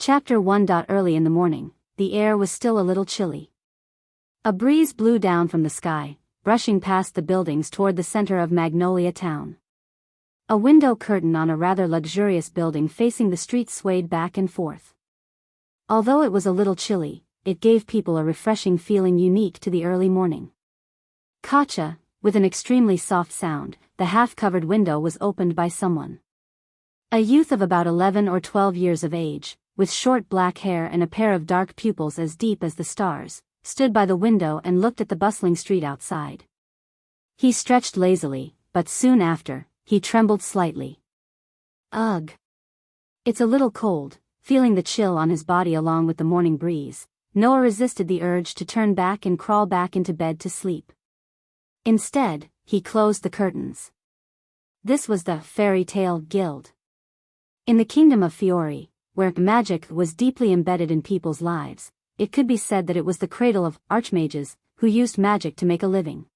Chapter 1. Early in the morning, the air was still a little chilly. A breeze blew down from the sky, brushing past the buildings toward the center of Magnolia Town. A window curtain on a rather luxurious building facing the street swayed back and forth. Although it was a little chilly, it gave people a refreshing feeling unique to the early morning. Gotcha, with an extremely soft sound, the half-covered window was opened by someone. A youth of about 11 or 12 years of age, with short black hair and a pair of dark pupils as deep as the stars, stood by the window and looked at the bustling street outside. He stretched lazily, but soon after, he trembled slightly. Ugh! It's a little cold. Feeling the chill on his body along with the morning breeze, Noah resisted the urge to turn back and crawl back into bed to sleep. Instead, he closed the curtains. This was the Fairy Tale Guild. In the kingdom of Fiori, where magic was deeply embedded in people's lives, it could be said that it was the cradle of archmages, who used magic to make a living.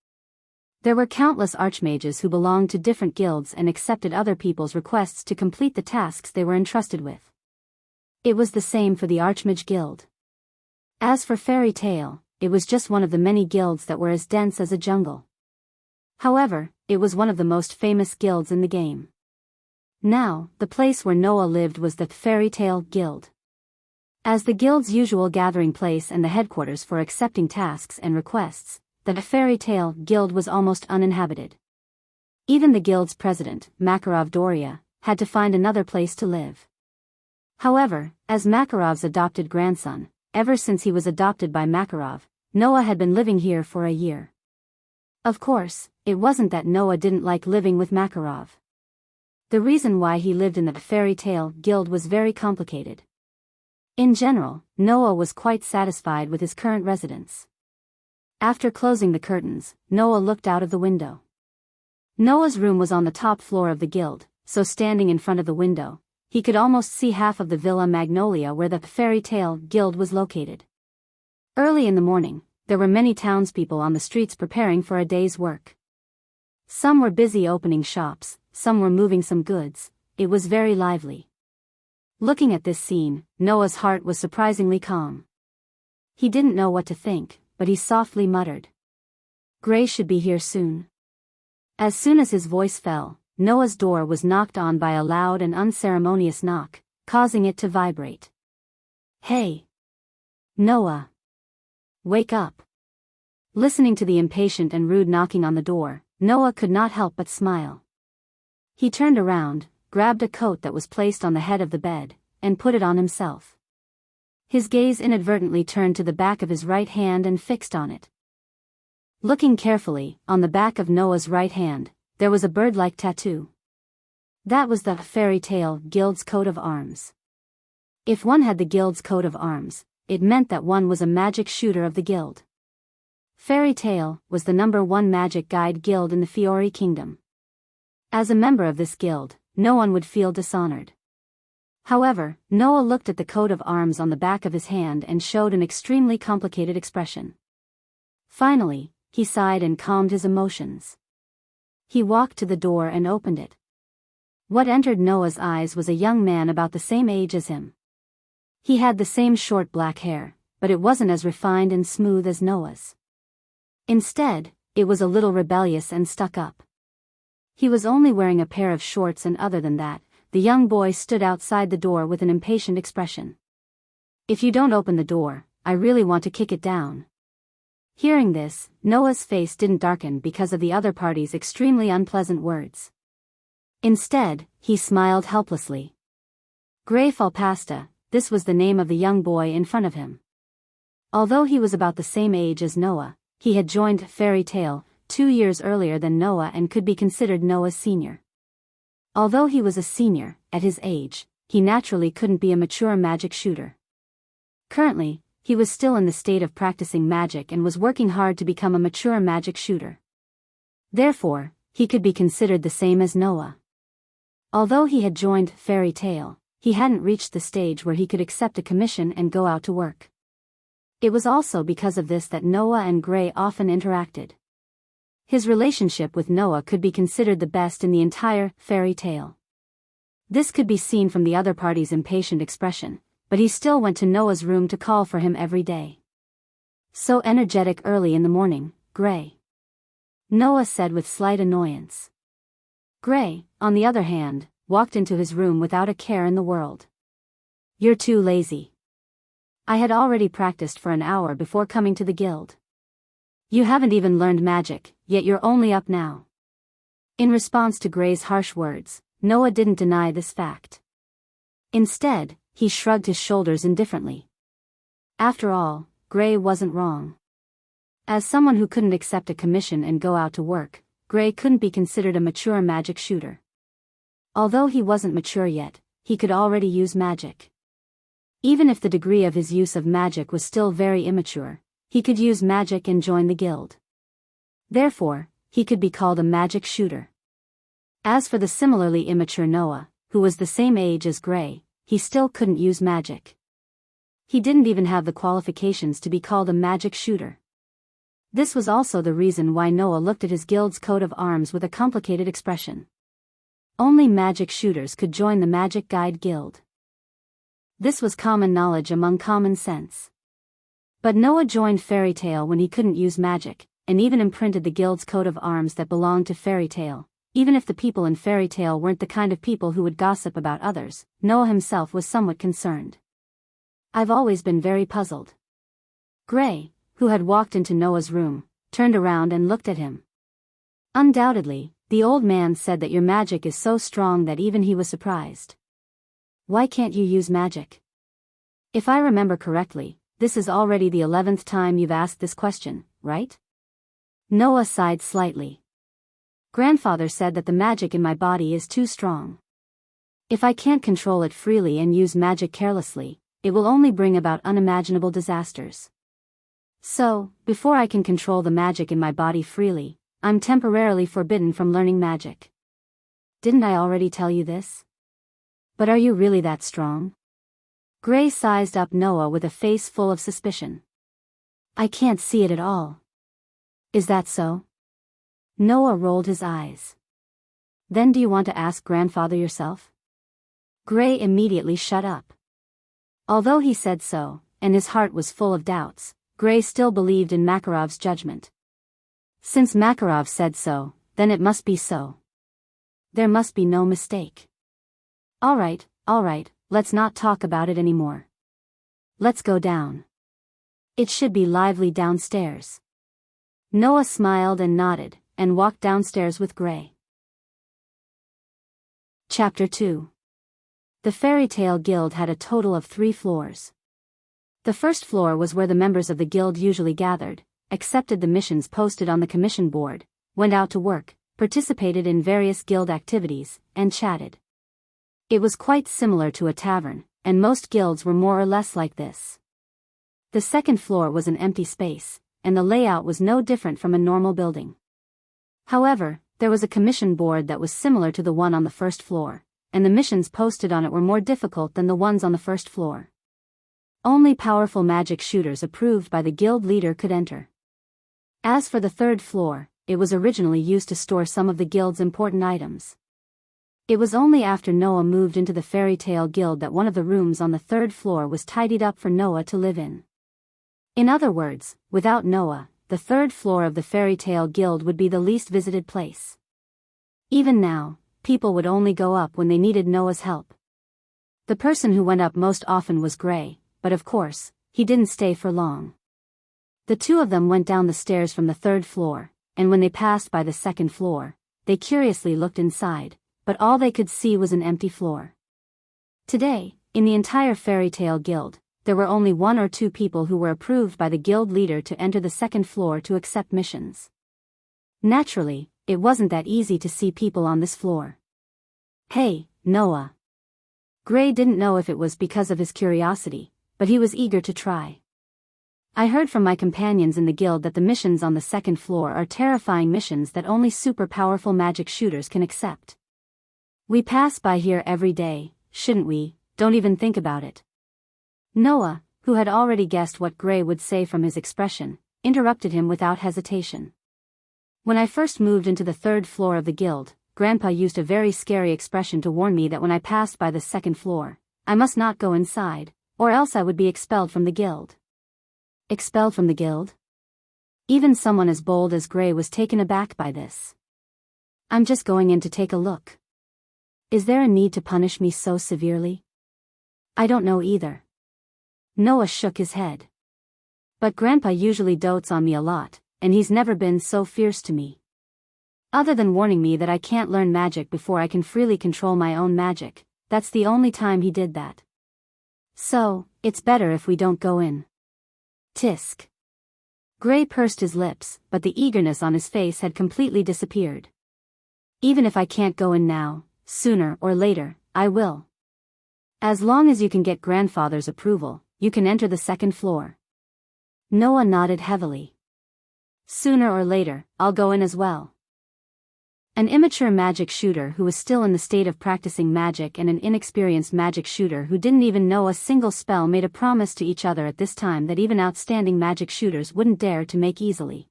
There were countless archmages who belonged to different guilds and accepted other people's requests to complete the tasks they were entrusted with. It was the same for the Archmage Guild. As for Fairy Tale, it was just one of the many guilds that were as dense as a jungle. However, it was one of the most famous guilds in the game. Now, the place where Noah lived was the Fairy Tale Guild. As the guild's usual gathering place and the headquarters for accepting tasks and requests, the Fairy Tale Guild was almost uninhabited. Even the guild's president, Makarov Doria, had to find another place to live. However, as Makarov's adopted grandson, ever since he was adopted by Makarov, Noah had been living here for a year. Of course, it wasn't that Noah didn't like living with Makarov. The reason why he lived in the Fairy Tale Guild was very complicated. In general, Noah was quite satisfied with his current residence. After closing the curtains, Noah looked out of the window. Noah's room was on the top floor of the guild, so standing in front of the window, he could almost see half of the Villa Magnolia where the Fairy Tale Guild was located. Early in the morning, there were many townspeople on the streets preparing for a day's work. Some were busy opening shops, some were moving some goods. It was very lively. Looking at this scene, Noah's heart was surprisingly calm. He didn't know what to think, but he softly muttered, "Gray should be here soon." As soon as his voice fell, Noah's door was knocked on by a loud and unceremonious knock, causing it to vibrate. "Hey! Noah! Wake up!" Listening to the impatient and rude knocking on the door, Noah could not help but smile. He turned around, grabbed a coat that was placed on the head of the bed, and put it on himself. His gaze inadvertently turned to the back of his right hand and fixed on it. Looking carefully, on the back of Noah's right hand, there was a bird-like tattoo. That was the Fairy Tale Guild's coat of arms. If one had the guild's coat of arms, it meant that one was a magic shooter of the guild. Fairy Tale was the #1 magic guide guild in the Fiori Kingdom. As a member of this guild, no one would feel dishonored. However, Noah looked at the coat of arms on the back of his hand and showed an extremely complicated expression. Finally, he sighed and calmed his emotions. He walked to the door and opened it. What entered Noah's eyes was a young man about the same age as him. He had the same short black hair, but it wasn't as refined and smooth as Noah's. Instead, it was a little rebellious and stuck up. He was only wearing a pair of shorts, and other than that, the young boy stood outside the door with an impatient expression. "If you don't open the door, I really want to kick it down." Hearing this, Noah's face didn't darken because of the other party's extremely unpleasant words. Instead, he smiled helplessly. Gray Falpasta, this was the name of the young boy in front of him. Although he was about the same age as Noah, he had joined Fairy Tale 2 years earlier than Noah and could be considered Noah's senior. Although he was a senior, at his age, he naturally couldn't be a mature magic shooter. Currently, he was still in the state of practicing magic and was working hard to become a mature magic shooter. Therefore, he could be considered the same as Noah. Although he had joined Fairy Tale, he hadn't reached the stage where he could accept a commission and go out to work. It was also because of this that Noah and Gray often interacted. His relationship with Noah could be considered the best in the entire Fairy Tale. This could be seen from the other party's impatient expression, but he still went to Noah's room to call for him every day. So energetic early in the morning, Gray, Noah said with slight annoyance. Gray, on the other hand, walked into his room without a care in the world. You're too lazy. I had already practiced for an hour before coming to the guild. You haven't even learned magic, yet you're only up now. In response to Gray's harsh words, Noah didn't deny this fact. Instead, he shrugged his shoulders indifferently. After all, Gray wasn't wrong. As someone who couldn't accept a commission and go out to work, Gray couldn't be considered a mature magic shooter. Although he wasn't mature yet, he could already use magic. Even if the degree of his use of magic was still very immature, he could use magic and join the guild. Therefore, he could be called a magic shooter. As for the similarly immature Noah, who was the same age as Gray, he still couldn't use magic. He didn't even have the qualifications to be called a magic shooter. This was also the reason why Noah looked at his guild's coat of arms with a complicated expression. Only magic shooters could join the Magic Guide Guild. This was common knowledge among common sense. But Noah joined Fairy Tale when he couldn't use magic, and even imprinted the guild's coat of arms that belonged to Fairy Tale. Even if the people in Fairy Tale weren't the kind of people who would gossip about others, Noah himself was somewhat concerned. I've always been very puzzled. Gray, who had walked into Noah's room, turned around and looked at him. Undoubtedly, the old man said that your magic is so strong that even he was surprised. Why can't you use magic? If I remember correctly, this is already the 11th time you've asked this question, right? Noah sighed slightly. Grandfather said that the magic in my body is too strong. If I can't control it freely and use magic carelessly, it will only bring about unimaginable disasters. So, before I can control the magic in my body freely, I'm temporarily forbidden from learning magic. Didn't I already tell you this? But are you really that strong? Gray sized up Noah with a face full of suspicion. I can't see it at all. Is that so? Noah rolled his eyes. Then do you want to ask Grandfather yourself? Gray immediately shut up. Although he said so, and his heart was full of doubts, Gray still believed in Makarov's judgment. Since Makarov said so, then it must be so. There must be no mistake. All right, let's not talk about it anymore. Let's go down. It should be lively downstairs. Noah smiled and nodded, and walked downstairs with Gray. Chapter 2. The Fairy Tale Guild had a total of 3 floors. The first floor was where the members of the guild usually gathered, accepted the missions posted on the commission board, went out to work, participated in various guild activities, and chatted. It was quite similar to a tavern, and most guilds were more or less like this. The second floor was an empty space, and the layout was no different from a normal building. However, there was a commission board that was similar to the one on the first floor, and the missions posted on it were more difficult than the ones on the first floor. Only powerful magic shooters approved by the guild leader could enter. As for the third floor, it was originally used to store some of the guild's important items. It was only after Noah moved into the Fairy Tale Guild that one of the rooms on the third floor was tidied up for Noah to live in. In other words, without Noah, the third floor of the Fairy Tale Guild would be the least visited place. Even now, people would only go up when they needed Noah's help. The person who went up most often was Gray, but of course, he didn't stay for long. The two of them went down the stairs from the third floor, and when they passed by the second floor, they curiously looked inside, but all they could see was an empty floor. Today, in the entire Fairy Tale Guild, there were only 1 or 2 people who were approved by the guild leader to enter the second floor to accept missions. Naturally, it wasn't that easy to see people on this floor. Hey, Noah. Gray didn't know if it was because of his curiosity, but he was eager to try. I heard from my companions in the guild that the missions on the second floor are terrifying missions that only super powerful magic shooters can accept. We pass by here every day, shouldn't we? Don't even think about it. Noah, who had already guessed what Gray would say from his expression, interrupted him without hesitation. When I first moved into the third floor of the guild, Grandpa used a very scary expression to warn me that when I passed by the second floor, I must not go inside, Or else I would be expelled from the guild. Expelled from the guild? Even someone as bold as Gray was taken aback by this. I'm just going in to take a look. Is there a need to punish me so severely? I don't know either. Noah shook his head. But Grandpa usually dotes on me a lot, and he's never been so fierce to me. Other than warning me that I can't learn magic before I can freely control my own magic, that's the only time he did that. So, it's better if we don't go in. Tisk. Gray pursed his lips, but the eagerness on his face had completely disappeared. Even if I can't go in now, sooner or later, I will. As long as you can get grandfather's approval, you can enter the second floor. Noah nodded heavily. Sooner or later, I'll go in as well. An immature magic shooter who was still in the state of practicing magic and an inexperienced magic shooter who didn't even know a single spell made a promise to each other at this time that even outstanding magic shooters wouldn't dare to make easily.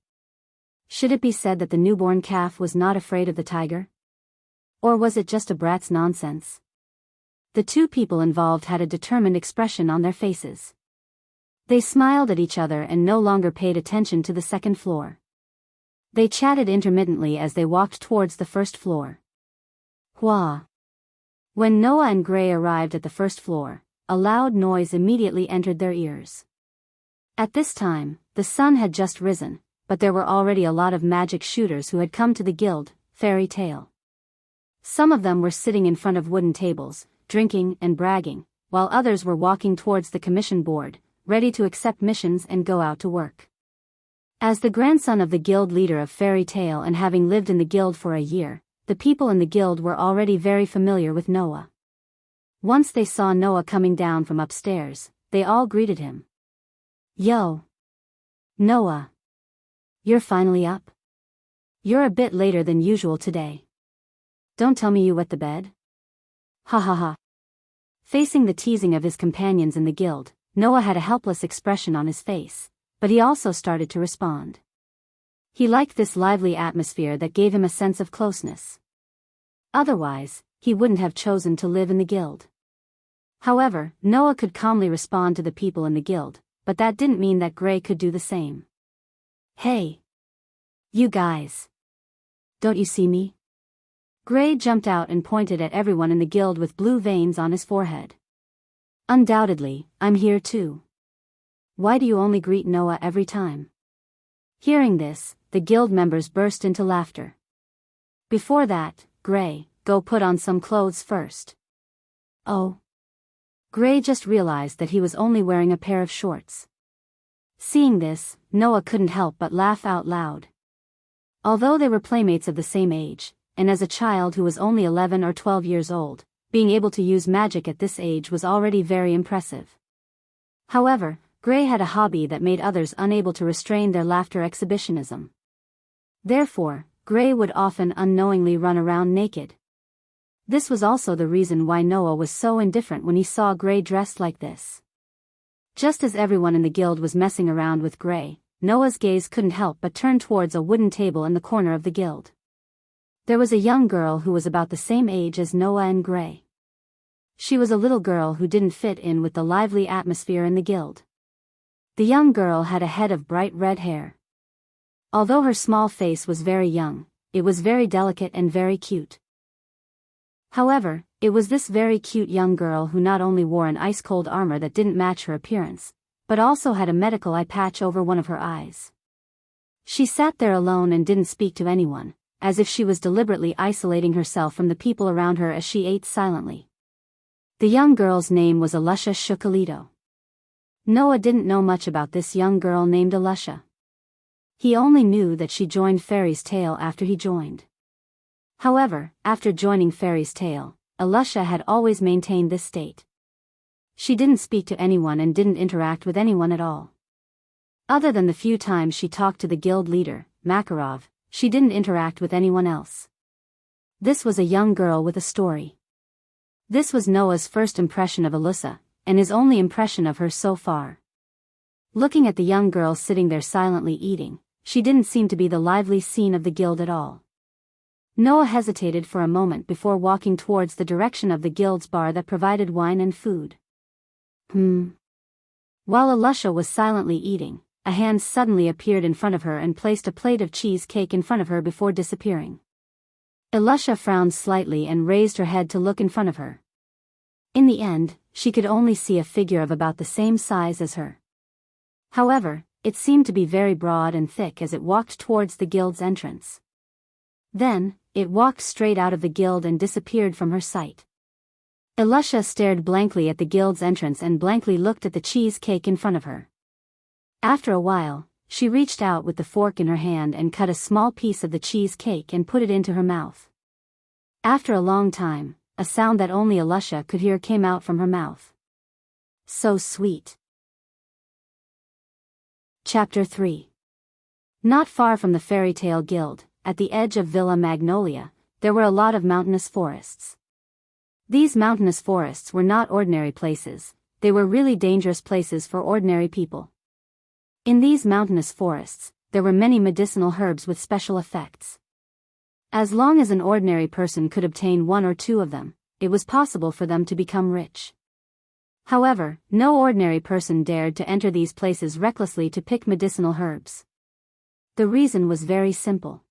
Should it be said that the newborn calf was not afraid of the tiger? Or was it just a brat's nonsense? The two people involved had a determined expression on their faces. They smiled at each other and no longer paid attention to the second floor. They chatted intermittently as they walked towards the first floor. Hua! When Noah and Gray arrived at the first floor, a loud noise immediately entered their ears. At this time, the sun had just risen, but there were already a lot of magic shooters who had come to the guild, Fairy Tale. Some of them were sitting in front of wooden tables, drinking and bragging, while others were walking towards the commission board, ready to accept missions and go out to work. As the grandson of the guild leader of Fairy Tale and having lived in the guild for a year, the people in the guild were already very familiar with Noah. Once they saw Noah coming down from upstairs, they all greeted him. Yo! Noah! You're finally up? You're a bit later than usual today. Don't tell me you wet the bed? Ha ha ha. Facing the teasing of his companions in the guild, Noah had a helpless expression on his face, but he also started to respond. He liked this lively atmosphere that gave him a sense of closeness. Otherwise, he wouldn't have chosen to live in the guild. However, Noah could calmly respond to the people in the guild, but that didn't mean that Gray could do the same. Hey! You guys! Don't you see me? Gray jumped out and pointed at everyone in the guild with blue veins on his forehead. Undoubtedly, I'm here too. Why do you only greet Noah every time? Hearing this, the guild members burst into laughter. Before that, Gray, go put on some clothes first. Oh. Gray just realized that he was only wearing a pair of shorts. Seeing this, Noah couldn't help but laugh out loud. Although they were playmates of the same age, and as a child who was only 11 or 12 years old, being able to use magic at this age was already very impressive. However, Gray had a hobby that made others unable to restrain their laughter exhibitionism. Therefore, Gray would often unknowingly run around naked. This was also the reason why Noah was so indifferent when he saw Gray dressed like this. Just as everyone in the guild was messing around with Gray, Noah's gaze couldn't help but turn towards a wooden table in the corner of the guild. There was a young girl who was about the same age as Noah and Gray. She was a little girl who didn't fit in with the lively atmosphere in the guild. The young girl had a head of bright red hair. Although her small face was very young, it was very delicate and very cute. However, it was this very cute young girl who not only wore an ice-cold armor that didn't match her appearance, but also had a medical eye patch over one of her eyes. She sat there alone and didn't speak to anyone, as if she was deliberately isolating herself from the people around her as she ate silently. The young girl's name was Alusha Shukalito. Noah didn't know much about this young girl named Alusha. He only knew that she joined Fairy's Tale after he joined. However, after joining Fairy's Tale, Alusha had always maintained this state. She didn't speak to anyone and didn't interact with anyone at all. Other than the few times she talked to the guild leader, Makarov, she didn't interact with anyone else. This was a young girl with a story. This was Noah's first impression of Alusha, and his only impression of her so far. Looking at the young girl sitting there silently eating, she didn't seem to be the lively scene of the guild at all. Noah hesitated for a moment before walking towards the direction of the guild's bar that provided wine and food. While Elisha was silently eating, a hand suddenly appeared in front of her and placed a plate of cheesecake in front of her before disappearing. Elisha frowned slightly and raised her head to look in front of her. In the end, she could only see a figure of about the same size as her. However, it seemed to be very broad and thick as it walked towards the guild's entrance. Then, it walked straight out of the guild and disappeared from her sight. Elisha stared blankly at the guild's entrance and blankly looked at the cheesecake in front of her. After a while, she reached out with the fork in her hand and cut a small piece of the cheesecake and put it into her mouth. After a long time, a sound that only Elisha could hear came out from her mouth. So sweet. Chapter 3. Not far from the fairy tale guild, at the edge of Villa Magnolia, there were a lot of mountainous forests. These mountainous forests were not ordinary places, they were really dangerous places for ordinary people. In these mountainous forests, there were many medicinal herbs with special effects. As long as an ordinary person could obtain one or two of them, it was possible for them to become rich. However, no ordinary person dared to enter these places recklessly to pick medicinal herbs. The reason was very simple.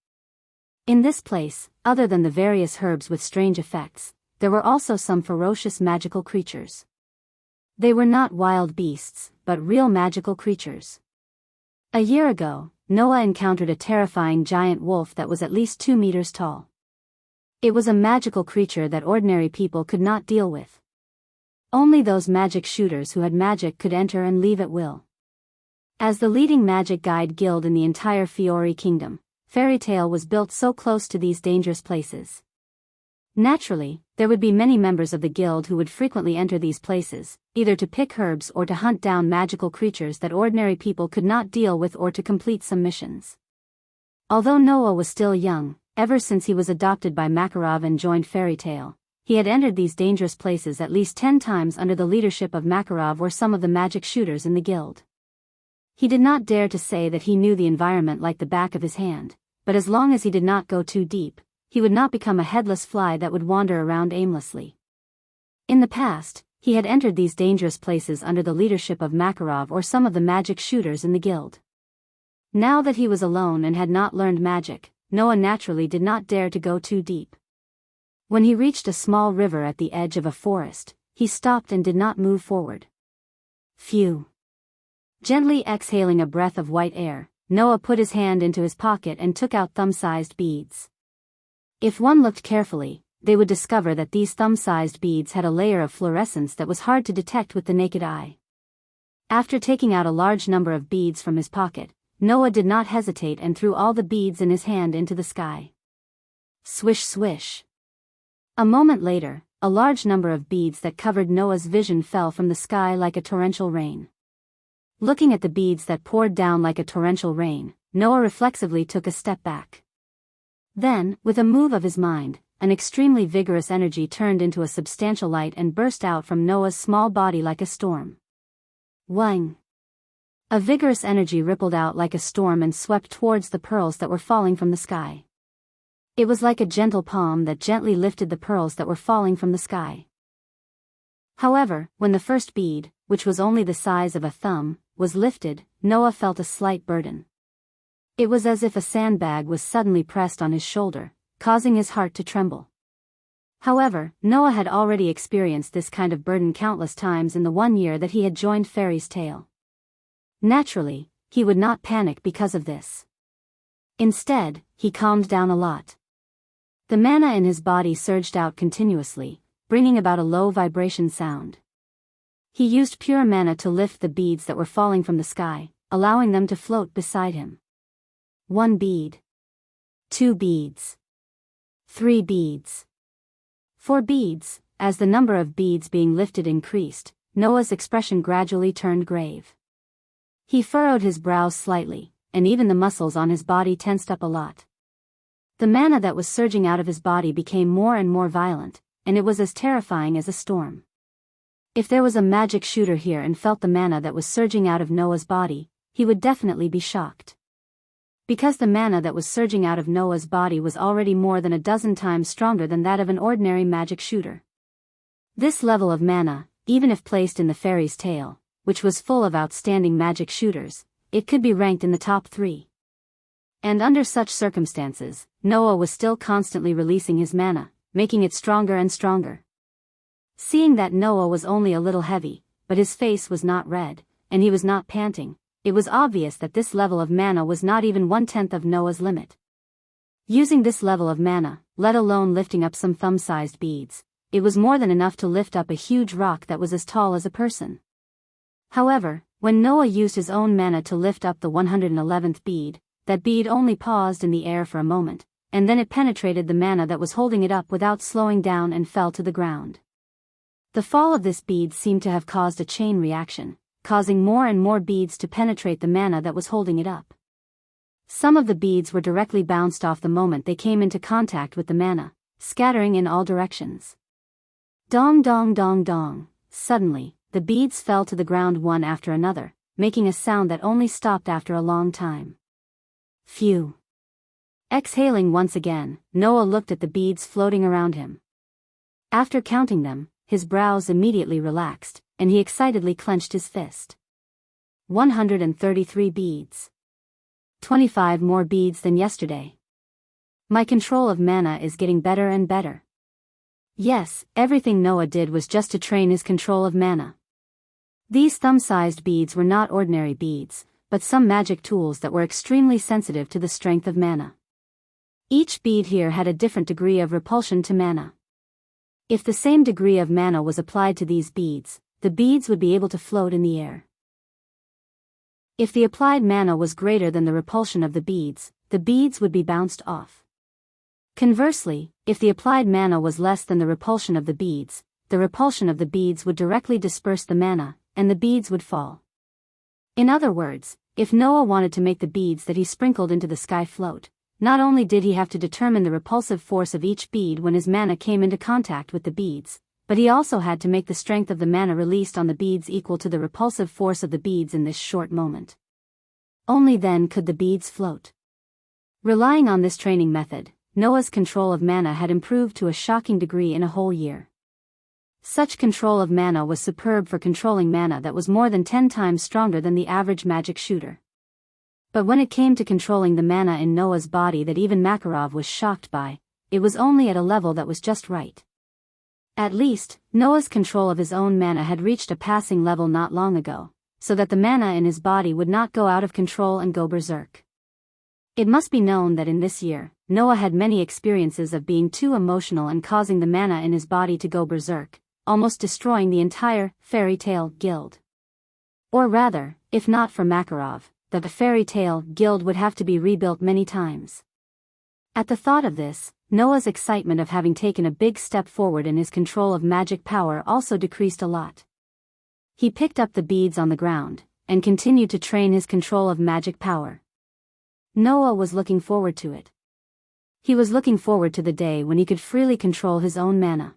In this place, other than the various herbs with strange effects, there were also some ferocious magical creatures. They were not wild beasts, but real magical creatures. A year ago, Noah encountered a terrifying giant wolf that was at least 2 meters tall. It was a magical creature that ordinary people could not deal with. Only those magic shooters who had magic could enter and leave at will. As the leading magic guide guild in the entire Fiori Kingdom, Fairy Tale was built so close to these dangerous places. Naturally, there would be many members of the guild who would frequently enter these places, either to pick herbs or to hunt down magical creatures that ordinary people could not deal with or to complete some missions. Although Noah was still young, ever since he was adopted by Makarov and joined Fairy Tale, he had entered these dangerous places at least 10 times under the leadership of Makarov or some of the magic shooters in the guild. He did not dare to say that he knew the environment like the back of his hand, but as long as he did not go too deep, he would not become a headless fly that would wander around aimlessly. In the past, he had entered these dangerous places under the leadership of Makarov or some of the magic shooters in the guild. Now that he was alone and had not learned magic, Noah naturally did not dare to go too deep. When he reached a small river at the edge of a forest, he stopped and did not move forward. Phew! Gently exhaling a breath of white air, Noah put his hand into his pocket and took out thumb-sized beads. If one looked carefully, they would discover that these thumb-sized beads had a layer of fluorescence that was hard to detect with the naked eye. After taking out a large number of beads from his pocket, Noah did not hesitate and threw all the beads in his hand into the sky. Swish swish. A moment later, a large number of beads that covered Noah's vision fell from the sky like a torrential rain. Looking at the beads that poured down like a torrential rain, Noah reflexively took a step back. Then, with a move of his mind, an extremely vigorous energy turned into a substantial light and burst out from Noah's small body like a storm. Whang! A vigorous energy rippled out like a storm and swept towards the pearls that were falling from the sky. It was like a gentle palm that gently lifted the pearls that were falling from the sky. However, when the first bead, which was only the size of a thumb, was lifted, Noah felt a slight burden. It was as if a sandbag was suddenly pressed on his shoulder, causing his heart to tremble. However, Noah had already experienced this kind of burden countless times in the 1 year that he had joined Fairy's Tale. Naturally, he would not panic because of this. Instead, he calmed down a lot. The mana in his body surged out continuously, bringing about a low vibration sound. He used pure mana to lift the beads that were falling from the sky, allowing them to float beside him. 1 bead. 2 beads. 3 beads. 4 beads. As the number of beads being lifted increased, Noah's expression gradually turned grave. He furrowed his brows slightly, and even the muscles on his body tensed up a lot. The mana that was surging out of his body became more and more violent, and it was as terrifying as a storm. If there was a magic shooter here and felt the mana that was surging out of Noah's body, he would definitely be shocked. Because the mana that was surging out of Noah's body was already more than a dozen times stronger than that of an ordinary magic shooter. This level of mana, even if placed in the Fairy's Tale, which was full of outstanding magic shooters, it could be ranked in the top 3. And under such circumstances, Noah was still constantly releasing his mana, making it stronger and stronger. Seeing that Noah was only a little heavy, but his face was not red, and he was not panting, it was obvious that this level of mana was not even 1/10 of Noah's limit. Using this level of mana, let alone lifting up some thumb-sized beads, it was more than enough to lift up a huge rock that was as tall as a person. However, when Noah used his own mana to lift up the 111th bead, that bead only paused in the air for a moment, and then it penetrated the mana that was holding it up without slowing down and fell to the ground. The fall of this bead seemed to have caused a chain reaction, causing more and more beads to penetrate the mana that was holding it up. Some of the beads were directly bounced off the moment they came into contact with the mana, scattering in all directions. Dong dong dong dong. Suddenly, the beads fell to the ground one after another, making a sound that only stopped after a long time. Phew. Exhaling once again, Noah looked at the beads floating around him. After counting them, his brows immediately relaxed, and he excitedly clenched his fist. 133 beads. 25 more beads than yesterday. My control of mana is getting better and better. Yes, everything Noah did was just to train his control of mana. These thumb-sized beads were not ordinary beads, but some magic tools that were extremely sensitive to the strength of mana. Each bead here had a different degree of repulsion to mana. If the same degree of mana was applied to these beads, the beads would be able to float in the air. If the applied mana was greater than the repulsion of the beads would be bounced off. Conversely, if the applied mana was less than the repulsion of the repulsion of the beads would directly disperse the mana, and the beads would fall. In other words, if Noah wanted to make the beads that he sprinkled into the sky float, not only did he have to determine the repulsive force of each bead when his mana came into contact with the beads, but he also had to make the strength of the mana released on the beads equal to the repulsive force of the beads in this short moment. Only then could the beads float. Relying on this training method, Noah's control of mana had improved to a shocking degree in a whole year. Such control of mana was superb for controlling mana that was more than 10 times stronger than the average magic shooter. But when it came to controlling the mana in Noah's body that even Makarov was shocked by, it was only at a level that was just right. At least, Noah's control of his own mana had reached a passing level not long ago, so that the mana in his body would not go out of control and go berserk. It must be known that in this year, Noah had many experiences of being too emotional and causing the mana in his body to go berserk, almost destroying the entire fairy tale guild. Or rather, if not for Makarov, the fairy tale guild would have to be rebuilt many times. At the thought of this, Noah's excitement of having taken a big step forward in his control of magic power also decreased a lot. He picked up the beads on the ground, and continued to train his control of magic power. Noah was looking forward to it. He was looking forward to the day when he could freely control his own mana.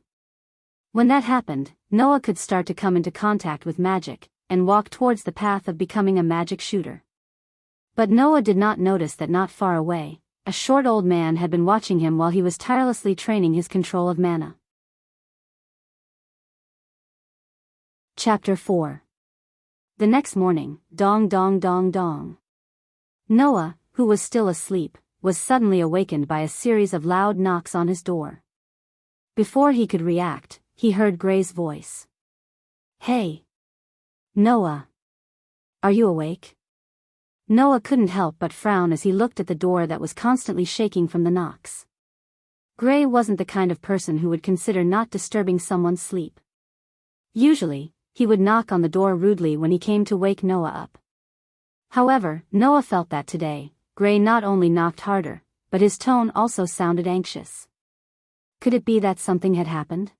When that happened, Noah could start to come into contact with magic, and walk towards the path of becoming a magic shooter. But Noah did not notice that not far away, a short old man had been watching him while he was tirelessly training his control of mana. Chapter 4. The next morning, dong dong dong dong. Noah, who was still asleep, was suddenly awakened by a series of loud knocks on his door. Before he could react, he heard Gray's voice. "Hey! Noah! Are you awake?" Noah couldn't help but frown as he looked at the door that was constantly shaking from the knocks. Gray wasn't the kind of person who would consider not disturbing someone's sleep. Usually, he would knock on the door rudely when he came to wake Noah up. However, Noah felt that today, Gray not only knocked harder, but his tone also sounded anxious. Could it be that something had happened?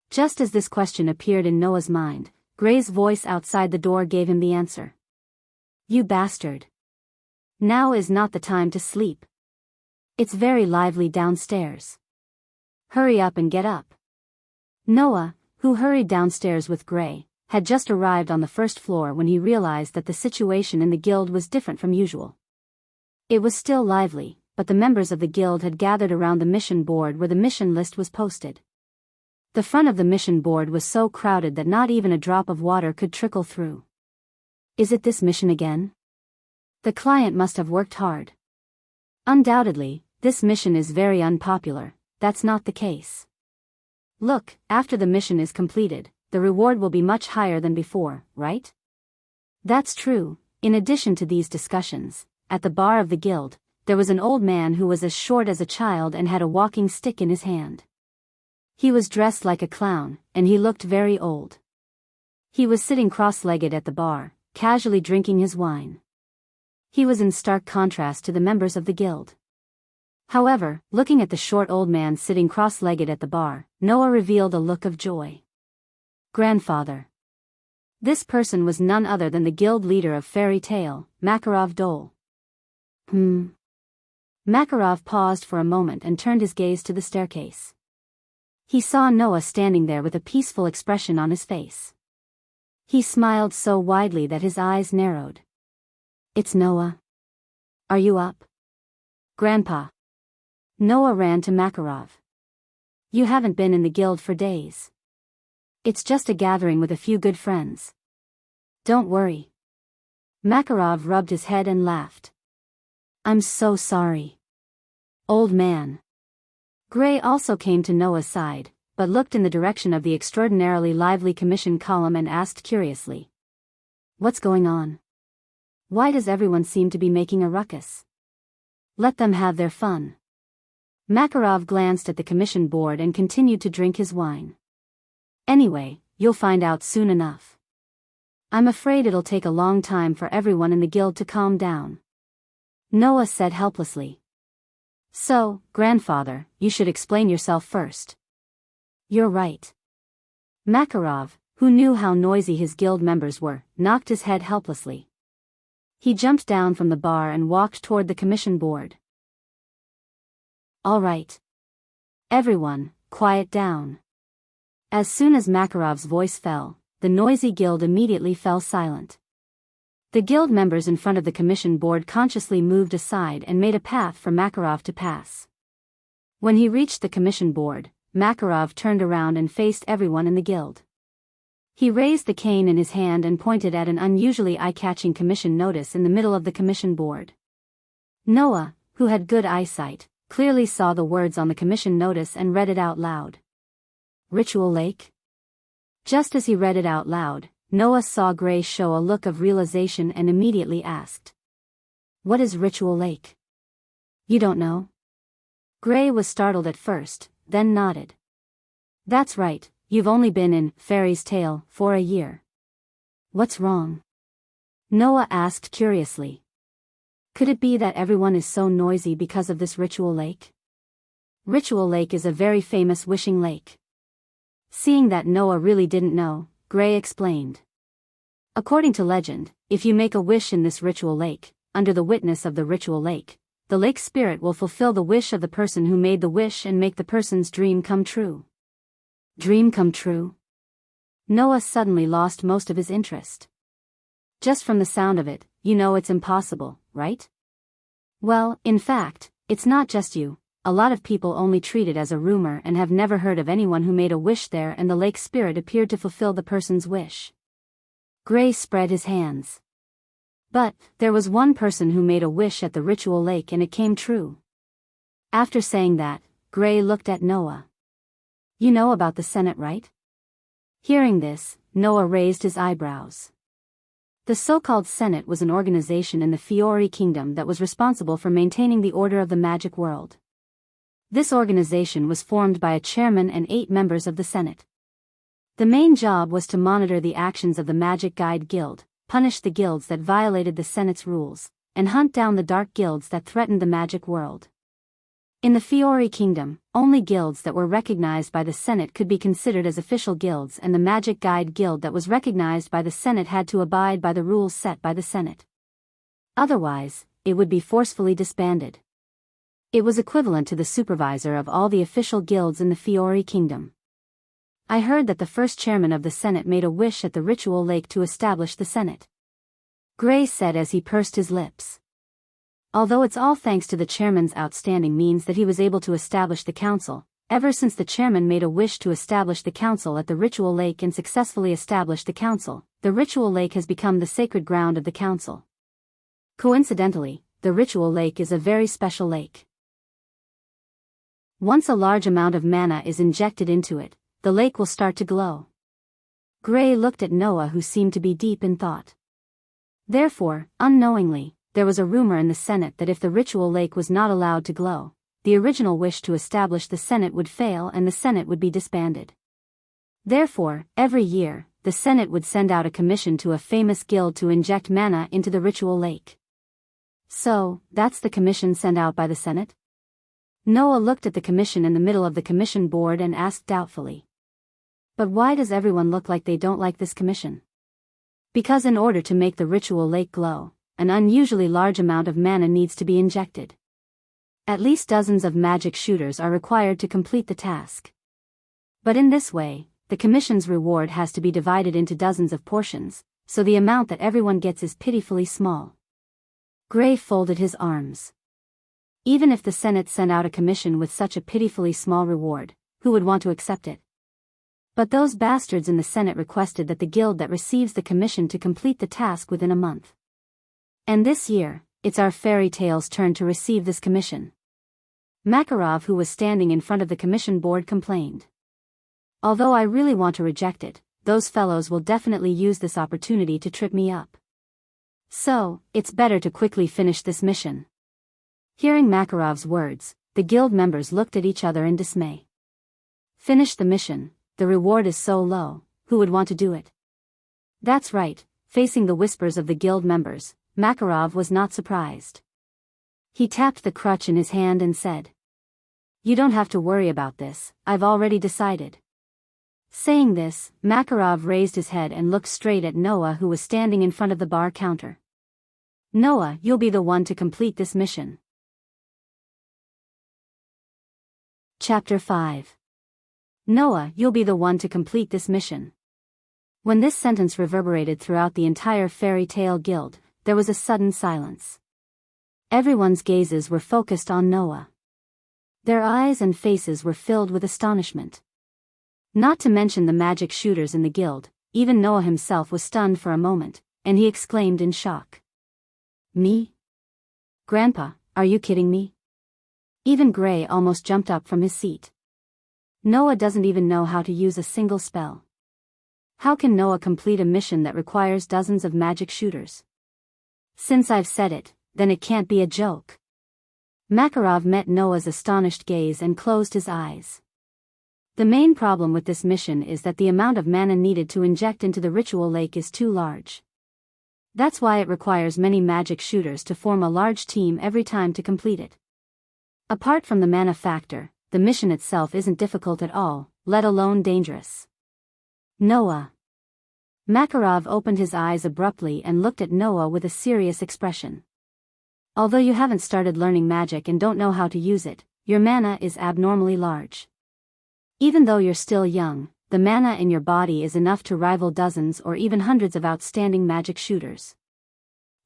Just as this question appeared in Noah's mind, Gray's voice outside the door gave him the answer. "You bastard. Now is not the time to sleep. It's very lively downstairs. Hurry up and get up." Noah, who hurried downstairs with Gray, had just arrived on the first floor when he realized that the situation in the guild was different from usual. It was still lively, but the members of the guild had gathered around the mission board where the mission list was posted. The front of the mission board was so crowded that not even a drop of water could trickle through. Is it this mission again? The client must have worked hard. Undoubtedly, this mission is very unpopular. That's not the case. Look, after the mission is completed, the reward will be much higher than before, right? That's true. In addition to these discussions, at the bar of the guild, there was an old man who was as short as a child and had a walking stick in his hand. He was dressed like a clown, and he looked very old. He was sitting cross-legged at the bar, casually drinking his wine. He was in stark contrast to the members of the guild. However, looking at the short old man sitting cross-legged at the bar, Noah revealed a look of joy. Grandfather. This person was none other than the guild leader of Fairy Tale, Makarov Dole. Makarov paused for a moment and turned his gaze to the staircase. He saw Noah standing there with a peaceful expression on his face. He smiled so widely that his eyes narrowed. It's Noah. Are you up? Grandpa. Noah ran to Makarov. You haven't been in the guild for days. It's just a gathering with a few good friends. Don't worry. Makarov rubbed his head and laughed. I'm so sorry. Old man. Gray also came to Noah's side, but looked in the direction of the extraordinarily lively commission column and asked curiously. What's going on? Why does everyone seem to be making a ruckus? Let them have their fun. Makarov glanced at the commission board and continued to drink his wine. Anyway, you'll find out soon enough. I'm afraid it'll take a long time for everyone in the guild to calm down. Noah said helplessly. So, grandfather, you should explain yourself first. You're right. Makarov, who knew how noisy his guild members were, knocked his head helplessly. He jumped down from the bar and walked toward the commission board. All right. Everyone, quiet down. As soon as Makarov's voice fell, the noisy guild immediately fell silent. The guild members in front of the commission board consciously moved aside and made a path for Makarov to pass. When he reached the commission board, Makarov turned around and faced everyone in the guild. He raised the cane in his hand and pointed at an unusually eye-catching commission notice in the middle of the commission board. Noah, who had good eyesight, clearly saw the words on the commission notice and read it out loud. Ritual Lake? Just as he read it out loud, Noah saw Gray show a look of realization and immediately asked. What is Ritual Lake? You don't know? Gray was startled at first, then nodded. That's right, you've only been in Fairy's Tale for a year. What's wrong? Noah asked curiously. Could it be that everyone is so noisy because of this Ritual Lake? Ritual Lake is a very famous wishing lake. Seeing that Noah really didn't know, Gray explained. According to legend, if you make a wish in this Ritual Lake, under the witness of the Ritual Lake, the lake spirit will fulfill the wish of the person who made the wish and make the person's dream come true. Dream come true? Noah suddenly lost most of his interest. Just from the sound of it, you know it's impossible, right? Well, in fact, it's not just you. A lot of people only treat it as a rumor and have never heard of anyone who made a wish there and the lake spirit appeared to fulfill the person's wish. Gray spread his hands. But, there was one person who made a wish at the Ritual Lake and it came true. After saying that, Gray looked at Noah. You know about the Senate, right? Hearing this, Noah raised his eyebrows. The so-called Senate was an organization in the Fiori Kingdom that was responsible for maintaining the order of the magic world. This organization was formed by a chairman and 8 members of the Senate. The main job was to monitor the actions of the Magic Guide Guild, punish the guilds that violated the Senate's rules, and hunt down the dark guilds that threatened the magic world. In the Fiori Kingdom, only guilds that were recognized by the Senate could be considered as official guilds, and the Magic Guide Guild that was recognized by the Senate had to abide by the rules set by the Senate. Otherwise, it would be forcefully disbanded. It was equivalent to the supervisor of all the official guilds in the Fiori Kingdom. I heard that the first chairman of the Senate made a wish at the Ritual Lake to establish the Senate. Gray said as he pursed his lips. Although it's all thanks to the chairman's outstanding means that he was able to establish the council, ever since the chairman made a wish to establish the council at the Ritual Lake and successfully established the council, the ritual lake has become the sacred ground of the council. Coincidentally, the ritual lake is a very special lake. Once a large amount of mana is injected into it, the lake will start to glow. Gray looked at Noah, who seemed to be deep in thought. Therefore, unknowingly, there was a rumor in the Senate that if the ritual lake was not allowed to glow, the original wish to establish the Senate would fail and the Senate would be disbanded. Therefore, every year, the Senate would send out a commission to a famous guild to inject mana into the ritual lake. So, that's the commission sent out by the Senate? Noah looked at the commission in the middle of the commission board and asked doubtfully. But why does everyone look like they don't like this commission? Because in order to make the ritual lake glow, an unusually large amount of mana needs to be injected. At least dozens of magic shooters are required to complete the task. But in this way, the commission's reward has to be divided into dozens of portions, so the amount that everyone gets is pitifully small. Gray folded his arms. Even if the Senate sent out a commission with such a pitifully small reward, who would want to accept it? But those bastards in the Senate requested that the guild that receives the commission to complete the task within a month. And this year, it's our fairy tale's turn to receive this commission. Makarov, who was standing in front of the commission board, complained. Although I really want to reject it, those fellows will definitely use this opportunity to trip me up. So, it's better to quickly finish this mission. Hearing Makarov's words, the guild members looked at each other in dismay. Finish the mission, the reward is so low, who would want to do it? That's right, facing the whispers of the guild members, Makarov was not surprised. He tapped the crutch in his hand and said, "You don't have to worry about this, I've already decided." Saying this, Makarov raised his head and looked straight at Noah, who was standing in front of the bar counter. "Noah, you'll be the one to complete this mission." Chapter 5. Noah, you'll be the one to complete this mission. When this sentence reverberated throughout the entire fairy tale guild, there was a sudden silence. Everyone's gazes were focused on Noah. Their eyes and faces were filled with astonishment. Not to mention the magic shooters in the guild, even Noah himself was stunned for a moment, and he exclaimed in shock. "Me? Grandpa, are you kidding me?" Even Gray almost jumped up from his seat. Noah doesn't even know how to use a single spell. How can Noah complete a mission that requires dozens of magic shooters? Since I've said it, then it can't be a joke. Makarov met Noah's astonished gaze and closed his eyes. The main problem with this mission is that the amount of mana needed to inject into the ritual lake is too large. That's why it requires many magic shooters to form a large team every time to complete it. Apart from the mana factor, the mission itself isn't difficult at all, let alone dangerous. Noah. Makarov opened his eyes abruptly and looked at Noah with a serious expression. Although you haven't started learning magic and don't know how to use it, your mana is abnormally large. Even though you're still young, the mana in your body is enough to rival dozens or even hundreds of outstanding magic shooters.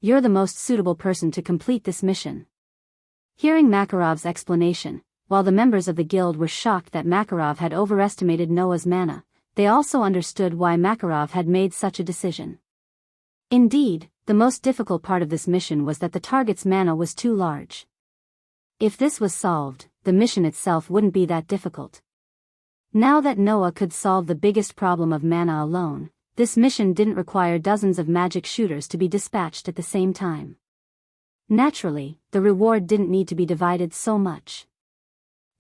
You're the most suitable person to complete this mission. Hearing Makarov's explanation, while the members of the guild were shocked that Makarov had overestimated Noah's mana, they also understood why Makarov had made such a decision. Indeed, the most difficult part of this mission was that the target's mana was too large. If this was solved, the mission itself wouldn't be that difficult. Now that Noah could solve the biggest problem of mana alone, this mission didn't require dozens of magic shooters to be dispatched at the same time. Naturally, the reward didn't need to be divided so much.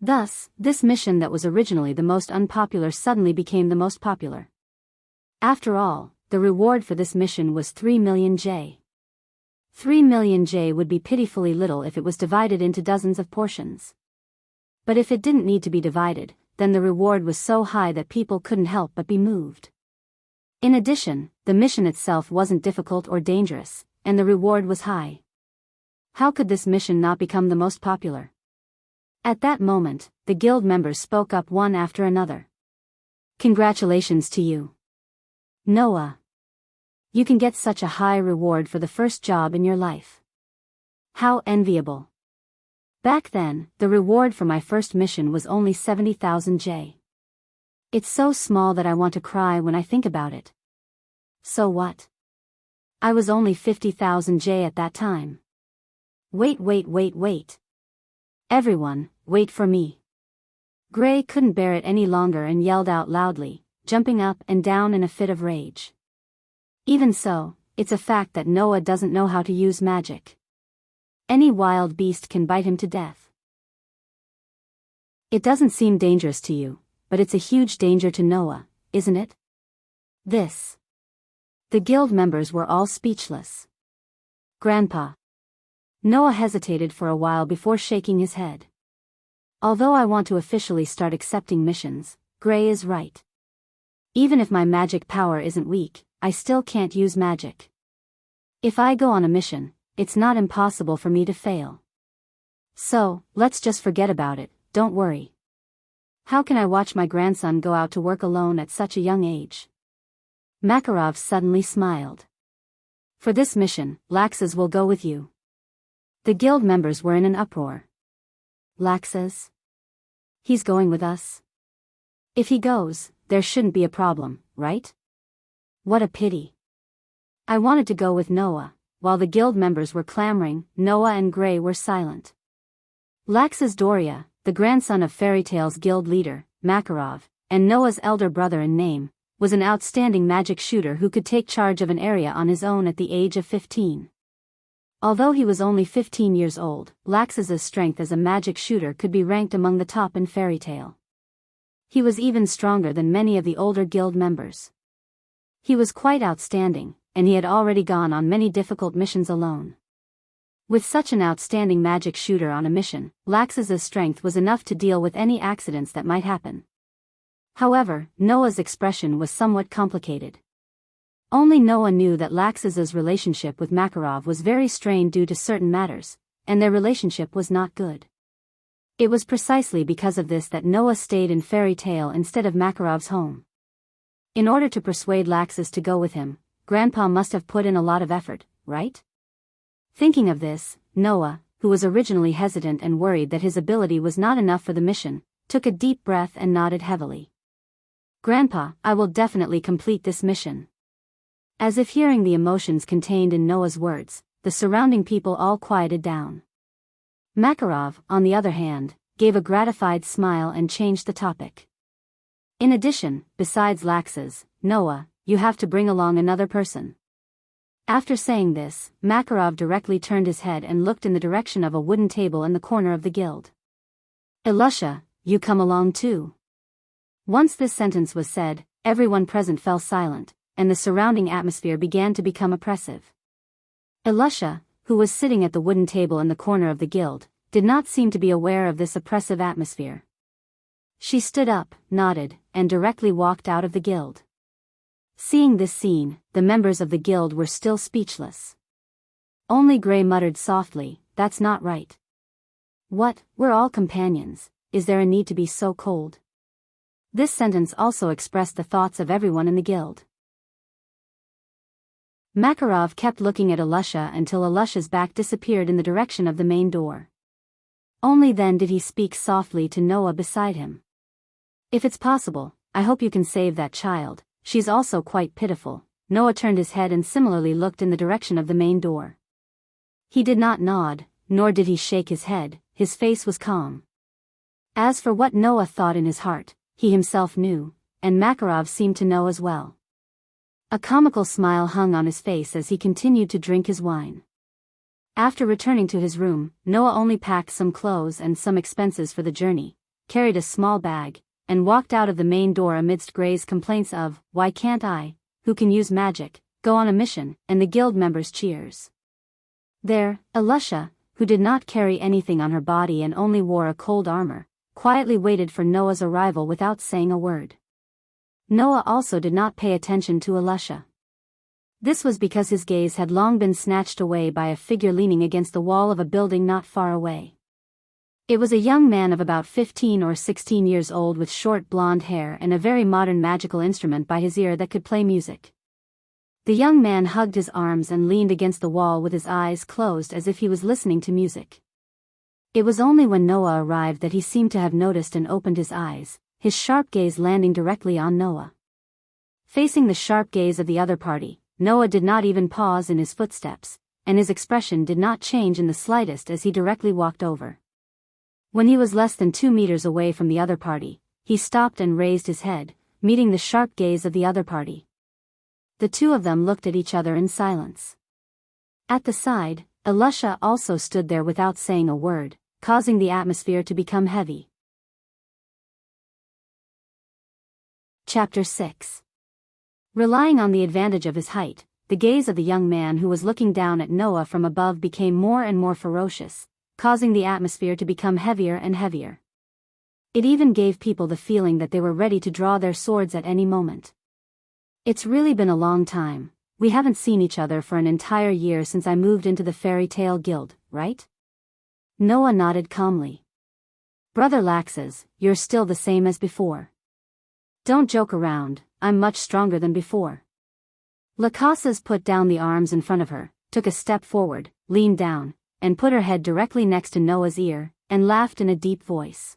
Thus, this mission that was originally the most unpopular suddenly became the most popular. After all, the reward for this mission was 3 million J. 3 million J would be pitifully little if it was divided into dozens of portions. But if it didn't need to be divided, then the reward was so high that people couldn't help but be moved. In addition, the mission itself wasn't difficult or dangerous, and the reward was high. How could this mission not become the most popular? At that moment, the guild members spoke up one after another. Congratulations to you, Noah. You can get such a high reward for the first job in your life. How enviable. Back then, the reward for my first mission was only 70,000 J. It's so small that I want to cry when I think about it. So what? I was only 50,000 J at that time. Wait. Everyone, wait for me. Gray couldn't bear it any longer and yelled out loudly, jumping up and down in a fit of rage. Even so, it's a fact that Noah doesn't know how to use magic. Any wild beast can bite him to death. It doesn't seem dangerous to you, but it's a huge danger to Noah, isn't it? This. The guild members were all speechless. Grandpa. Noah hesitated for a while before shaking his head. Although I want to officially start accepting missions, Gray is right. Even if my magic power isn't weak, I still can't use magic. If I go on a mission, it's not impossible for me to fail. So, let's just forget about it, don't worry. How can I watch my grandson go out to work alone at such a young age? Makarov suddenly smiled. For this mission, Laxas will go with you. The guild members were in an uproar. Laxas? He's going with us? If he goes, there shouldn't be a problem, right? What a pity. I wanted to go with Noah. While the guild members were clamoring, Noah and Gray were silent. Laxas Doria, the grandson of Fairy Tales Guild leader, Makarov, and Noah's elder brother in name, was an outstanding magic shooter who could take charge of an area on his own at the age of 15. Although he was only 15 years old, Laxas's strength as a magic shooter could be ranked among the top in Fairy Tale. He was even stronger than many of the older guild members. He was quite outstanding, and he had already gone on many difficult missions alone. With such an outstanding magic shooter on a mission, Laxas's strength was enough to deal with any accidents that might happen. However, Noah's expression was somewhat complicated. Only Noah knew that Laxas's relationship with Makarov was very strained due to certain matters, and their relationship was not good. It was precisely because of this that Noah stayed in Fairy Tale instead of Makarov's home. In order to persuade Laxas to go with him, Grandpa must have put in a lot of effort, right? Thinking of this, Noah, who was originally hesitant and worried that his ability was not enough for the mission, took a deep breath and nodded heavily. Grandpa, I will definitely complete this mission. As if hearing the emotions contained in Noah's words, the surrounding people all quieted down. Makarov, on the other hand, gave a gratified smile and changed the topic. In addition, besides Laxas, Noah, you have to bring along another person. After saying this, Makarov directly turned his head and looked in the direction of a wooden table in the corner of the guild. Ilusha, you come along too. Once this sentence was said, everyone present fell silent, and the surrounding atmosphere began to become oppressive. Ilusha, who was sitting at the wooden table in the corner of the guild, did not seem to be aware of this oppressive atmosphere. She stood up, nodded, and directly walked out of the guild. Seeing this scene, the members of the guild were still speechless. Only Gray muttered softly, "That's not right." "What, we're all companions, is there a need to be so cold?" This sentence also expressed the thoughts of everyone in the guild. Makarov kept looking at Ilusha until Ilusha's back disappeared in the direction of the main door. Only then did he speak softly to Noah beside him. "If it's possible, I hope you can save that child, she's also quite pitiful." Noah turned his head and similarly looked in the direction of the main door. He did not nod, nor did he shake his head, his face was calm. As for what Noah thought in his heart, he himself knew, and Makarov seemed to know as well. A comical smile hung on his face as he continued to drink his wine. After returning to his room, Noah only packed some clothes and some expenses for the journey, carried a small bag, and walked out of the main door amidst Gray's complaints of, "Why can't I, who can use magic, go on a mission," and the guild members' cheers. There, Ilusha, who did not carry anything on her body and only wore a cold armor, quietly waited for Noah's arrival without saying a word. Noah also did not pay attention to Ilusha. This was because his gaze had long been snatched away by a figure leaning against the wall of a building not far away. It was a young man of about 15 or 16 years old with short blonde hair and a very modern magical instrument by his ear that could play music. The young man hugged his arms and leaned against the wall with his eyes closed as if he was listening to music. It was only when Noah arrived that he seemed to have noticed and opened his eyes, his sharp gaze landing directly on Noah. Facing the sharp gaze of the other party, Noah did not even pause in his footsteps, and his expression did not change in the slightest as he directly walked over. When he was less than 2 meters away from the other party, he stopped and raised his head, meeting the sharp gaze of the other party. The two of them looked at each other in silence. At the side, Elisha also stood there without saying a word, causing the atmosphere to become heavy. Chapter 6. Relying on the advantage of his height, the gaze of the young man who was looking down at Noah from above became more and more ferocious, causing the atmosphere to become heavier and heavier. It even gave people the feeling that they were ready to draw their swords at any moment. It's really been a long time. We haven't seen each other for an entire year since I moved into the fairy tale guild, right? Noah nodded calmly. Brother Laxus, you're still the same as before. Don't joke around, I'm much stronger than before. Laxus put down the arms in front of her, took a step forward, leaned down, and put her head directly next to Noah's ear, and laughed in a deep voice.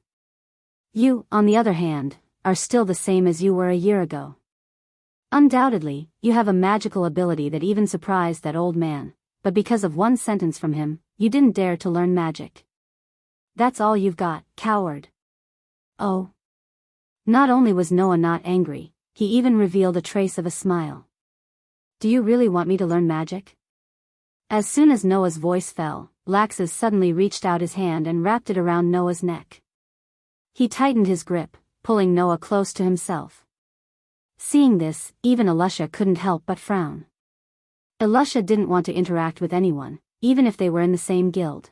You, on the other hand, are still the same as you were a year ago. Undoubtedly, you have a magical ability that even surprised that old man, but because of one sentence from him, you didn't dare to learn magic. That's all you've got, coward. Oh. Not only was Noah not angry, he even revealed a trace of a smile. Do you really want me to learn magic? As soon as Noah's voice fell, Laxus suddenly reached out his hand and wrapped it around Noah's neck. He tightened his grip, pulling Noah close to himself. Seeing this, even Elisha couldn't help but frown. Elisha didn't want to interact with anyone, even if they were in the same guild.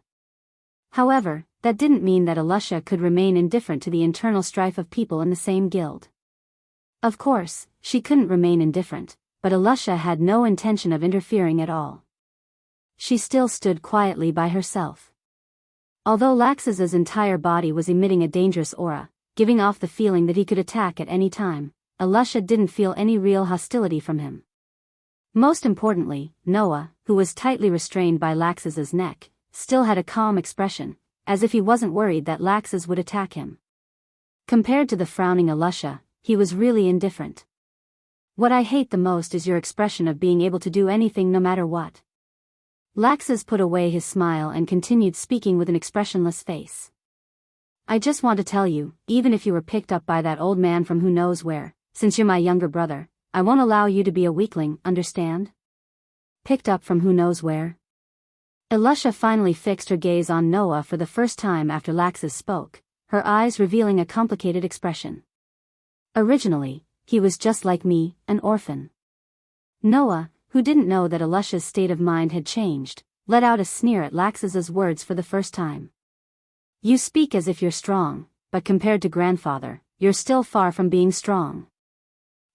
However, that didn't mean that Elisha could remain indifferent to the internal strife of people in the same guild. Of course, she couldn't remain indifferent, but Elisha had no intention of interfering at all. She still stood quietly by herself. Although Laxus's entire body was emitting a dangerous aura, giving off the feeling that he could attack at any time, Elisha didn't feel any real hostility from him. Most importantly, Noah, who was tightly restrained by Laxus's neck, still had a calm expression, as if he wasn't worried that Laxus would attack him. Compared to the frowning Elisha, he was really indifferent. What I hate the most is your expression of being able to do anything no matter what. Laxus put away his smile and continued speaking with an expressionless face. I just want to tell you, even if you were picked up by that old man from who knows where, since you're my younger brother, I won't allow you to be a weakling, understand? Picked up from who knows where? Elisha finally fixed her gaze on Noah for the first time after Laxus spoke, her eyes revealing a complicated expression. Originally, he was just like me, an orphan. Noah, who didn't know that Elisha's state of mind had changed, let out a sneer at Laxus's words for the first time. You speak as if you're strong, but compared to grandfather, you're still far from being strong.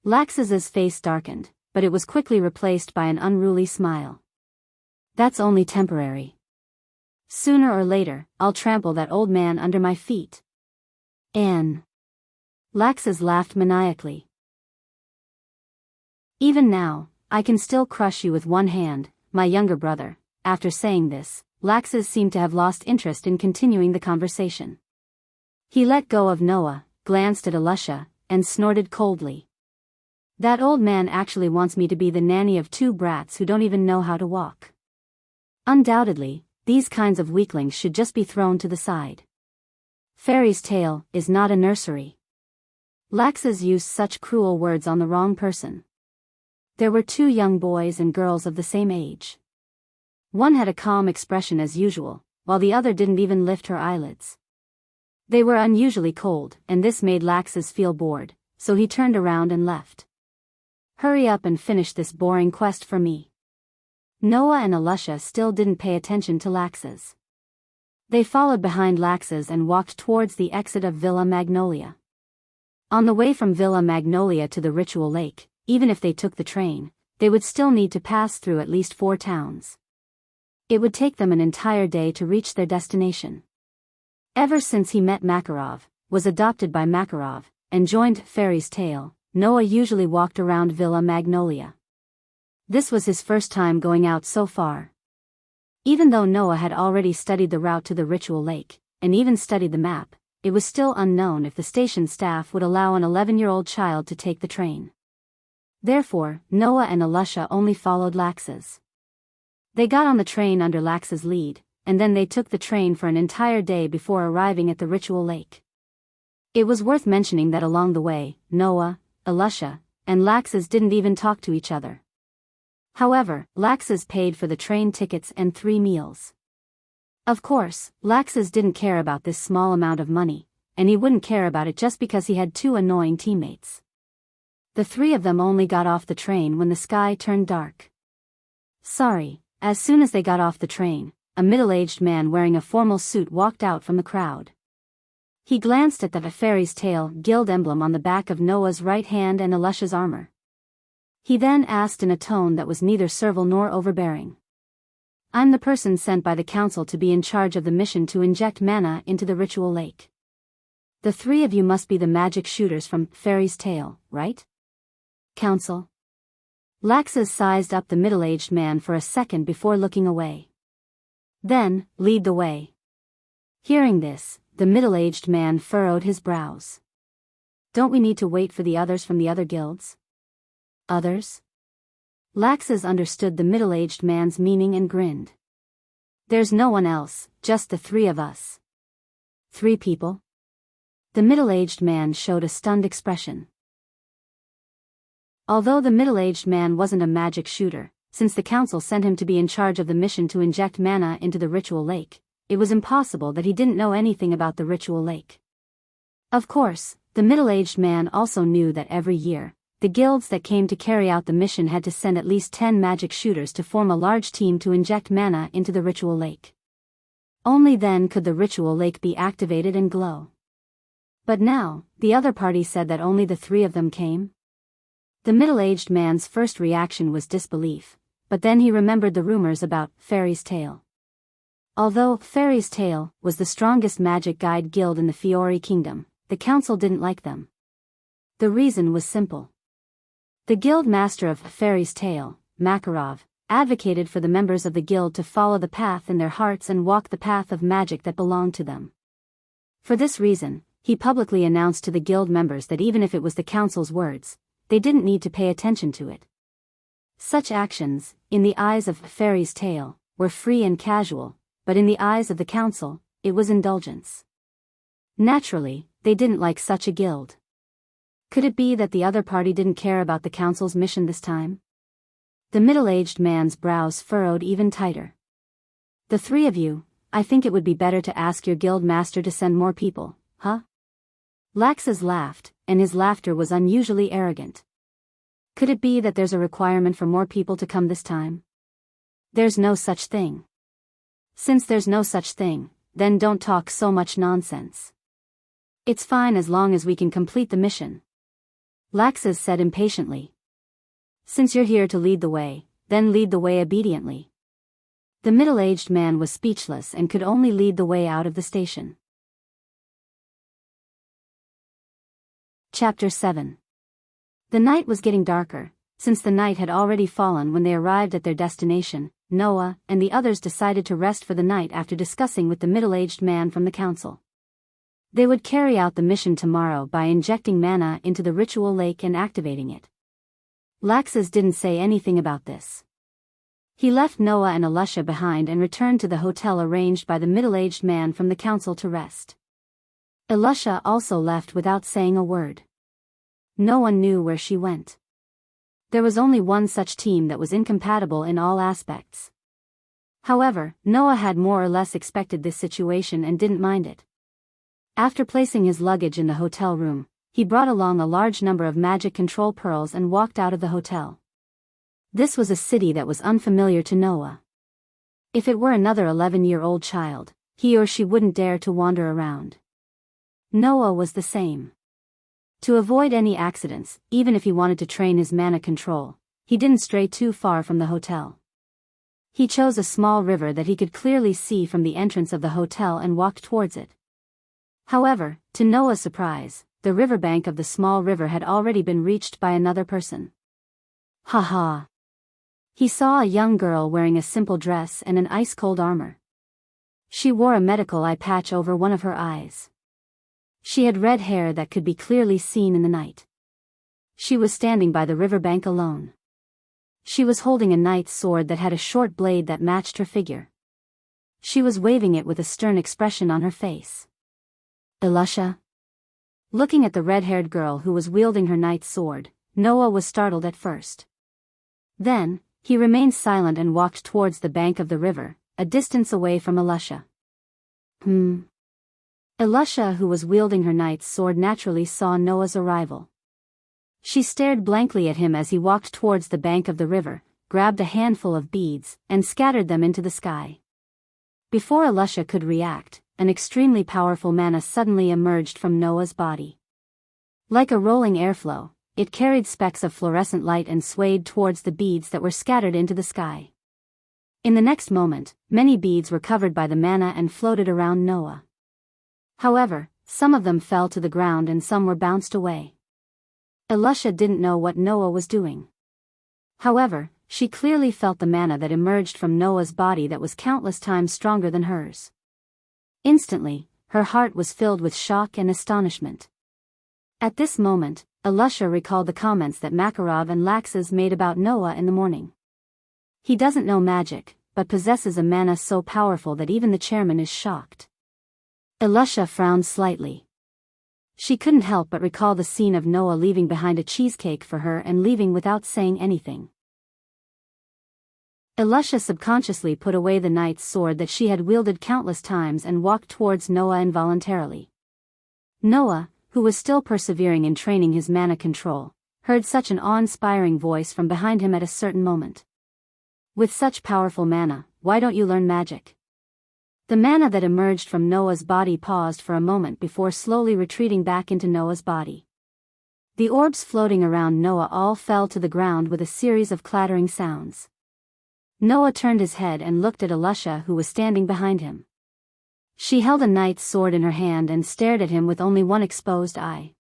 Laxus's face darkened, but it was quickly replaced by an unruly smile. That's only temporary. Sooner or later, I'll trample that old man under my feet. Laxus laughed maniacally. Even now, I can still crush you with one hand, my younger brother. After saying this, Laxus seemed to have lost interest in continuing the conversation. He let go of Noah, glanced at Elisha, and snorted coldly. That old man actually wants me to be the nanny of 2 brats who don't even know how to walk. Undoubtedly, these kinds of weaklings should just be thrown to the side. Fairy's tale is not a nursery. Laxus used such cruel words on the wrong person. There were 2 young boys and girls of the same age. One had a calm expression as usual, while the other didn't even lift her eyelids. They were unusually cold, and this made Laxus feel bored, so he turned around and left. Hurry up and finish this boring quest for me. Noah and Elisha still didn't pay attention to Laxus. They followed behind Laxus and walked towards the exit of Villa Magnolia. On the way from Villa Magnolia to the ritual lake, even if they took the train, they would still need to pass through at least 4 towns. It would take them an entire day to reach their destination. Ever since he met Makarov, was adopted by Makarov, and joined Fairy's Tale, Noah usually walked around Villa Magnolia. This was his first time going out so far. Even though Noah had already studied the route to the ritual lake, and even studied the map, it was still unknown if the station staff would allow an 11-year-old child to take the train. Therefore, Noah and Elisha only followed Lax's. They got on the train under Lax's lead, and then they took the train for an entire day before arriving at the ritual lake. It was worth mentioning that along the way, Noah, Elisha, and Lax's didn't even talk to each other. However, Lax's paid for the train tickets and 3 meals. Of course, Lax's didn't care about this small amount of money, and he wouldn't care about it just because he had 2 annoying teammates. The 3 of them only got off the train when the sky turned dark. Sorry, as soon as they got off the train, a middle-aged man wearing a formal suit walked out from the crowd. He glanced at the Fairy's Tale guild emblem on the back of Noah's right hand and Elisha's armor. He then asked in a tone that was neither servile nor overbearing. I'm the person sent by the council to be in charge of the mission to inject mana into the ritual lake. The 3 of you must be the magic shooters from Fairy's Tale, right? Council? Laxus sized up the middle-aged man for a second before looking away. Then, lead the way. Hearing this, the middle-aged man furrowed his brows. Don't we need to wait for the others from the other guilds? Others? Laxus understood the middle-aged man's meaning and grinned. There's no one else, just the 3 of us. 3 people? The middle-aged man showed a stunned expression. Although the middle-aged man wasn't a magic shooter, since the council sent him to be in charge of the mission to inject mana into the ritual lake, it was impossible that he didn't know anything about the ritual lake. Of course, the middle-aged man also knew that every year, the guilds that came to carry out the mission had to send at least 10 magic shooters to form a large team to inject mana into the ritual lake. Only then could the ritual lake be activated and glow. But now, the other party said that only the 3 of them came? The middle-aged man's first reaction was disbelief, but then he remembered the rumors about Fairy's Tale. Although Fairy's Tale was the strongest magic guide guild in the Fiori Kingdom, the council didn't like them. The reason was simple. The guild master of Fairy's Tale, Makarov, advocated for the members of the guild to follow the path in their hearts and walk the path of magic that belonged to them. For this reason, he publicly announced to the guild members that even if it was the council's words, they didn't need to pay attention to it. Such actions, in the eyes of Fairy's Tale, were free and casual, but in the eyes of the council, it was indulgence. Naturally, they didn't like such a guild. Could it be that the other party didn't care about the council's mission this time? The middle-aged man's brows furrowed even tighter. The 3 of you, I think it would be better to ask your guild master to send more people, huh? Laxus laughed, and his laughter was unusually arrogant. Could it be that there's a requirement for more people to come this time? There's no such thing. Since there's no such thing, then don't talk so much nonsense. It's fine as long as we can complete the mission. Laxus said impatiently. Since you're here to lead the way, then lead the way obediently. The middle-aged man was speechless and could only lead the way out of the station. Chapter 7. The night was getting darker. Since the night had already fallen when they arrived at their destination, Noah and the others decided to rest for the night after discussing with the middle-aged man from the council. They would carry out the mission tomorrow by injecting mana into the ritual lake and activating it. Laxus didn't say anything about this. He left Noah and Elisha behind and returned to the hotel arranged by the middle-aged man from the council to rest. Elisha also left without saying a word. No one knew where she went. There was only one such team that was incompatible in all aspects. However, Noah had more or less expected this situation and didn't mind it. After placing his luggage in the hotel room, he brought along a large number of magic control pearls and walked out of the hotel. This was a city that was unfamiliar to Noah. If it were another 11-year-old child, he or she wouldn't dare to wander around. Noah was the same. To avoid any accidents, even if he wanted to train his mana control, he didn't stray too far from the hotel. He chose a small river that he could clearly see from the entrance of the hotel and walked towards it. However, to Noah's surprise, the riverbank of the small river had already been reached by another person. Ha! He saw a young girl wearing a simple dress and an ice-cold armor. She wore a medical eye patch over one of her eyes. She had red hair that could be clearly seen in the night. She was standing by the riverbank alone. She was holding a knight's sword that had a short blade that matched her figure. She was waving it with a stern expression on her face. Elisha? Looking at the red-haired girl who was wielding her knight's sword, Noah was startled at first. Then, he remained silent and walked towards the bank of the river, a distance away from Elisha. Elisha, who was wielding her knight's sword, naturally saw Noah's arrival. She stared blankly at him as he walked towards the bank of the river, grabbed a handful of beads, and scattered them into the sky. Before Elisha could react, an extremely powerful manna suddenly emerged from Noah's body. Like a rolling airflow, it carried specks of fluorescent light and swayed towards the beads that were scattered into the sky. In the next moment, many beads were covered by the manna and floated around Noah. However, some of them fell to the ground and some were bounced away. Elisha didn't know what Noah was doing. However, she clearly felt the manna that emerged from Noah's body that was countless times stronger than hers. Instantly, her heart was filled with shock and astonishment. At this moment, Elisha recalled the comments that Makarov and Laxas made about Noah in the morning. He doesn't know magic, but possesses a manna so powerful that even the chairman is shocked. Elisha frowned slightly. She couldn't help but recall the scene of Noah leaving behind a cheesecake for her and leaving without saying anything. Elisha subconsciously put away the knight's sword that she had wielded countless times and walked towards Noah involuntarily. Noah, who was still persevering in training his mana control, heard such an awe-inspiring voice from behind him at a certain moment. With such powerful mana, why don't you learn magic? The manna that emerged from Noah's body paused for a moment before slowly retreating back into Noah's body. The orbs floating around Noah all fell to the ground with a series of clattering sounds. Noah turned his head and looked at Elisha, who was standing behind him. She held a knight's sword in her hand and stared at him with only one exposed eye.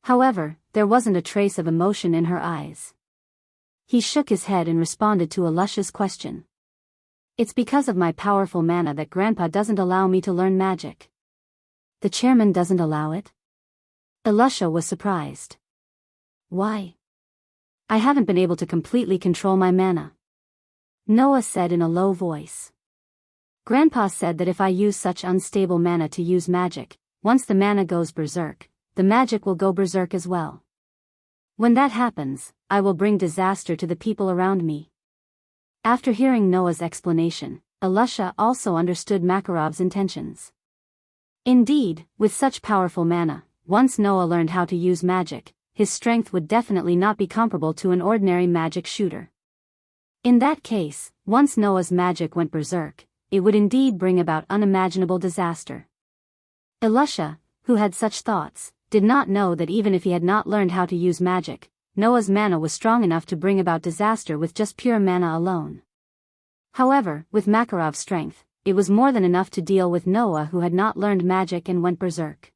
However, there wasn't a trace of emotion in her eyes. He shook his head and responded to Elisha's question. It's because of my powerful mana that Grandpa doesn't allow me to learn magic. The chairman doesn't allow it? Elisha was surprised. Why? I haven't been able to completely control my mana. Noah said in a low voice. Grandpa said that if I use such unstable mana to use magic, once the mana goes berserk, the magic will go berserk as well. When that happens, I will bring disaster to the people around me. After hearing Noah's explanation, Elisha also understood Makarov's intentions. Indeed, with such powerful mana, once Noah learned how to use magic, his strength would definitely not be comparable to an ordinary magic shooter. In that case, once Noah's magic went berserk, it would indeed bring about unimaginable disaster. Elisha, who had such thoughts, did not know that even if he had not learned how to use magic, Noah's mana was strong enough to bring about disaster with just pure mana alone. However, with Makarov's strength, it was more than enough to deal with Noah, who had not learned magic and went berserk.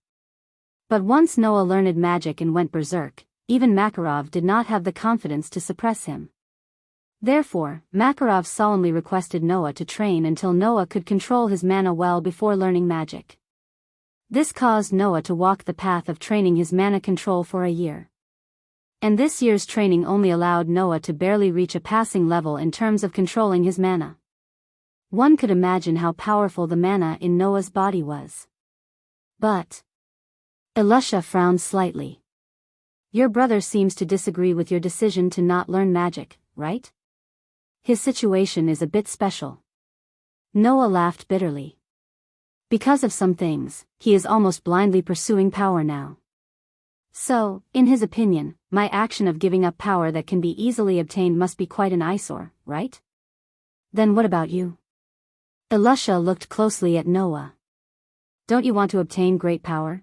But once Noah learned magic and went berserk, even Makarov did not have the confidence to suppress him. Therefore, Makarov solemnly requested Noah to train until Noah could control his mana well before learning magic. This caused Noah to walk the path of training his mana control for a year. And this year's training only allowed Noah to barely reach a passing level in terms of controlling his mana. One could imagine how powerful the mana in Noah's body was. But Elisha frowned slightly. Your brother seems to disagree with your decision to not learn magic, right? His situation is a bit special. Noah laughed bitterly. Because of some things, he is almost blindly pursuing power now. So, in his opinion, my action of giving up power that can be easily obtained must be quite an eyesore, right? Then what about you? Elisha looked closely at Noah. Don't you want to obtain great power?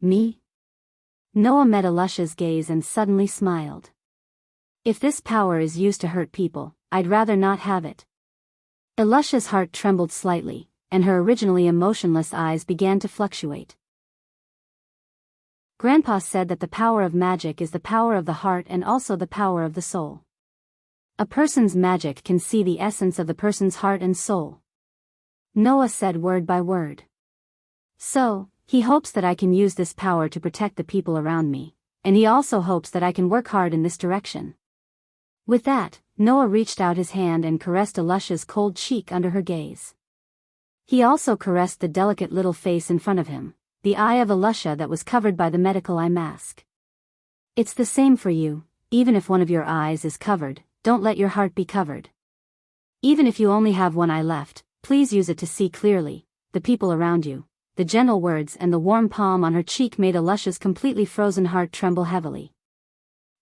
Me? Noah met Elisha's gaze and suddenly smiled. If this power is used to hurt people, I'd rather not have it. Elisha's heart trembled slightly, and her originally emotionless eyes began to fluctuate. Grandpa said that the power of magic is the power of the heart and also the power of the soul. A person's magic can see the essence of the person's heart and soul. Noah said word by word. So, he hopes that I can use this power to protect the people around me, and he also hopes that I can work hard in this direction." With that, Noah reached out his hand and caressed Alusha's cold cheek under her gaze. He also caressed the delicate little face in front of him, the eye of Alusha that was covered by the medical eye mask. "It's the same for you, even if one of your eyes is covered, don't let your heart be covered. Even if you only have one eye left, please use it to see clearly, the people around you." The gentle words and the warm palm on her cheek made Alusha's completely frozen heart tremble heavily.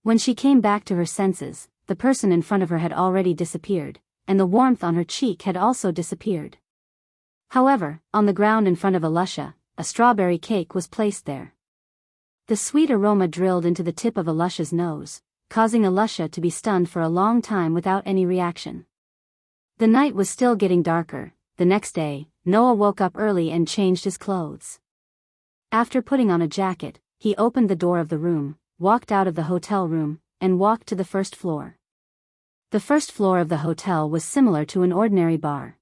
When she came back to her senses, the person in front of her had already disappeared, and the warmth on her cheek had also disappeared. However, on the ground in front of Alusha, a strawberry cake was placed there. The sweet aroma drilled into the tip of Alusha's nose, causing Alusha to be stunned for a long time without any reaction. The night was still getting darker. The next day, Noah woke up early and changed his clothes. After putting on a jacket, he opened the door of the room, walked out of the hotel room, and walked to the first floor. The first floor of the hotel was similar to an ordinary bar.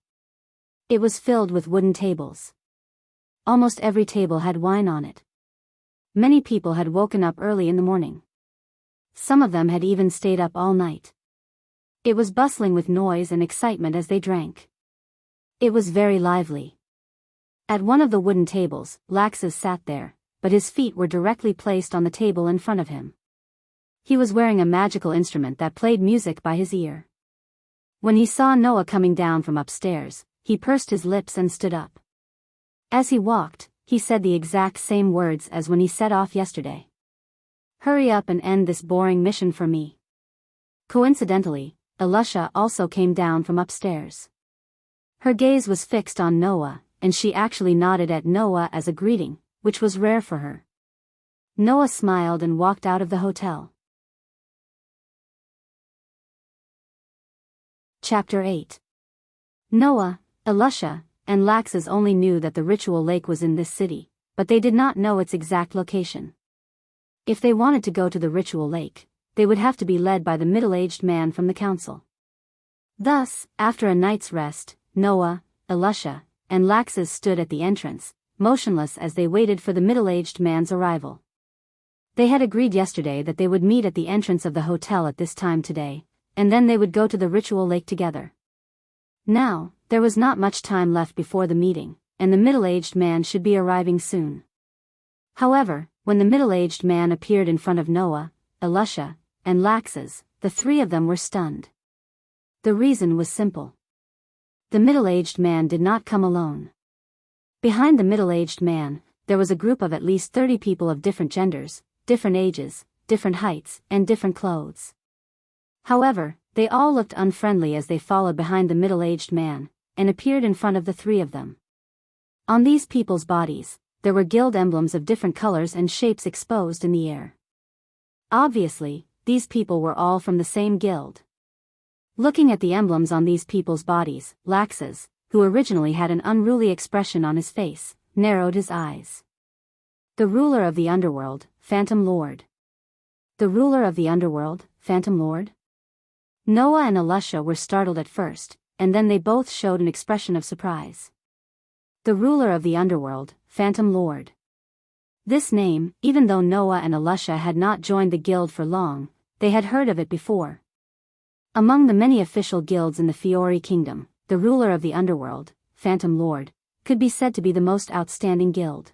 It was filled with wooden tables. Almost every table had wine on it. Many people had woken up early in the morning. Some of them had even stayed up all night. It was bustling with noise and excitement as they drank. It was very lively. At one of the wooden tables, Laxus sat there, but his feet were directly placed on the table in front of him. He was wearing a magical instrument that played music by his ear. When he saw Noah coming down from upstairs, he pursed his lips and stood up. As he walked, he said the exact same words as when he set off yesterday. "Hurry up and end this boring mission for me." Coincidentally, Alusha also came down from upstairs. Her gaze was fixed on Noah, and she actually nodded at Noah as a greeting, which was rare for her. Noah smiled and walked out of the hotel. Chapter 8. Noah, Alusha, and Laxus only knew that the ritual lake was in this city, but they did not know its exact location. If they wanted to go to the ritual lake, they would have to be led by the middle-aged man from the council. Thus, after a night's rest, Noah, Alusha, and Laxus stood at the entrance, motionless as they waited for the middle-aged man's arrival. They had agreed yesterday that they would meet at the entrance of the hotel at this time today, and then they would go to the ritual lake together. Now, there was not much time left before the meeting, and the middle-aged man should be arriving soon. However, when the middle-aged man appeared in front of Noah, Alusha, and Laxus, the three of them were stunned. The reason was simple. The middle-aged man did not come alone. Behind the middle-aged man, there was a group of at least 30 people of different genders, different ages, different heights, and different clothes. However, they all looked unfriendly as they followed behind the middle-aged man, and appeared in front of the three of them. On these people's bodies, there were guild emblems of different colors and shapes exposed in the air. Obviously, these people were all from the same guild. Looking at the emblems on these people's bodies, Laxus, who originally had an unruly expression on his face, narrowed his eyes. The ruler of the underworld, Phantom Lord. The ruler of the underworld, Phantom Lord? Noah and Alusha were startled at first, and then they both showed an expression of surprise. The ruler of the underworld, Phantom Lord. This name, even though Noah and Alusha had not joined the guild for long, they had heard of it before. Among the many official guilds in the Fiori Kingdom, the ruler of the underworld, Phantom Lord, could be said to be the most outstanding guild.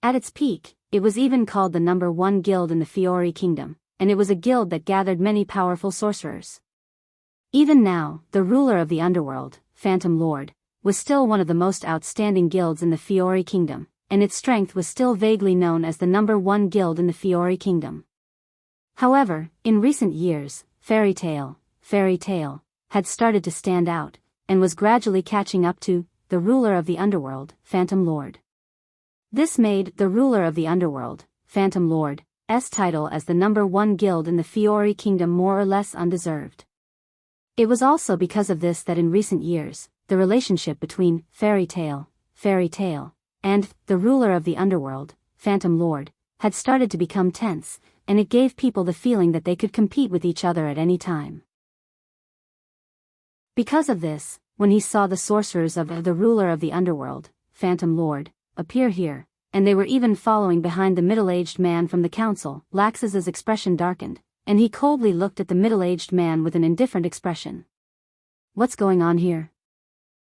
At its peak, it was even called the #1 guild in the Fiori Kingdom, and it was a guild that gathered many powerful sorcerers. Even now, the ruler of the underworld, Phantom Lord, was still one of the most outstanding guilds in the Fiori Kingdom, and its strength was still vaguely known as the #1 guild in the Fiori Kingdom. However, in recent years, Fairy Tale, had started to stand out, and was gradually catching up to the ruler of the underworld, Phantom Lord. This made the ruler of the underworld, Phantom Lord's title as the #1 guild in the Fiori Kingdom more or less undeserved. It was also because of this that in recent years, the relationship between Fairy Tale, and the ruler of the underworld, Phantom Lord, had started to become tense, and it gave people the feeling that they could compete with each other at any time. Because of this, when he saw the sorcerers of the ruler of the underworld, Phantom Lord, appear here, and they were even following behind the middle-aged man from the council. Laxus's expression darkened, and he coldly looked at the middle-aged man with an indifferent expression. What's going on here?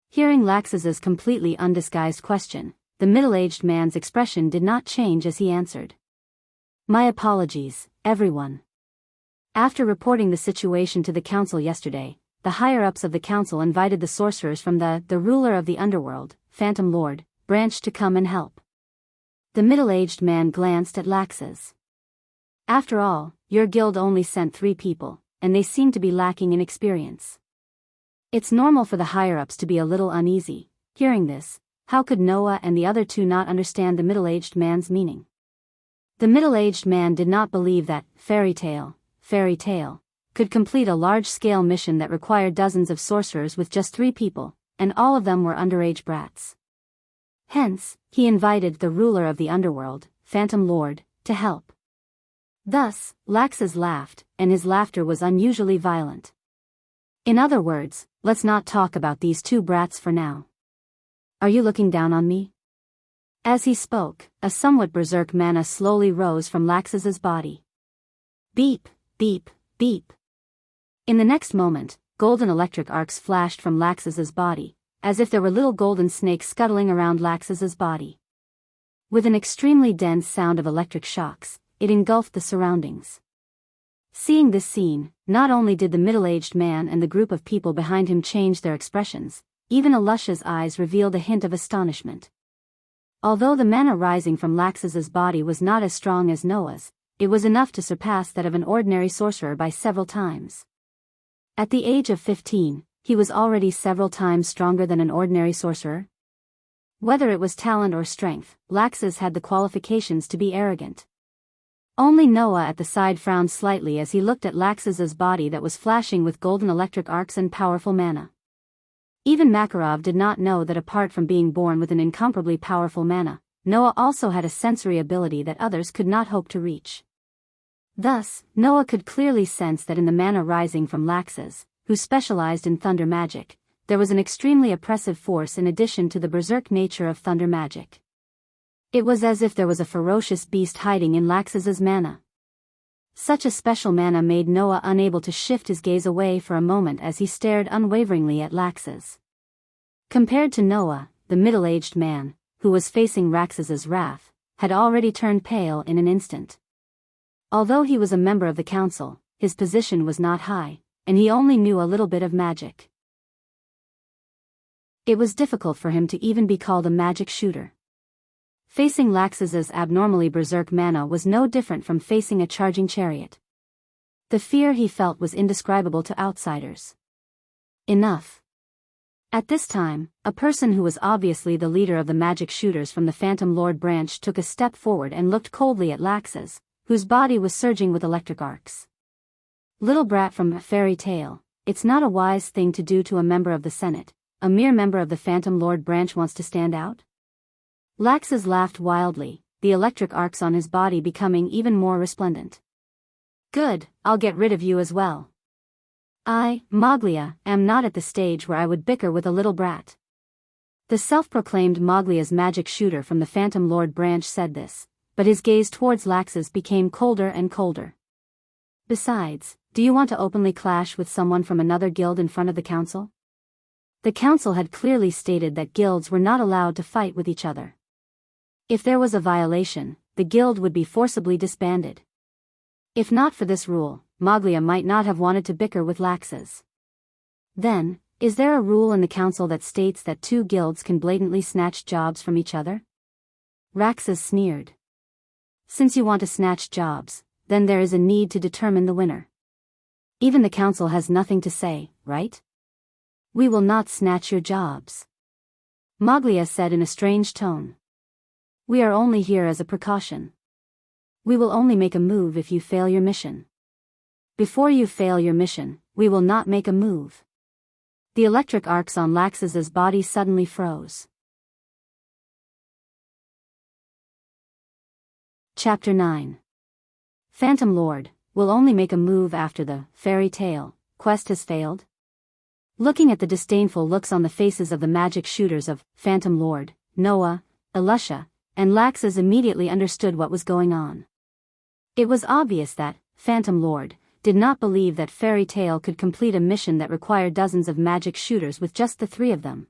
Hearing Laxus's completely undisguised question, the middle-aged man's expression did not change as he answered. My apologies, everyone. After reporting the situation to the council yesterday, the higher-ups of the council invited the sorcerers from the ruler of the underworld, Phantom Lord, branch to come and help. The middle-aged man glanced at Laxus. After all, your guild only sent 3 people, and they seem to be lacking in experience. It's normal for the higher-ups to be a little uneasy. Hearing this, how could Noah and the other 2 not understand the middle-aged man's meaning? The middle-aged man did not believe that fairy tale, could complete a large-scale mission that required dozens of sorcerers with just 3 people, and all of them were underage brats. Hence, he invited the ruler of the underworld, Phantom Lord, to help. Thus, Laxus laughed, and his laughter was unusually violent. In other words, let's not talk about these 2 brats for now. Are you looking down on me? As he spoke, a somewhat berserk mana slowly rose from Laxus's body. Beep, beep, beep. In the next moment, golden electric arcs flashed from Laxus's body, as if there were little golden snakes scuttling around Laxus's body. With an extremely dense sound of electric shocks, it engulfed the surroundings. Seeing this scene, not only did the middle-aged man and the group of people behind him change their expressions, even Alusha's eyes revealed a hint of astonishment. Although the mana rising from Laxus's body was not as strong as Noah's, it was enough to surpass that of an ordinary sorcerer by several times. At the age of 15, he was already several times stronger than an ordinary sorcerer. Whether it was talent or strength, Laxus had the qualifications to be arrogant. Only Noah at the side frowned slightly as he looked at Laxus's body that was flashing with golden electric arcs and powerful mana. Even Makarov did not know that apart from being born with an incomparably powerful mana, Noah also had a sensory ability that others could not hope to reach. Thus, Noah could clearly sense that in the mana rising from Laxus, who specialized in thunder magic, there was an extremely oppressive force in addition to the berserk nature of thunder magic. It was as if there was a ferocious beast hiding in Laxus's mana. Such a special mana made Noah unable to shift his gaze away for a moment as he stared unwaveringly at Laxus. Compared to Noah, the middle-aged man, who was facing Laxus's wrath, had already turned pale in an instant. Although he was a member of the council, his position was not high, and he only knew a little bit of magic. It was difficult for him to even be called a magic shooter. Facing Laxus's abnormally berserk mana was no different from facing a charging chariot. The fear he felt was indescribable to outsiders. Enough. At this time, a person who was obviously the leader of the magic shooters from the Phantom Lord branch took a step forward and looked coldly at Laxus, whose body was surging with electric arcs. Little brat from a fairy tale, it's not a wise thing to do to a member of the Senate. A mere member of the Phantom Lord branch wants to stand out? Laxus laughed wildly, the electric arcs on his body becoming even more resplendent. Good, I'll get rid of you as well. I, Moglia, am not at the stage where I would bicker with a little brat. The self-proclaimed Moglia's magic shooter from the Phantom Lord branch said this, but his gaze towards Laxus became colder and colder. Besides, do you want to openly clash with someone from another guild in front of the council? The council had clearly stated that guilds were not allowed to fight with each other. If there was a violation, the guild would be forcibly disbanded. If not for this rule, Moglia might not have wanted to bicker with Laxus. Then, is there a rule in the council that states that 2 guilds can blatantly snatch jobs from each other? Laxus sneered. Since you want to snatch jobs, then there is a need to determine the winner. Even the council has nothing to say, right? We will not snatch your jobs. Moglia said in a strange tone. We are only here as a precaution. We will only make a move if you fail your mission. Before you fail your mission, we will not make a move. The electric arcs on Laxus's body suddenly froze. Chapter 9. Phantom Lord, will only make a move after the fairy tale quest has failed? Looking at the disdainful looks on the faces of the magic shooters of Phantom Lord, Noah, Alusha, and Laxus immediately understood what was going on. It was obvious that Phantom Lord did not believe that Fairy Tail could complete a mission that required dozens of magic shooters with just the three of them.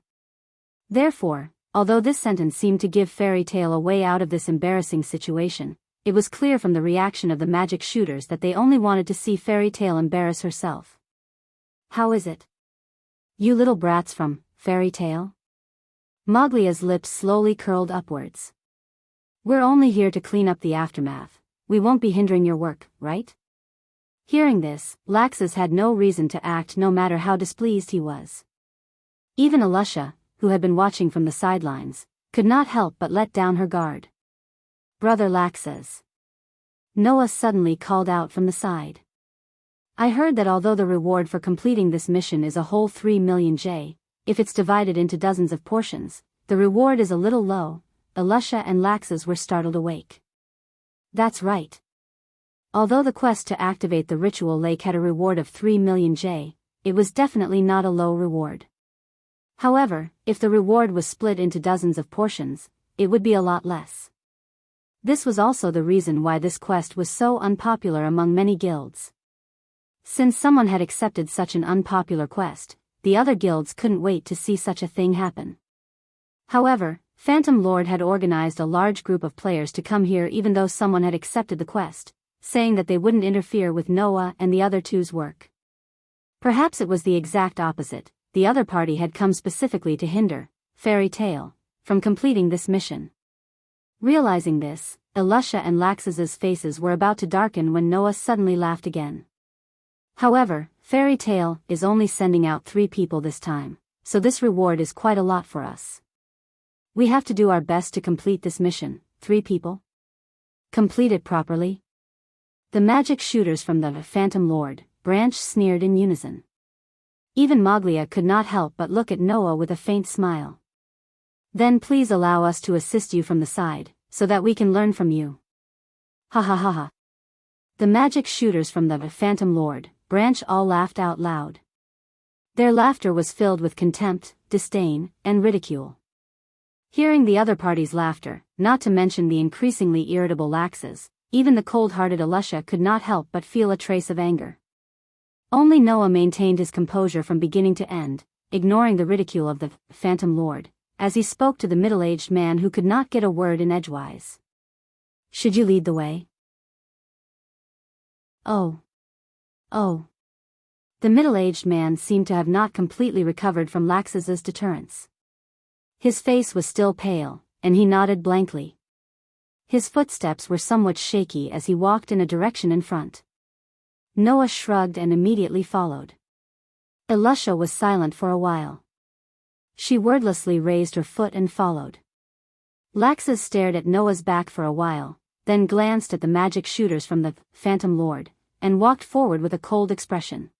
Therefore, although this sentence seemed to give Fairy Tail a way out of this embarrassing situation, it was clear from the reaction of the magic shooters that they only wanted to see Fairy Tail embarrass herself. "How is it? You little brats from Fairy Tail?" Moglia's lips slowly curled upwards. "We're only here to clean up the aftermath. We won't be hindering your work, right?" Hearing this, Laxus had no reason to act no matter how displeased he was. Even Alusha, who had been watching from the sidelines, could not help but let down her guard. "Brother Laxus," Noah suddenly called out from the side. "I heard that although the reward for completing this mission is a whole 3 million J, if it's divided into dozens of portions, the reward is a little low." Alusha and Laxus were startled awake. "That's right. Although the quest to activate the ritual lake had a reward of 3 million J, it was definitely not a low reward. However, if the reward was split into dozens of portions, it would be a lot less." This was also the reason why this quest was so unpopular among many guilds. Since someone had accepted such an unpopular quest, the other guilds couldn't wait to see such a thing happen. However, Phantom Lord had organized a large group of players to come here even though someone had accepted the quest, saying that they wouldn't interfere with Noah and the other two's work. Perhaps it was the exact opposite. The other party had come specifically to hinder Fairy Tail from completing this mission. Realizing this, Alusha and Laxus's faces were about to darken when Noah suddenly laughed again. "However, Fairy Tail is only sending out 3 people this time, so this reward is quite a lot for us. We have to do our best to complete this mission. 3 people? Complete it properly?" The magic shooters from the Phantom Lord branch sneered in unison. Even Moglia could not help but look at Noah with a faint smile. "Then please allow us to assist you from the side, so that we can learn from you." "Ha ha ha ha." The magic shooters from the Phantom Lord branch all laughed out loud. Their laughter was filled with contempt, disdain, and ridicule. Hearing the other party's laughter, not to mention the increasingly irritable Laxus, even the cold-hearted Alusha could not help but feel a trace of anger. Only Noah maintained his composure from beginning to end, ignoring the ridicule of the Phantom Lord, as he spoke to the middle-aged man who could not get a word in edgewise. "Should you lead the way?" Oh. The middle-aged man seemed to have not completely recovered from Laxus's deterrence. His face was still pale, and he nodded blankly. His footsteps were somewhat shaky as he walked in a direction in front. Noah shrugged and immediately followed. Alusha was silent for a while. She wordlessly raised her foot and followed. Laxus stared at Noah's back for a while, then glanced at the magic shooters from the Phantom Lord, and walked forward with a cold expression.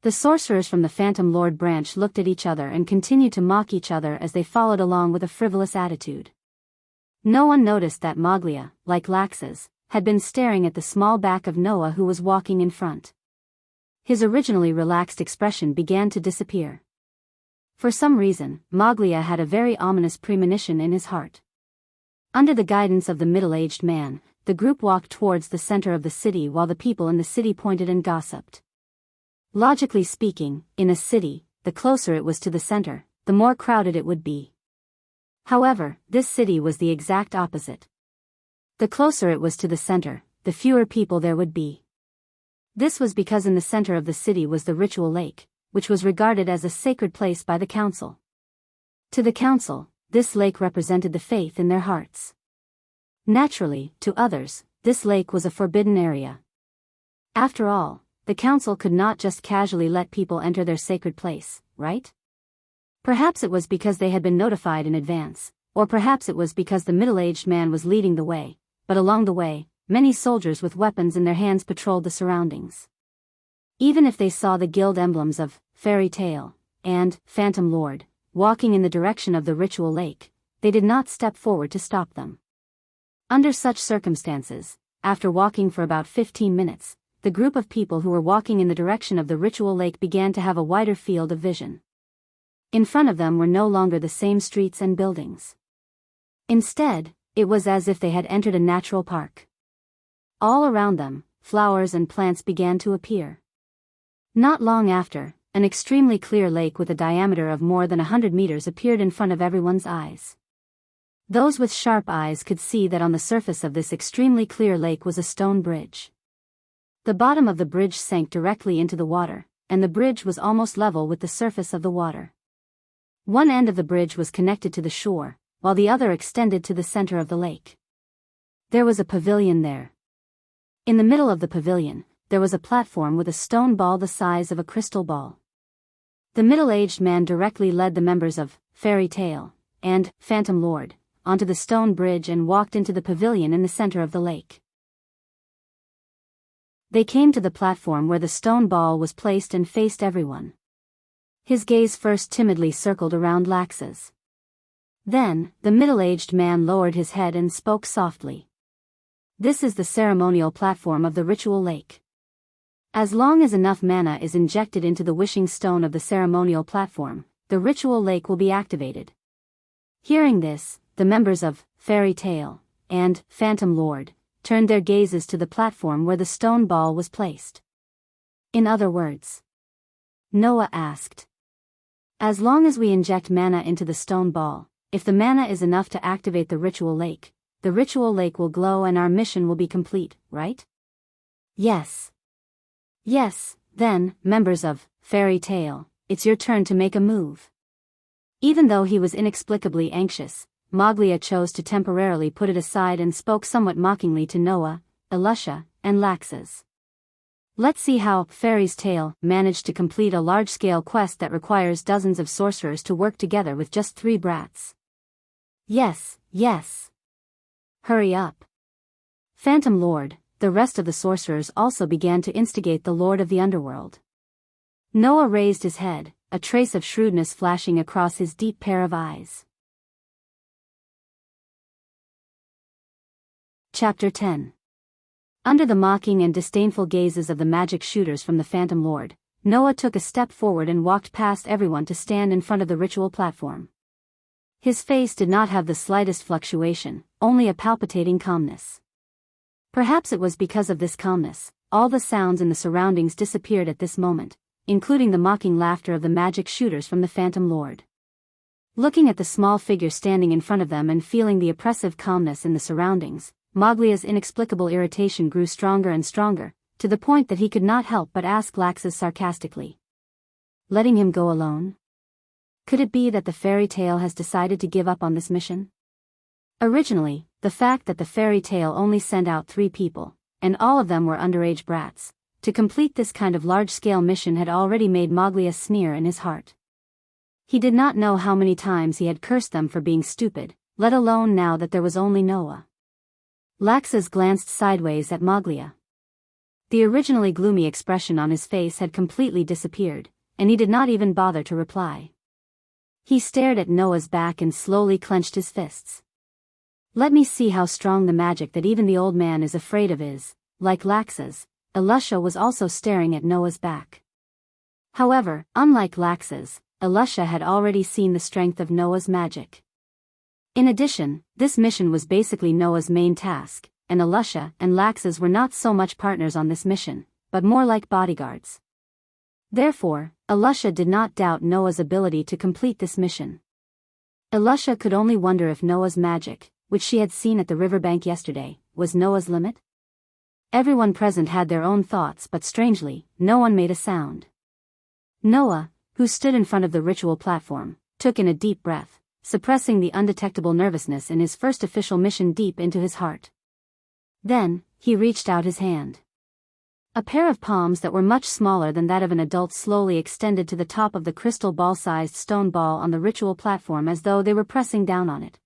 The sorcerers from the Phantom Lord branch looked at each other and continued to mock each other as they followed along with a frivolous attitude. No one noticed that Moglia, like Laxus, had been staring at the small back of Noah who was walking in front. His originally relaxed expression began to disappear. For some reason, Moglia had a very ominous premonition in his heart. Under the guidance of the middle-aged man, the group walked towards the center of the city while the people in the city pointed and gossiped. Logically speaking, in a city, the closer it was to the center, the more crowded it would be. However, this city was the exact opposite. The closer it was to the center, the fewer people there would be. This was because in the center of the city was the ritual lake, which was regarded as a sacred place by the council. To the council, this lake represented the faith in their hearts. Naturally, to others, this lake was a forbidden area. After all, the council could not just casually let people enter their sacred place, right? Perhaps it was because they had been notified in advance, or perhaps it was because the middle-aged man was leading the way, but along the way, many soldiers with weapons in their hands patrolled the surroundings. Even if they saw the guild emblems of Fairy Tail and Phantom Lord walking in the direction of the ritual lake, they did not step forward to stop them. Under such circumstances, after walking for about 15 minutes, the group of people who were walking in the direction of the ritual lake began to have a wider field of vision. In front of them were no longer the same streets and buildings. Instead, It was as if they had entered a natural park. All around them, flowers and plants began to appear. Not long after, an extremely clear lake with a diameter of more than 100 meters appeared in front of everyone's eyes. Those with sharp eyes could see that on the surface of this extremely clear lake was a stone bridge. The bottom of the bridge sank directly into the water, and the bridge was almost level with the surface of the water. One end of the bridge was connected to the shore, while the other extended to the center of the lake. There was a pavilion there. In the middle of the pavilion, there was a platform with a stone ball the size of a crystal ball. The middle-aged man directly led the members of Fairy Tale and Phantom Lord onto the stone bridge and walked into the pavilion in the center of the lake. They came to the platform where the stone ball was placed and faced everyone. His gaze first timidly circled around Lax's. Then, the middle-aged man lowered his head and spoke softly. This is the ceremonial platform of the ritual lake. As long as enough mana is injected into the wishing stone of the ceremonial platform, the ritual lake will be activated. Hearing this, the members of Fairy Tale and Phantom Lord turned their gazes to the platform where the stone ball was placed. In other words, Noah asked, as long as we inject mana into the stone ball, if the mana is enough to activate the ritual lake will glow and our mission will be complete, right? Yes. Yes, then, members of Fairy Tale, it's your turn to make a move. Even though he was inexplicably anxious, Mowgli chose to temporarily put it aside and spoke somewhat mockingly to Noah, Elisha, and Laxus. Let's see how Fairy's Tale managed to complete a large-scale quest that requires dozens of sorcerers to work together with just 3 brats. Yes, yes. Hurry up. Phantom Lord, the rest of the sorcerers also began to instigate the Lord of the Underworld. Noah raised his head, a trace of shrewdness flashing across his deep pair of eyes. Chapter 10. Under the mocking and disdainful gazes of the magic shooters from the Phantom Lord, Noah took a step forward and walked past everyone to stand in front of the ritual platform. His face did not have the slightest fluctuation, only a palpitating calmness. Perhaps it was because of this calmness, all the sounds in the surroundings disappeared at this moment, including the mocking laughter of the magic shooters from the Phantom Lord. Looking at the small figure standing in front of them and feeling the oppressive calmness in the surroundings, Mowgli's inexplicable irritation grew stronger and stronger, to the point that he could not help but ask Laxus sarcastically. Letting him go alone? Could it be that the Fairy Tale has decided to give up on this mission? Originally, the fact that the Fairy Tale only sent out 3 people, and all of them were underage brats, to complete this kind of large-scale mission had already made Mowgli a sneer in his heart. He did not know how many times he had cursed them for being stupid, let alone now that there was only Noah. Laxus glanced sideways at Mowgli. The originally gloomy expression on his face had completely disappeared, and he did not even bother to reply. He stared at Noah's back and slowly clenched his fists. Let me see how strong the magic that even the old man is afraid of is. Like Laxus, Elisha was also staring at Noah's back. However, unlike Laxus, Elisha had already seen the strength of Noah's magic. In addition, this mission was basically Noah's main task, and Elisha and Laxus were not so much partners on this mission, but more like bodyguards. Therefore, Elisha did not doubt Noah's ability to complete this mission. Elisha could only wonder if Noah's magic, which she had seen at the riverbank yesterday, was Noah's limit. Everyone present had their own thoughts, but strangely, no one made a sound. Noah, who stood in front of the ritual platform, took in a deep breath, suppressing the undetectable nervousness in his first official mission deep into his heart. Then, he reached out his hand. A pair of palms that were much smaller than that of an adult slowly extended to the top of the crystal ball-sized stone ball on the ritual platform as though they were pressing down on it.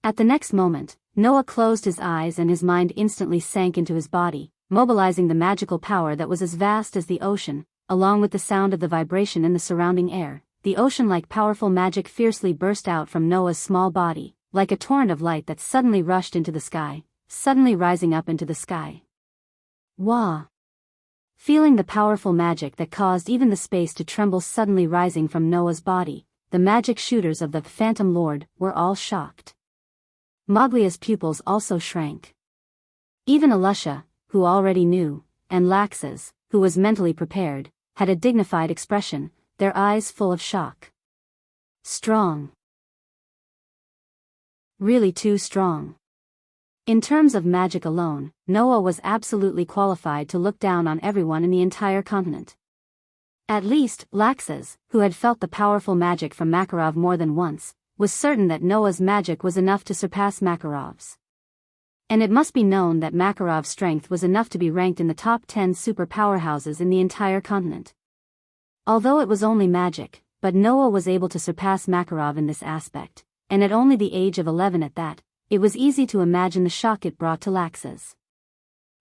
At the next moment, Noah closed his eyes and his mind instantly sank into his body, mobilizing the magical power that was as vast as the ocean, along with the sound of the vibration in the surrounding air. The ocean-like powerful magic fiercely burst out from Noah's small body, like a torrent of light that suddenly rushed into the sky, suddenly rising up into the sky. Wah! Feeling the powerful magic that caused even the space to tremble suddenly rising from Noah's body, the magic shooters of the Phantom Lord were all shocked. Moglia's pupils also shrank. Even Alusha, who already knew, and Lax's, who was mentally prepared, had a dignified expression, their eyes full of shock. Strong. Really too strong. In terms of magic alone, Noah was absolutely qualified to look down on everyone in the entire continent. At least, Lax's, who had felt the powerful magic from Makarov more than once, was certain that Noah's magic was enough to surpass Makarov's. And it must be known that Makarov's strength was enough to be ranked in the top 10 super powerhouses in the entire continent. Although it was only magic, but Noah was able to surpass Makarov in this aspect, and at only the age of 11 at that, it was easy to imagine the shock it brought to Lax's.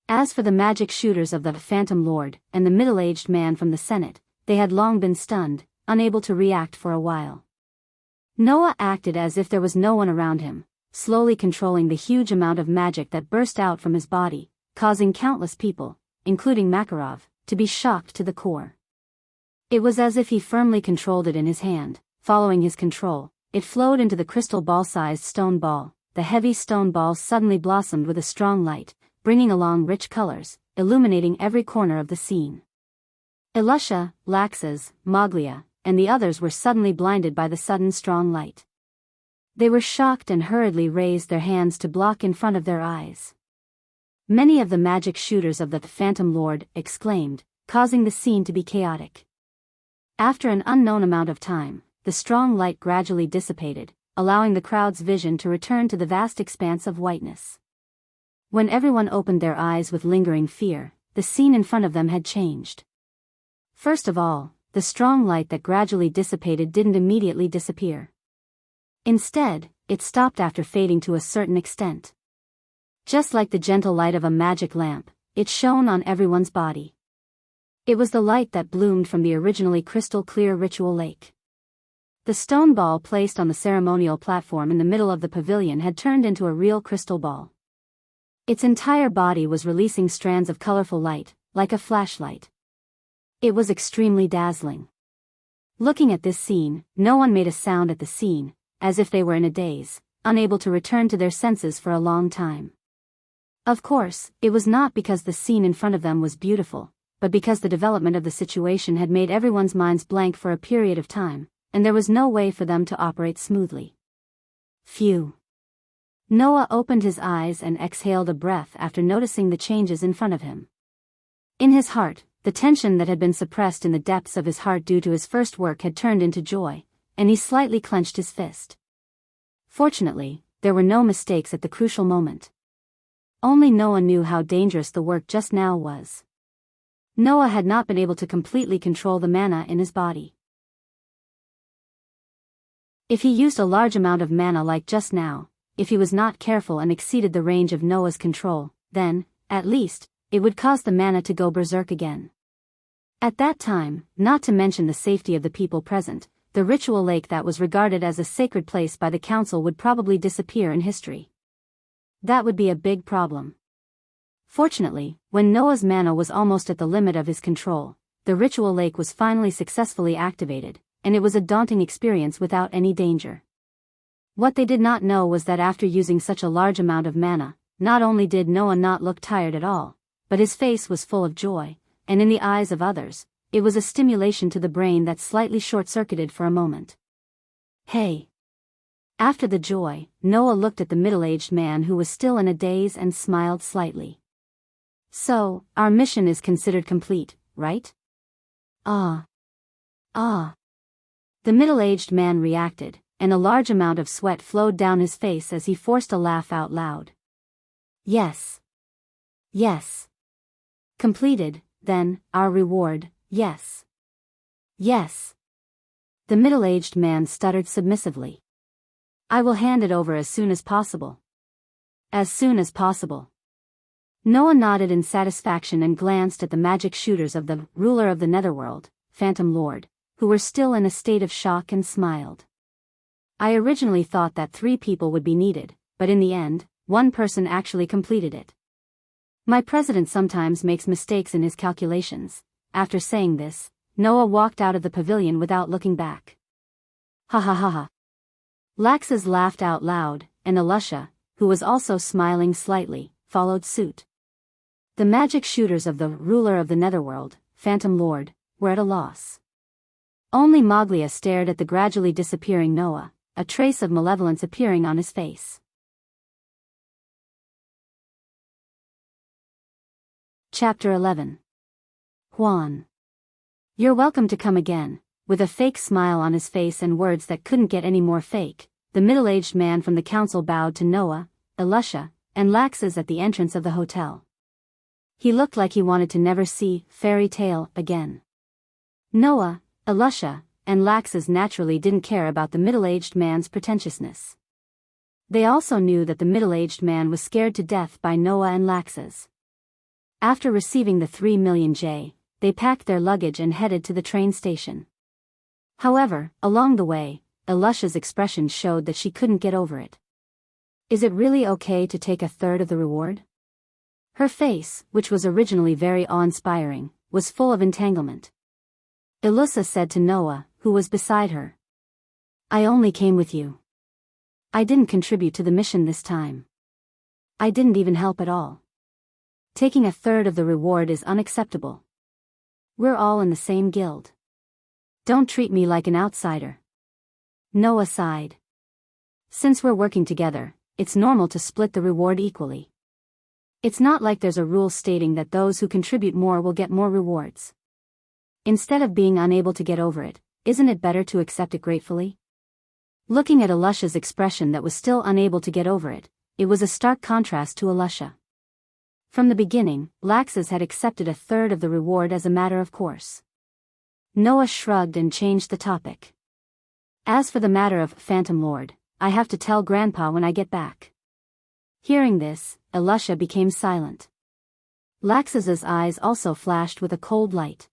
As for the magic shooters of the Phantom Lord and the middle-aged man from the Senate, they had long been stunned, unable to react for a while. Noah acted as if there was no one around him, slowly controlling the huge amount of magic that burst out from his body, causing countless people, including Makarov, to be shocked to the core. It was as if he firmly controlled it in his hand. Following his control, it flowed into the crystal ball-sized stone ball. The heavy stone ball suddenly blossomed with a strong light, bringing along rich colors, illuminating every corner of the scene. Alusha, Lax's, Moglia, and the others were suddenly blinded by the sudden strong light. They were shocked and hurriedly raised their hands to block in front of their eyes. Many of the magic shooters of the Phantom Lord exclaimed, causing the scene to be chaotic. After an unknown amount of time, the strong light gradually dissipated, allowing the crowd's vision to return to the vast expanse of whiteness. When everyone opened their eyes with lingering fear, the scene in front of them had changed. First of all, the strong light that gradually dissipated didn't immediately disappear. Instead, it stopped after fading to a certain extent. Just like the gentle light of a magic lamp, it shone on everyone's body. It was the light that bloomed from the originally crystal-clear ritual lake. The stone ball placed on the ceremonial platform in the middle of the pavilion had turned into a real crystal ball. Its entire body was releasing strands of colorful light, like a flashlight. It was extremely dazzling. Looking at this scene, no one made a sound at the scene, as if they were in a daze, unable to return to their senses for a long time. Of course, it was not because the scene in front of them was beautiful, but because the development of the situation had made everyone's minds blank for a period of time, and there was no way for them to operate smoothly. Phew. Noah opened his eyes and exhaled a breath after noticing the changes in front of him. In his heart, the tension that had been suppressed in the depths of his heart due to his first work had turned into joy, and he slightly clenched his fist. Fortunately, there were no mistakes at the crucial moment. Only Noah knew how dangerous the work just now was. Noah had not been able to completely control the mana in his body. If he used a large amount of mana like just now, if he was not careful and exceeded the range of Noah's control, then, at least, it would cause the mana to go berserk again. At that time, not to mention the safety of the people present, the ritual lake that was regarded as a sacred place by the council would probably disappear in history. That would be a big problem. Fortunately, when Noah's mana was almost at the limit of his control, the ritual lake was finally successfully activated, and it was a daunting experience without any danger. What they did not know was that after using such a large amount of mana, not only did Noah not look tired at all, but his face was full of joy, and in the eyes of others, it was a stimulation to the brain that slightly short-circuited for a moment. Hey! After the joy, Noah looked at the middle-aged man who was still in a daze and smiled slightly. So, our mission is considered complete, right? Ah. The middle-aged man reacted, and a large amount of sweat flowed down his face as he forced a laugh out loud. Yes. Yes. Completed, then, our reward, yes. Yes. The middle-aged man stuttered submissively. I will hand it over as soon as possible. As soon as possible. Noah nodded in satisfaction and glanced at the magic shooters of the ruler of the Netherworld, Phantom Lord, who were still in a state of shock and smiled. I originally thought that 3 people would be needed, but in the end, 1 person actually completed it. My president sometimes makes mistakes in his calculations. After saying this, Noah walked out of the pavilion without looking back. Ha ha ha ha. Laxas laughed out loud, and Alusha, who was also smiling slightly, followed suit. The magic shooters of the ruler of the netherworld, Phantom Lord, were at a loss. Only Moglia stared at the gradually disappearing Noah, a trace of malevolence appearing on his face. Chapter 11. Juan. You're welcome to come again. With a fake smile on his face and words that couldn't get any more fake, the middle-aged man from the council bowed to Noah, Elusha, and Laxus at the entrance of the hotel. He looked like he wanted to never see Fairy Tale again. Noah, Elusha, and Laxus naturally didn't care about the middle-aged man's pretentiousness. They also knew that the middle-aged man was scared to death by Noah and Laxus. After receiving the 3 million J, they packed their luggage and headed to the train station. However, along the way, Elusha's expression showed that she couldn't get over it. Is it really okay to take a third of the reward? Her face, which was originally very awe-inspiring, was full of entanglement. Elusha said to Noah, who was beside her, I only came with you. I didn't contribute to the mission this time. I didn't even help at all. Taking a third of the reward is unacceptable. We're all in the same guild. Don't treat me like an outsider. Noah sighed. Since we're working together, it's normal to split the reward equally. It's not like there's a rule stating that those who contribute more will get more rewards. Instead of being unable to get over it, isn't it better to accept it gratefully? Looking at Elusha's expression that was still unable to get over it, it was a stark contrast to Elusha. From the beginning, Laxus had accepted a third of the reward as a matter of course. Noah shrugged and changed the topic. As for the matter of Phantom Lord, I have to tell Grandpa when I get back. Hearing this, Elusha became silent. Laxus's eyes also flashed with a cold light.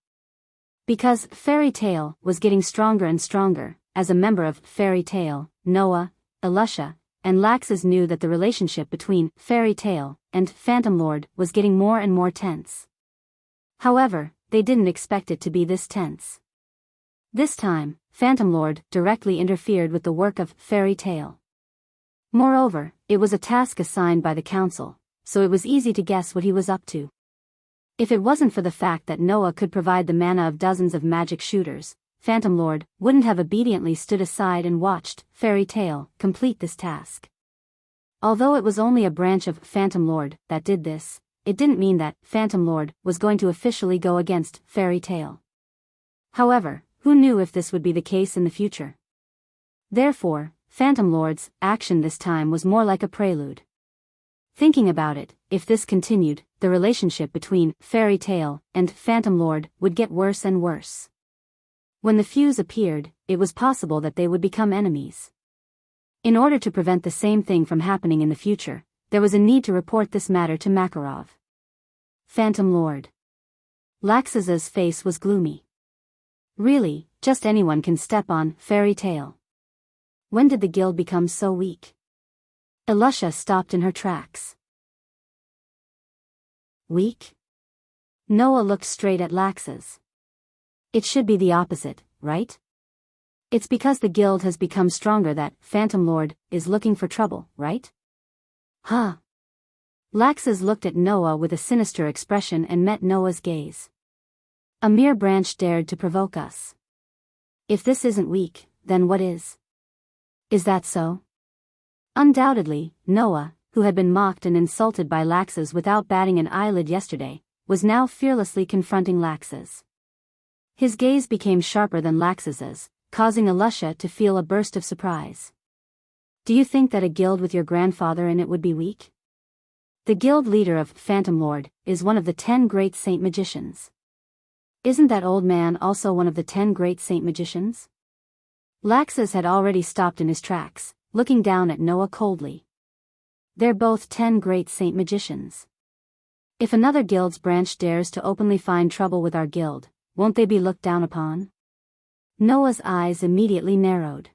Because Fairy Tale was getting stronger and stronger, as a member of Fairy Tale, Noah, Elusha, and Laxus knew that the relationship between Fairy Tale and Phantom Lord was getting more and more tense. However, they didn't expect it to be this tense. This time, Phantom Lord directly interfered with the work of Fairy Tale. Moreover, it was a task assigned by the council, so it was easy to guess what he was up to. If it wasn't for the fact that Noah could provide the mana of dozens of magic shooters, Phantom Lord wouldn't have obediently stood aside and watched Fairy Tale complete this task. Although it was only a branch of Phantom Lord that did this, it didn't mean that Phantom Lord was going to officially go against Fairy Tale. However, who knew if this would be the case in the future? Therefore, Phantom Lord's action this time was more like a prelude. Thinking about it, if this continued, the relationship between Fairy Tale and Phantom Lord would get worse and worse. When the fuse appeared, it was possible that they would become enemies. In order to prevent the same thing from happening in the future, there was a need to report this matter to Makarov. Phantom Lord. Laxus's face was gloomy. Really, just anyone can step on Fairy Tale. When did the guild become so weak? Elusha stopped in her tracks. Weak? Noah looked straight at Laxus. It should be the opposite, right? It's because the guild has become stronger that Phantom Lord is looking for trouble, right? Huh? Laxus looked at Noah with a sinister expression and met Noah's gaze. A mere branch dared to provoke us. If this isn't weak, then what is? Is that so? Undoubtedly, Noah, who had been mocked and insulted by Laxus without batting an eyelid yesterday, was now fearlessly confronting Laxus. His gaze became sharper than Laxus's, causing Elusha to feel a burst of surprise. Do you think that a guild with your grandfather in it would be weak? The guild leader of Phantom Lord is one of the 10 great saint magicians. Isn't that old man also one of the 10 great saint magicians? Laxus had already stopped in his tracks, looking down at Noah coldly. They're both 10 great saint magicians. If another guild's branch dares to openly find trouble with our guild, won't they be looked down upon? Noah's eyes immediately narrowed.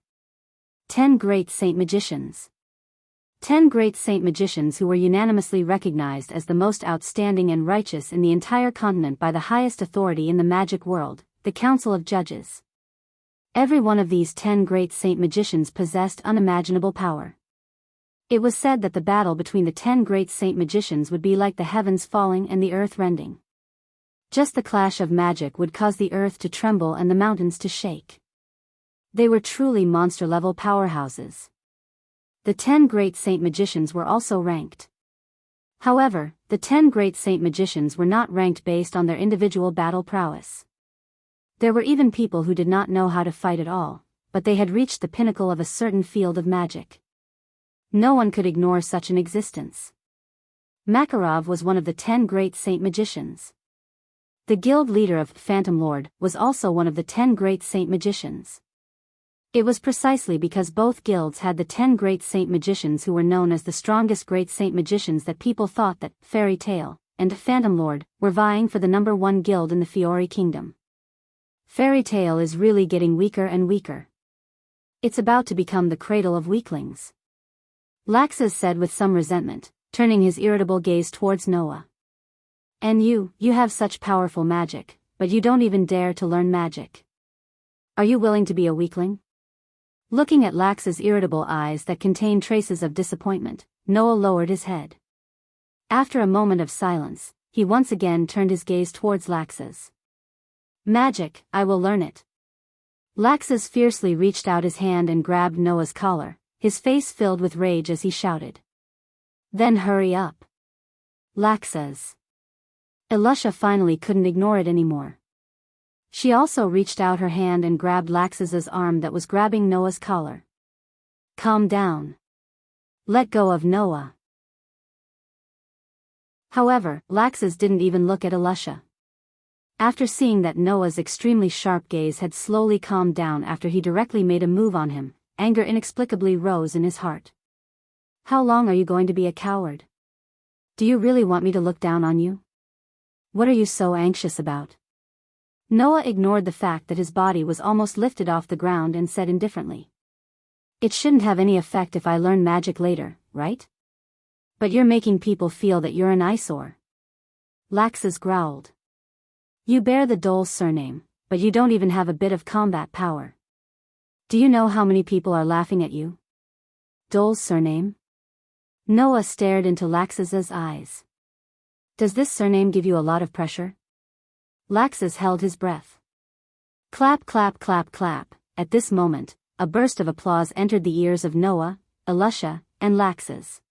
10 great saint magicians. 10 great saint magicians who were unanimously recognized as the most outstanding and righteous in the entire continent by the highest authority in the magic world, the Council of Judges. Every one of these 10 great saint magicians possessed unimaginable power. It was said that the battle between the 10 great saint magicians would be like the heavens falling and the earth rending. Just the clash of magic would cause the earth to tremble and the mountains to shake. They were truly monster-level powerhouses. The 10 great saint magicians were also ranked. However, the 10 great saint magicians were not ranked based on their individual battle prowess. There were even people who did not know how to fight at all, but they had reached the pinnacle of a certain field of magic. No one could ignore such an existence. Makarov was one of the 10 great saint magicians. The guild leader of Phantom Lord was also one of the 10 great saint magicians. It was precisely because both guilds had the 10 great saint magicians who were known as the strongest great saint magicians that people thought that Fairy Tail and Phantom Lord were vying for the #1 guild in the Fiori Kingdom. Fairy Tail is really getting weaker and weaker. It's about to become the cradle of weaklings. Laxus said with some resentment, turning his irritable gaze towards Noah. And you have such powerful magic, but you don't even dare to learn magic. Are you willing to be a weakling? Looking at Lax's irritable eyes that contained traces of disappointment, Noah lowered his head. After a moment of silence, he once again turned his gaze towards Lax's. Magic, I will learn it. Laxus fiercely reached out his hand and grabbed Noah's collar, his face filled with rage as he shouted. Then hurry up. Laxus. Elusha finally couldn't ignore it anymore. She also reached out her hand and grabbed Laxus's arm that was grabbing Noah's collar. Calm down. Let go of Noah. However, Laxus didn't even look at Elusha. After seeing that Noah's extremely sharp gaze had slowly calmed down after he directly made a move on him, anger inexplicably rose in his heart. How long are you going to be a coward? Do you really want me to look down on you? What are you so anxious about? Noah ignored the fact that his body was almost lifted off the ground and said indifferently. It shouldn't have any effect if I learn magic later, right? But you're making people feel that you're an eyesore. Laxus growled. You bear the Dole's surname, but you don't even have a bit of combat power. Do you know how many people are laughing at you? Dole's surname? Noah stared into Laxus's eyes. Does this surname give you a lot of pressure? Laxus held his breath. Clap, clap, clap, clap. At this moment, a burst of applause entered the ears of Noah, Elusha, and Laxus.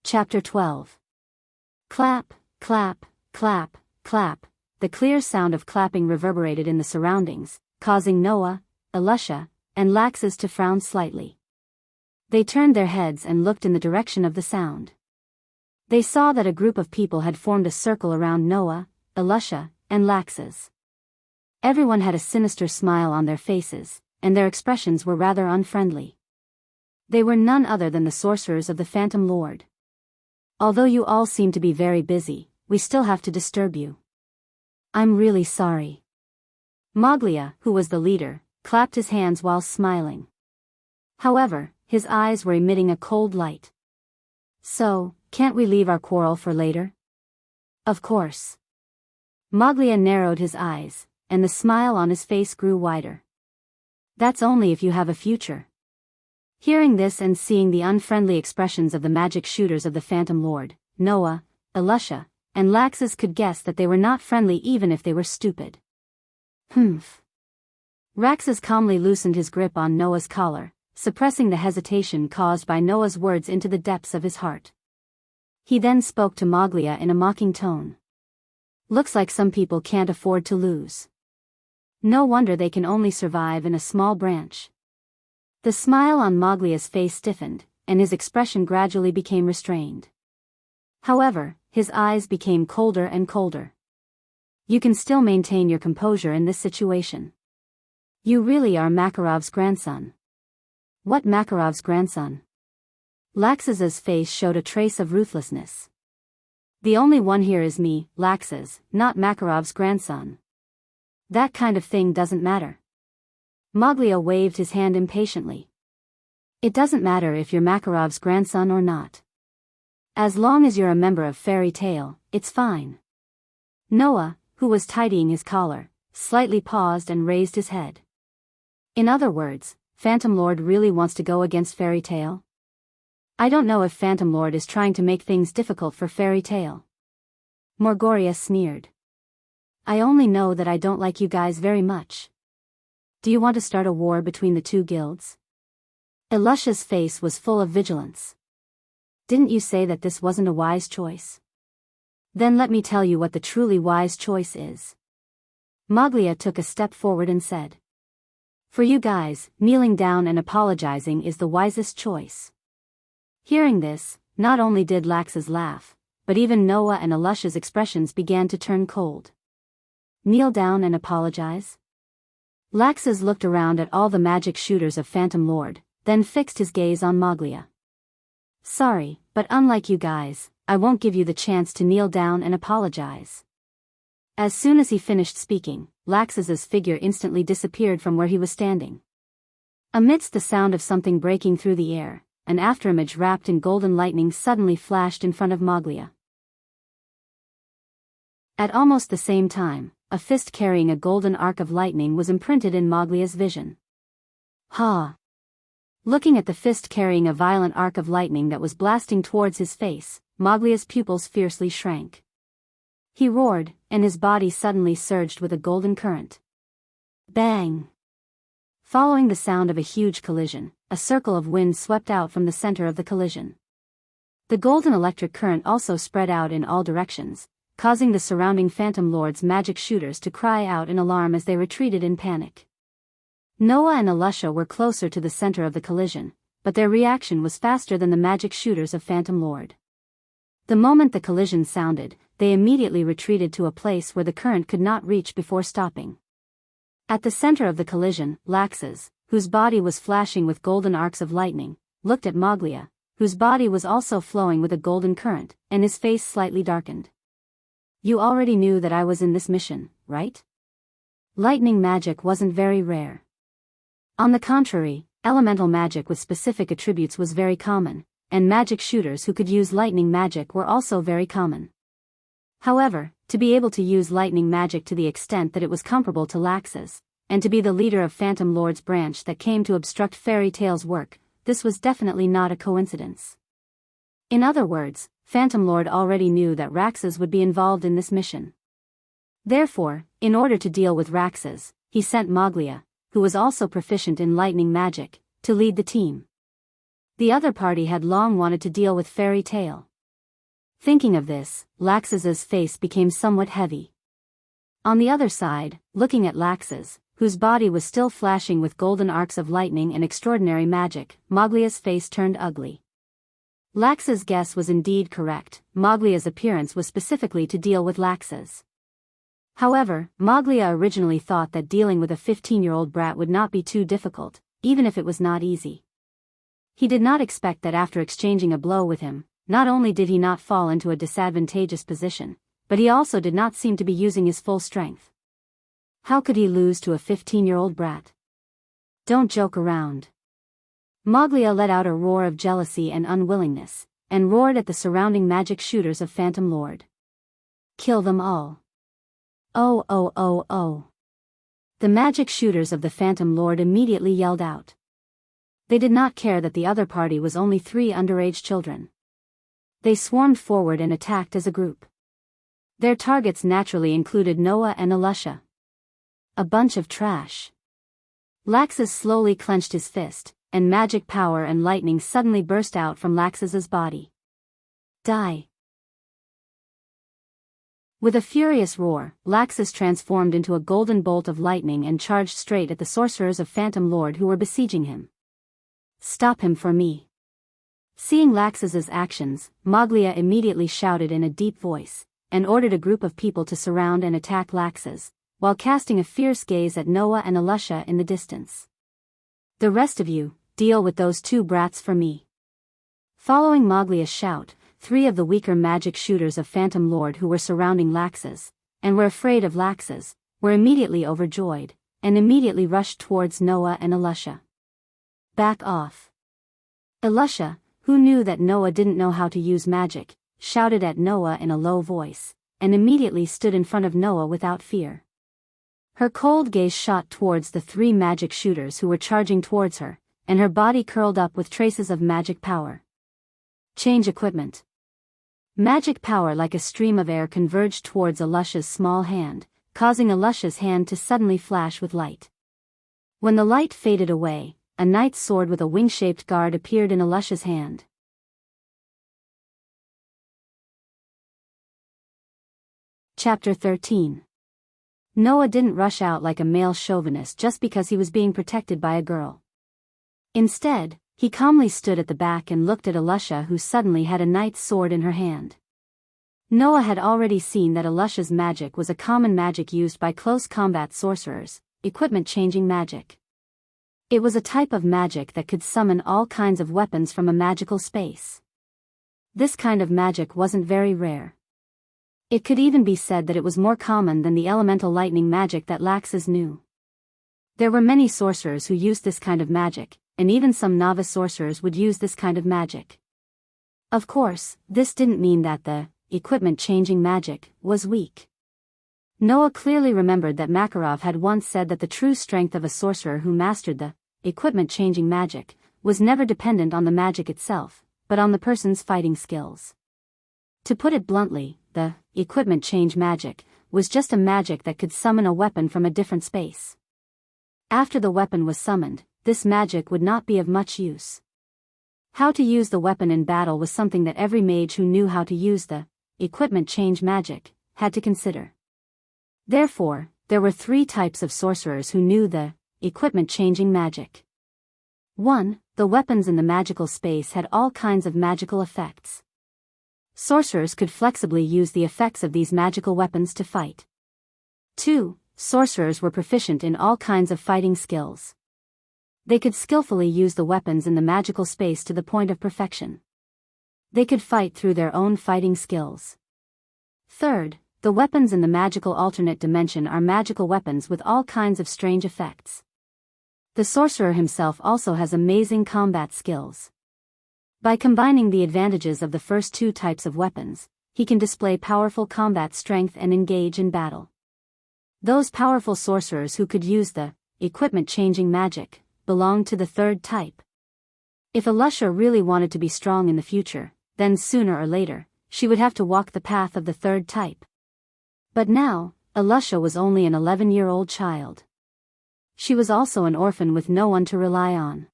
Chapter 12. Clap, clap, clap, clap. The clear sound of clapping reverberated in the surroundings, causing Noah, Elusha, and Laxus to frown slightly. They turned their heads and looked in the direction of the sound. They saw that a group of people had formed a circle around Noah, Elusha, and Laxus. Everyone had a sinister smile on their faces, and their expressions were rather unfriendly. They were none other than the sorcerers of the Phantom Lord. Although you all seem to be very busy, we still have to disturb you. I'm really sorry. Moglia, who was the leader, clapped his hands while smiling. However, his eyes were emitting a cold light. So, can't we leave our quarrel for later? Of course. Moglia narrowed his eyes, and the smile on his face grew wider. That's only if you have a future. Hearing this and seeing the unfriendly expressions of the magic shooters of the Phantom Lord, Noah, Elusha, and Laxus could guess that they were not friendly even if they were stupid. Humph. Raxus calmly loosened his grip on Noah's collar, suppressing the hesitation caused by Noah's words into the depths of his heart. He then spoke to Moglia in a mocking tone. Looks like some people can't afford to lose. No wonder they can only survive in a small branch. The smile on Moglia's face stiffened, and his expression gradually became restrained. However, his eyes became colder and colder. You can still maintain your composure in this situation. You really are Makarov's grandson. What Makarov's grandson? Laxus's face showed a trace of ruthlessness. The only one here is me, Laxus, not Makarov's grandson. That kind of thing doesn't matter. Moglia waved his hand impatiently. It doesn't matter if you're Makarov's grandson or not. As long as you're a member of Fairy Tail, it's fine. Noah, who was tidying his collar, slightly paused and raised his head. In other words, Phantom Lord really wants to go against Fairy Tail? I don't know if Phantom Lord is trying to make things difficult for Fairy Tail. Morgoria sneered. I only know that I don't like you guys very much. Do you want to start a war between the two guilds? Elusha's face was full of vigilance. Didn't you say that this wasn't a wise choice? Then let me tell you what the truly wise choice is. Moglia took a step forward and said. For you guys, kneeling down and apologizing is the wisest choice. Hearing this, not only did Laxus laugh, but even Noah and Elusha's expressions began to turn cold. Kneel down and apologize? Laxus looked around at all the magic shooters of Phantom Lord, then fixed his gaze on Moglia. Sorry, but unlike you guys, I won't give you the chance to kneel down and apologize. As soon as he finished speaking, Laxus's figure instantly disappeared from where he was standing. Amidst the sound of something breaking through the air, an afterimage wrapped in golden lightning suddenly flashed in front of Moglia. At almost the same time, a fist carrying a golden arc of lightning was imprinted in Moglia's vision. Ha! Looking at the fist carrying a violent arc of lightning that was blasting towards his face, Moglia's pupils fiercely shrank. He roared, and his body suddenly surged with a golden current. Bang! Following the sound of a huge collision, a circle of wind swept out from the center of the collision. The golden electric current also spread out in all directions, causing the surrounding Phantom Lord's magic shooters to cry out in alarm as they retreated in panic. Noah and Elusha were closer to the center of the collision, but their reaction was faster than the magic shooters of Phantom Lord. The moment the collision sounded, they immediately retreated to a place where the current could not reach before stopping. At the center of the collision, Laxus, whose body was flashing with golden arcs of lightning, looked at Moglia, whose body was also flowing with a golden current, and his face slightly darkened. You already knew that I was in this mission, right? Lightning magic wasn't very rare. On the contrary, elemental magic with specific attributes was very common, and magic shooters who could use lightning magic were also very common. However, to be able to use lightning magic to the extent that it was comparable to Laxus, and to be the leader of Phantom Lord's branch that came to obstruct Fairy Tail's work, this was definitely not a coincidence. In other words, Phantom Lord already knew that Raxus would be involved in this mission. Therefore, in order to deal with Raxus, he sent Moglia, who was also proficient in lightning magic, to lead the team. The other party had long wanted to deal with Fairy Tail. Thinking of this, Laxus's face became somewhat heavy. On the other side, looking at Laxus, whose body was still flashing with golden arcs of lightning and extraordinary magic, Moglia's face turned ugly. Lax's guess was indeed correct. Moglia's appearance was specifically to deal with Laxus. However, Moglia originally thought that dealing with a 15-year-old brat would not be too difficult, even if it was not easy. He did not expect that after exchanging a blow with him, not only did he not fall into a disadvantageous position, but he also did not seem to be using his full strength. How could he lose to a 15-year-old brat? Don't joke around. Moglia let out a roar of jealousy and unwillingness, and roared at the surrounding magic shooters of Phantom Lord. Kill them all. Oh oh oh oh. The magic shooters of the Phantom Lord immediately yelled out. They did not care that the other party was only 3 underage children. They swarmed forward and attacked as a group. Their targets naturally included Noah and Elusha. A bunch of trash. Laxus slowly clenched his fist, and magic power and lightning suddenly burst out from Laxus's body. Die! With a furious roar, Laxus transformed into a golden bolt of lightning and charged straight at the sorcerers of Phantom Lord who were besieging him. Stop him for me. Seeing Laxus's actions, Moglia immediately shouted in a deep voice, and ordered a group of people to surround and attack Laxus, while casting a fierce gaze at Noah and Elusha in the distance. The rest of you, deal with those 2 brats for me. Following Moglia's shout, 3 of the weaker magic shooters of Phantom Lord who were surrounding Laxus, and were afraid of Laxus, were immediately overjoyed, and immediately rushed towards Noah and Elusha. Back off. Elusha, who knew that Noah didn't know how to use magic, shouted at Noah in a low voice, and immediately stood in front of Noah without fear. Her cold gaze shot towards the three magic shooters who were charging towards her, and her body curled up with traces of magic power. Change equipment. Magic power like a stream of air converged towards Alusha's small hand, causing Alusha's hand to suddenly flash with light. When the light faded away, a knight's sword with a wing-shaped guard appeared in Alusha's hand. Chapter 13. Noah didn't rush out like a male chauvinist just because he was being protected by a girl. Instead, he calmly stood at the back and looked at Alusha, who suddenly had a knight's sword in her hand. Noah had already seen that Alusha's magic was a common magic used by close combat sorcerers, equipment-changing magic. It was a type of magic that could summon all kinds of weapons from a magical space. This kind of magic wasn't very rare. It could even be said that it was more common than the elemental lightning magic that Laxus knew. There were many sorcerers who used this kind of magic, and even some novice sorcerers would use this kind of magic. Of course, this didn't mean that the equipment-changing magic was weak. Noah clearly remembered that Makarov had once said that the true strength of a sorcerer who mastered the equipment-changing magic was never dependent on the magic itself, but on the person's fighting skills. To put it bluntly, the equipment change magic was just a magic that could summon a weapon from a different space. After the weapon was summoned, this magic would not be of much use. How to use the weapon in battle was something that every mage who knew how to use the equipment change magic had to consider. Therefore, there were three types of sorcerers who knew the equipment changing magic. 1. The weapons in the magical space had all kinds of magical effects. Sorcerers could flexibly use the effects of these magical weapons to fight. 2. Sorcerers were proficient in all kinds of fighting skills. They could skillfully use the weapons in the magical space to the point of perfection. They could fight through their own fighting skills. 3. The weapons in the magical alternate dimension are magical weapons with all kinds of strange effects. The sorcerer himself also has amazing combat skills. By combining the advantages of the first two types of weapons, he can display powerful combat strength and engage in battle. Those powerful sorcerers who could use the equipment-changing magic belonged to the third type. If Alusha really wanted to be strong in the future, then sooner or later, she would have to walk the path of the third type. But now, Alusha was only an 11-year-old child. She was also an orphan with no one to rely on.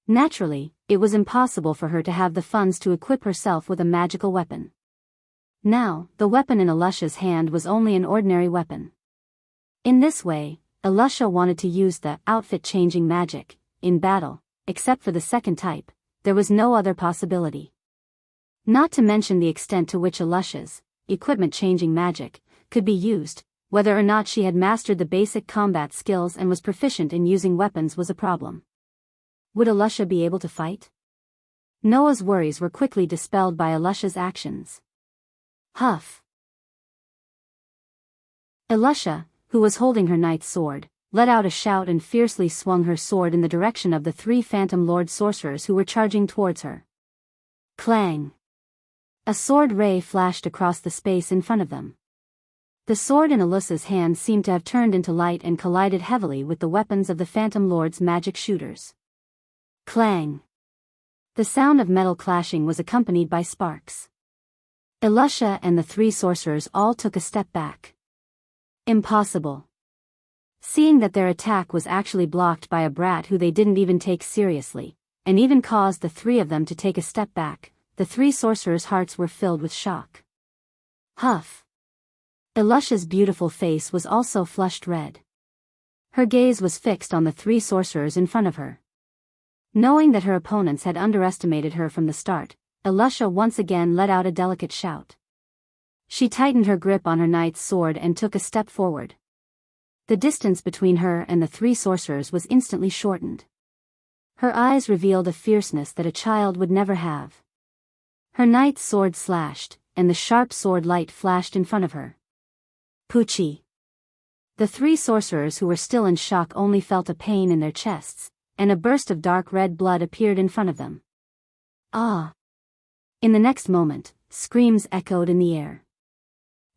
Naturally, it was impossible for her to have the funds to equip herself with a magical weapon. Now, the weapon in Alusha's hand was only an ordinary weapon. In this way, Alusha wanted to use the outfit-changing magic in battle, except for the second type, there was no other possibility. Not to mention the extent to which Alusha's equipment-changing magic could be used, whether or not she had mastered the basic combat skills and was proficient in using weapons was a problem. Would Alusha be able to fight? Noah's worries were quickly dispelled by Alusha's actions. Huff! Alusha, who was holding her knight's sword, let out a shout and fiercely swung her sword in the direction of the three Phantom Lord sorcerers who were charging towards her. Clang! A sword ray flashed across the space in front of them. The sword in Alusha's hand seemed to have turned into light and collided heavily with the weapons of the Phantom Lord's magic shooters. Clang! The sound of metal clashing was accompanied by sparks. Alusha and the three sorcerers all took a step back. Impossible. Seeing that their attack was actually blocked by a brat who they didn't even take seriously, and even caused the three of them to take a step back, the three sorcerers' hearts were filled with shock. Huff! Alusha's beautiful face was also flushed red. Her gaze was fixed on the three sorcerers in front of her. Knowing that her opponents had underestimated her from the start, Alusha once again let out a delicate shout. She tightened her grip on her knight's sword and took a step forward. The distance between her and the three sorcerers was instantly shortened. Her eyes revealed a fierceness that a child would never have. Her knight's sword slashed, and the sharp sword light flashed in front of her. Poochie! The three sorcerers who were still in shock only felt a pain in their chests, and a burst of dark red blood appeared in front of them. Ah! In the next moment, screams echoed in the air.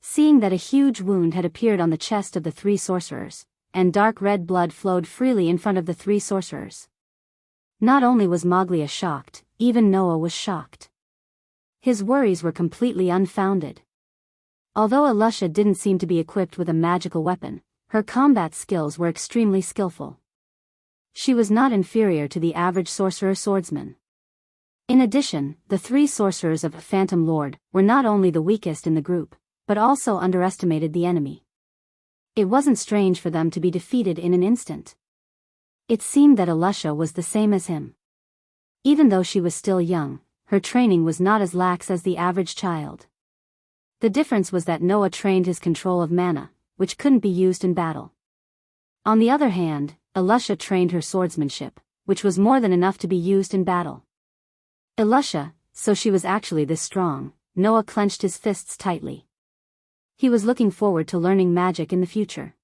Seeing that a huge wound had appeared on the chest of the three sorcerers, and dark red blood flowed freely in front of the three sorcerers. Not only was Mowgli shocked, even Noah was shocked. His worries were completely unfounded. Although Alusha didn't seem to be equipped with a magical weapon, her combat skills were extremely skillful. She was not inferior to the average sorcerer swordsman. In addition, the three sorcerers of Phantom Lord were not only the weakest in the group, but also underestimated the enemy. It wasn't strange for them to be defeated in an instant. It seemed that Alusha was the same as him. Even though she was still young, her training was not as lax as the average child. The difference was that Noah trained his control of mana, which couldn't be used in battle. On the other hand, Alusha trained her swordsmanship, which was more than enough to be used in battle. Alusha, so she was actually this strong. Noah clenched his fists tightly. He was looking forward to learning magic in the future.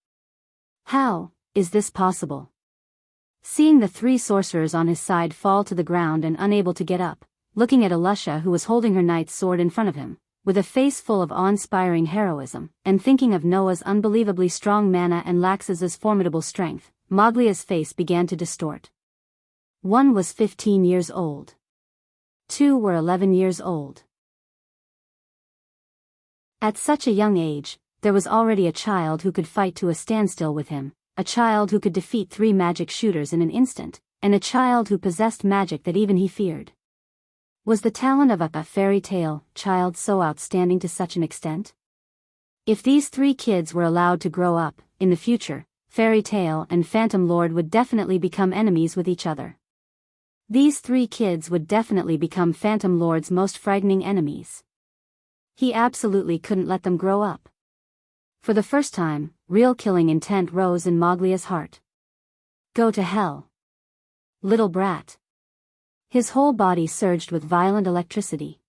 How is this possible? Seeing the three sorcerers on his side fall to the ground and unable to get up, looking at Alusha who was holding her knight's sword in front of him, with a face full of awe-inspiring heroism, and thinking of Noah's unbelievably strong mana and Lax's formidable strength, Mowgli's face began to distort. One was 15 years old. Two were 11 years old. At such a young age, there was already a child who could fight to a standstill with him, a child who could defeat three magic shooters in an instant, and a child who possessed magic that even he feared. Was the talent of a fairy tale child so outstanding to such an extent? If these three kids were allowed to grow up, in the future, Fairy Tale and Phantom Lord would definitely become enemies with each other. These three kids would definitely become Phantom Lord's most frightening enemies. He absolutely couldn't let them grow up. For the first time, real killing intent rose in Mowgli's heart. Go to hell, little brat. His whole body surged with violent electricity.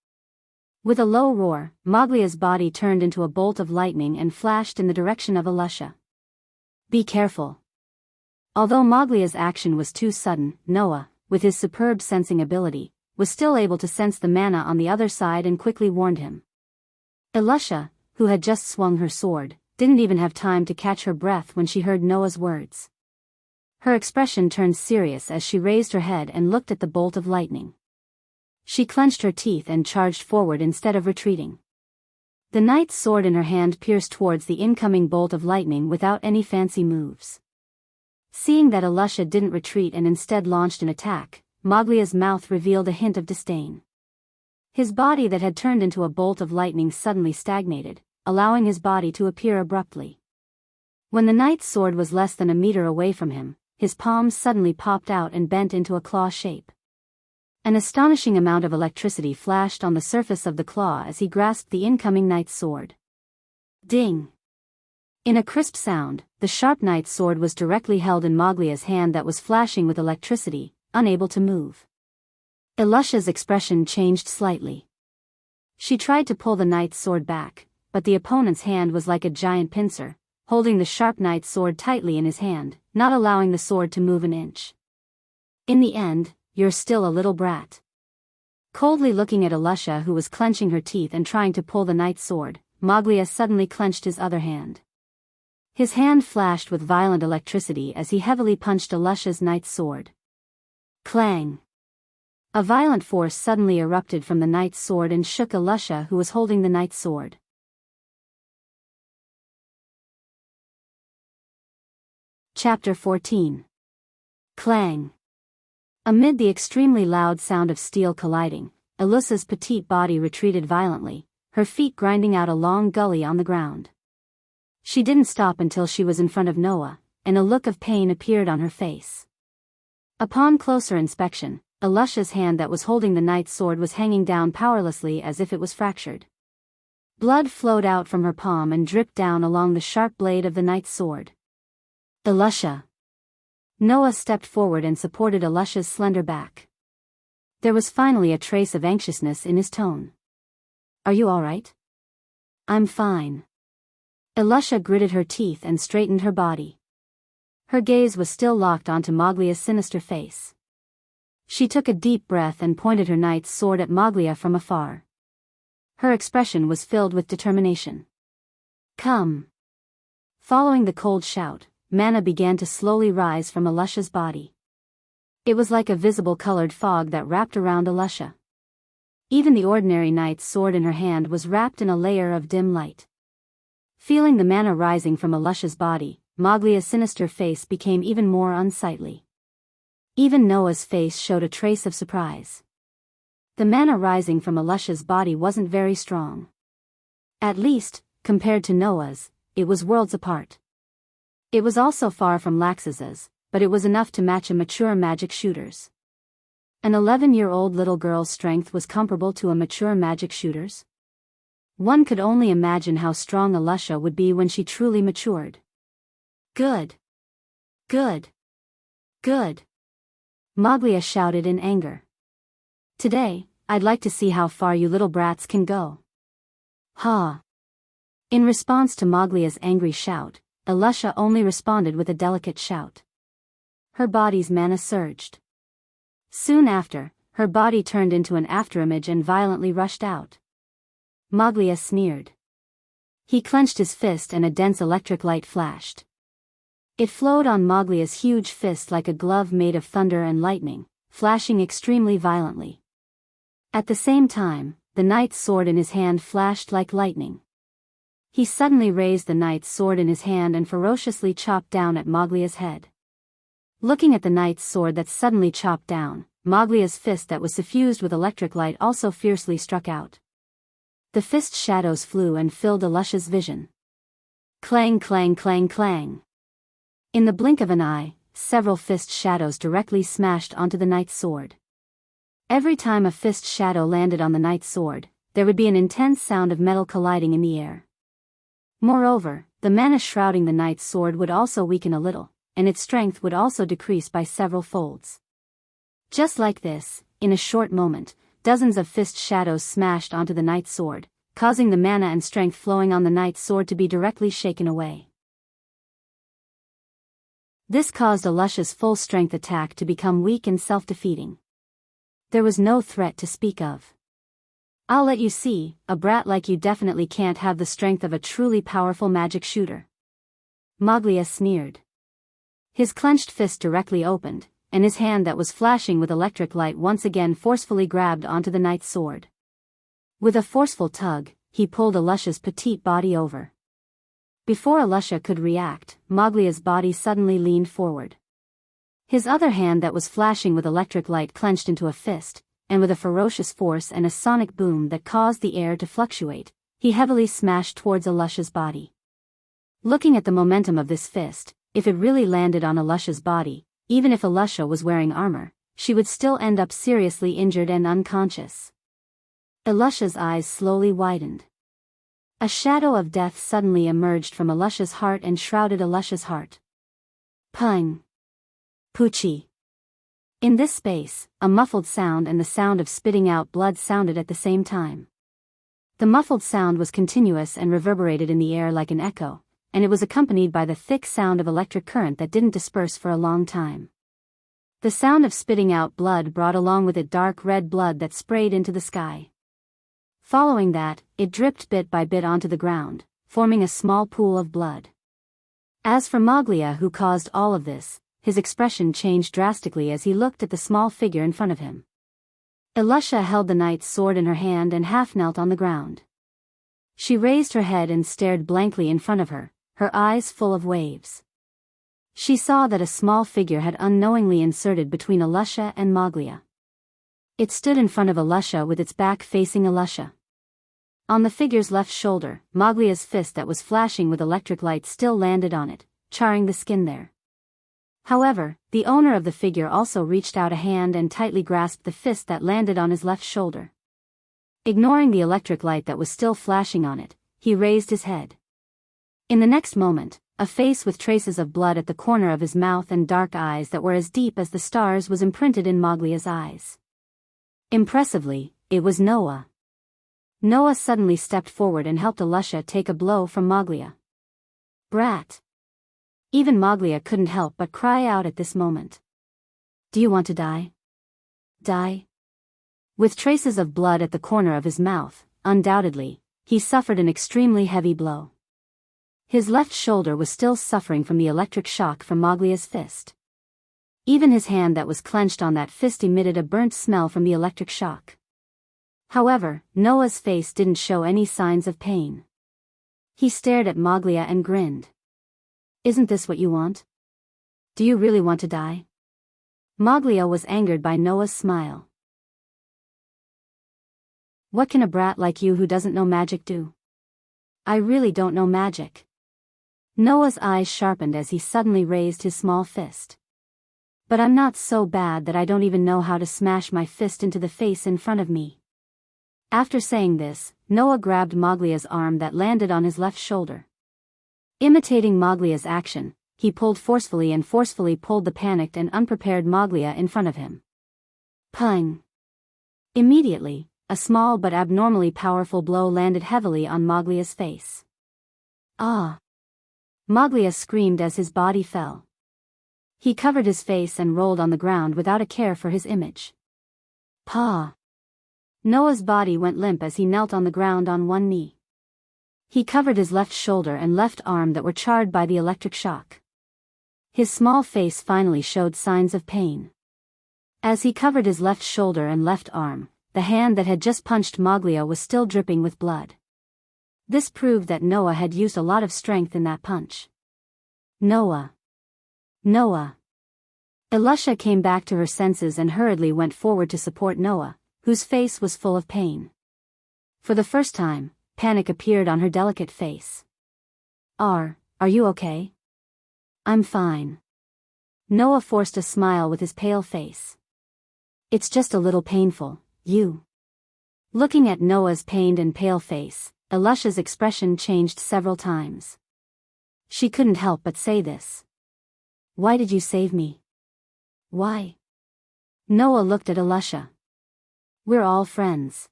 With a low roar, Mowgli's body turned into a bolt of lightning and flashed in the direction of Alusha. Be careful. Although Mowgli's action was too sudden, Noah, with his superb sensing ability, was still able to sense the mana on the other side and quickly warned him. Alusha, who had just swung her sword, didn't even have time to catch her breath when she heard Noah's words. Her expression turned serious as she raised her head and looked at the bolt of lightning. She clenched her teeth and charged forward instead of retreating. The knight's sword in her hand pierced towards the incoming bolt of lightning without any fancy moves. Seeing that Alusha didn't retreat and instead launched an attack, Mowgli's mouth revealed a hint of disdain. His body that had turned into a bolt of lightning suddenly stagnated, allowing his body to appear abruptly. When the knight's sword was less than a meter away from him, his palms suddenly popped out and bent into a claw shape. An astonishing amount of electricity flashed on the surface of the claw as he grasped the incoming knight's sword. Ding! In a crisp sound, the sharp knight's sword was directly held in Mowgli's hand that was flashing with electricity, unable to move. Alusha's expression changed slightly. She tried to pull the knight's sword back, but the opponent's hand was like a giant pincer, holding the sharp knight's sword tightly in his hand, not allowing the sword to move an inch. In the end, you're still a little brat. Coldly looking at Alusha who was clenching her teeth and trying to pull the knight's sword, Mowgli suddenly clenched his other hand. His hand flashed with violent electricity as he heavily punched Alusha's knight's sword. Clang! A violent force suddenly erupted from the knight's sword and shook Alusha who was holding the knight's sword. Chapter 14. Clang! Amid the extremely loud sound of steel colliding, Alusha's petite body retreated violently, her feet grinding out a long gully on the ground. She didn't stop until she was in front of Noah, and a look of pain appeared on her face. Upon closer inspection, Alusha's hand that was holding the knight's sword was hanging down powerlessly as if it was fractured. Blood flowed out from her palm and dripped down along the sharp blade of the knight's sword. Alusha! Noah stepped forward and supported Alusha's slender back. There was finally a trace of anxiousness in his tone. Are you all right? I'm fine. Alusha gritted her teeth and straightened her body. Her gaze was still locked onto Mowgli's sinister face. She took a deep breath and pointed her knight's sword at Mowgli from afar. Her expression was filled with determination. Come. Following the cold shout, mana began to slowly rise from Alusha's body. It was like a visible colored fog that wrapped around Alusha. Even the ordinary knight's sword in her hand was wrapped in a layer of dim light. Feeling the mana rising from Alusha's body, Moglia's sinister face became even more unsightly. Even Noah's face showed a trace of surprise. The mana rising from Alusha's body wasn't very strong. At least, compared to Noah's, it was worlds apart. It was also far from Laxus's, but it was enough to match a mature magic shooter's. An 11-year-old little girl's strength was comparable to a mature magic shooter's. One could only imagine how strong Alusha would be when she truly matured. Good. Good. Good. Moglia shouted in anger. Today, I'd like to see how far you little brats can go. Ha! In response to Moglia's angry shout, Alusha only responded with a delicate shout. Her body's mana surged. Soon after, her body turned into an afterimage and violently rushed out. Moglia sneered. He clenched his fist and a dense electric light flashed. It flowed on Moglia's huge fist like a glove made of thunder and lightning, flashing extremely violently. At the same time, the knight's sword in his hand flashed like lightning. He suddenly raised the knight's sword in his hand and ferociously chopped down at Moglia's head. Looking at the knight's sword that suddenly chopped down, Moglia's fist that was suffused with electric light also fiercely struck out. The fist's shadows flew and filled Alusha's vision. Clang, clang, clang, clang. In the blink of an eye, several fist shadows directly smashed onto the knight's sword. Every time a fist shadow landed on the knight's sword, there would be an intense sound of metal colliding in the air. Moreover, the mana shrouding the knight's sword would also weaken a little, and its strength would also decrease by several folds. Just like this, in a short moment, dozens of fist shadows smashed onto the knight's sword, causing the mana and strength flowing on the knight's sword to be directly shaken away. This caused Alusha's full-strength attack to become weak and self-defeating. There was no threat to speak of. I'll let you see, a brat like you definitely can't have the strength of a truly powerful magic shooter. Moglia sneered. His clenched fist directly opened, and his hand that was flashing with electric light once again forcefully grabbed onto the knight's sword. With a forceful tug, he pulled Alusha's petite body over. Before Alusha could react, Moglia's body suddenly leaned forward. His other hand that was flashing with electric light clenched into a fist, and with a ferocious force and a sonic boom that caused the air to fluctuate, he heavily smashed towards Alusha's body. Looking at the momentum of this fist, if it really landed on Alusha's body, even if Alusha was wearing armor, she would still end up seriously injured and unconscious. Alusha's eyes slowly widened. A shadow of death suddenly emerged from Alusha's heart and shrouded Alusha's heart. Pung. Poochie. In this space, a muffled sound and the sound of spitting out blood sounded at the same time. The muffled sound was continuous and reverberated in the air like an echo, and it was accompanied by the thick sound of electric current that didn't disperse for a long time. The sound of spitting out blood brought along with it dark red blood that sprayed into the sky. Following that, it dripped bit by bit onto the ground, forming a small pool of blood. As for Moglia, who caused all of this, his expression changed drastically as he looked at the small figure in front of him. Alusha held the knight's sword in her hand and half knelt on the ground. She raised her head and stared blankly in front of her, her eyes full of waves. She saw that a small figure had unknowingly inserted between Alusha and Moglia. It stood in front of Alusha with its back facing Alusha. On the figure's left shoulder, Moglia's fist that was flashing with electric light still landed on it, charring the skin there. However, the owner of the figure also reached out a hand and tightly grasped the fist that landed on his left shoulder. Ignoring the electric light that was still flashing on it, he raised his head. In the next moment, a face with traces of blood at the corner of his mouth and dark eyes that were as deep as the stars was imprinted in Moglia's eyes. Impressively, it was Noah. Noah suddenly stepped forward and helped Alusha take a blow from Moglia. Brat. Even Moglia couldn't help but cry out at this moment. Do you want to die? Die? With traces of blood at the corner of his mouth, undoubtedly, he suffered an extremely heavy blow. His left shoulder was still suffering from the electric shock from Moglia's fist. Even his hand that was clenched on that fist emitted a burnt smell from the electric shock. However, Noah's face didn't show any signs of pain. He stared at Moglia and grinned. "Isn't this what you want? Do you really want to die?" Moglia was angered by Noah's smile. "What can a brat like you who doesn't know magic do?" "I really don't know magic." Noah's eyes sharpened as he suddenly raised his small fist. "But I'm not so bad that I don't even know how to smash my fist into the face in front of me." After saying this, Noah grabbed Moglia's arm that landed on his left shoulder. Imitating Moglia's action, he pulled forcefully pulled the panicked and unprepared Moglia in front of him. Pung! Immediately, a small but abnormally powerful blow landed heavily on Moglia's face. "Ah!" Moglia screamed as his body fell. He covered his face and rolled on the ground without a care for his image. "Pa!" Noah's body went limp as he knelt on the ground on one knee. He covered his left shoulder and left arm that were charred by the electric shock. His small face finally showed signs of pain. As he covered his left shoulder and left arm, the hand that had just punched Moglia was still dripping with blood. This proved that Noah had used a lot of strength in that punch. "Noah! Noah!" Elisha came back to her senses and hurriedly went forward to support Noah, whose face was full of pain. For the first time, panic appeared on her delicate face. Are you okay?" "I'm fine." Noah forced a smile with his pale face. "It's just a little painful, you." Looking at Noah's pained and pale face, Elisha's expression changed several times. She couldn't help but say this. "Why did you save me?" "Why?" Noah looked at Elisha. "We're all friends.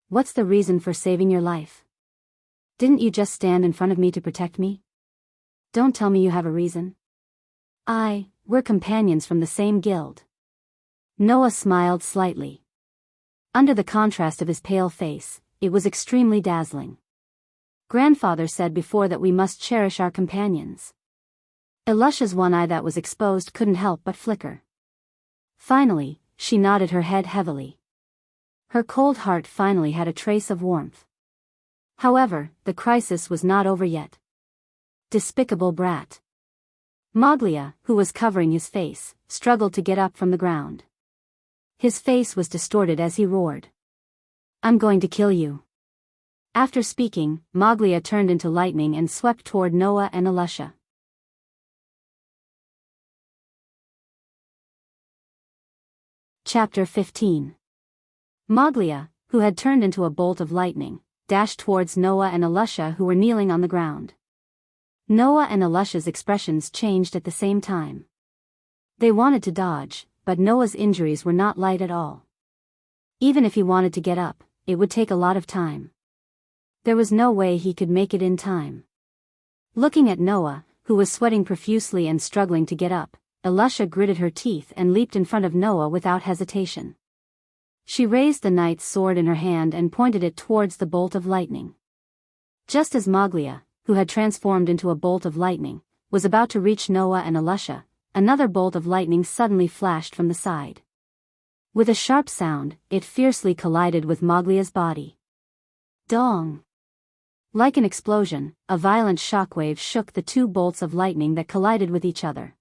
What's the reason for saving your life? Didn't you just stand in front of me to protect me? Don't tell me you have a reason." We're companions from the same guild." Noah smiled slightly. Under the contrast of his pale face, it was extremely dazzling. "Grandfather said before that we must cherish our companions." Elisha's one eye that was exposed couldn't help but flicker. Finally, she nodded her head heavily. Her cold heart finally had a trace of warmth. However, the crisis was not over yet. Despicable brat. Moglia, who was covering his face, struggled to get up from the ground. His face was distorted as he roared. "I'm going to kill you." After speaking, Moglia turned into lightning and swept toward Noah and Elisha. Chapter 15. Moglia, who had turned into a bolt of lightning, dashed towards Noah and Elisha who were kneeling on the ground. Noah and Elisha's expressions changed at the same time. They wanted to dodge, but Noah's injuries were not light at all. Even if he wanted to get up, it would take a lot of time. There was no way he could make it in time. Looking at Noah, who was sweating profusely and struggling to get up, Elisha gritted her teeth and leaped in front of Noah without hesitation. She raised the knight's sword in her hand and pointed it towards the bolt of lightning. Just as Moglia, who had transformed into a bolt of lightning, was about to reach Noah and Elisha, another bolt of lightning suddenly flashed from the side. With a sharp sound, it fiercely collided with Moglia's body. Dong! Like an explosion, a violent shockwave shook the two bolts of lightning that collided with each other.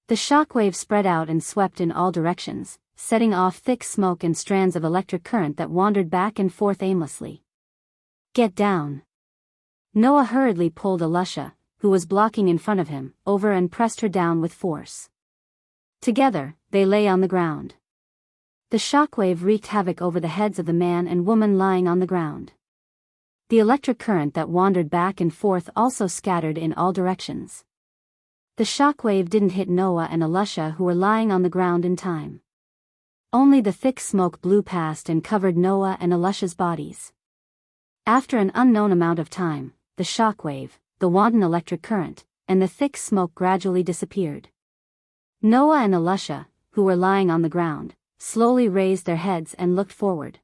The shockwave spread out and swept in all directions, setting off thick smoke and strands of electric current that wandered back and forth aimlessly. "Get down!" Noah hurriedly pulled Elisha, who was blocking in front of him, over and pressed her down with force. Together, they lay on the ground. The shockwave wreaked havoc over the heads of the man and woman lying on the ground. The electric current that wandered back and forth also scattered in all directions. The shockwave didn't hit Noah and Elisha who were lying on the ground in time. Only the thick smoke blew past and covered Noah and Elisha's bodies. After an unknown amount of time, the shockwave, the wanton electric current, and the thick smoke gradually disappeared. Noah and Elisha, who were lying on the ground, slowly raised their heads and looked forward.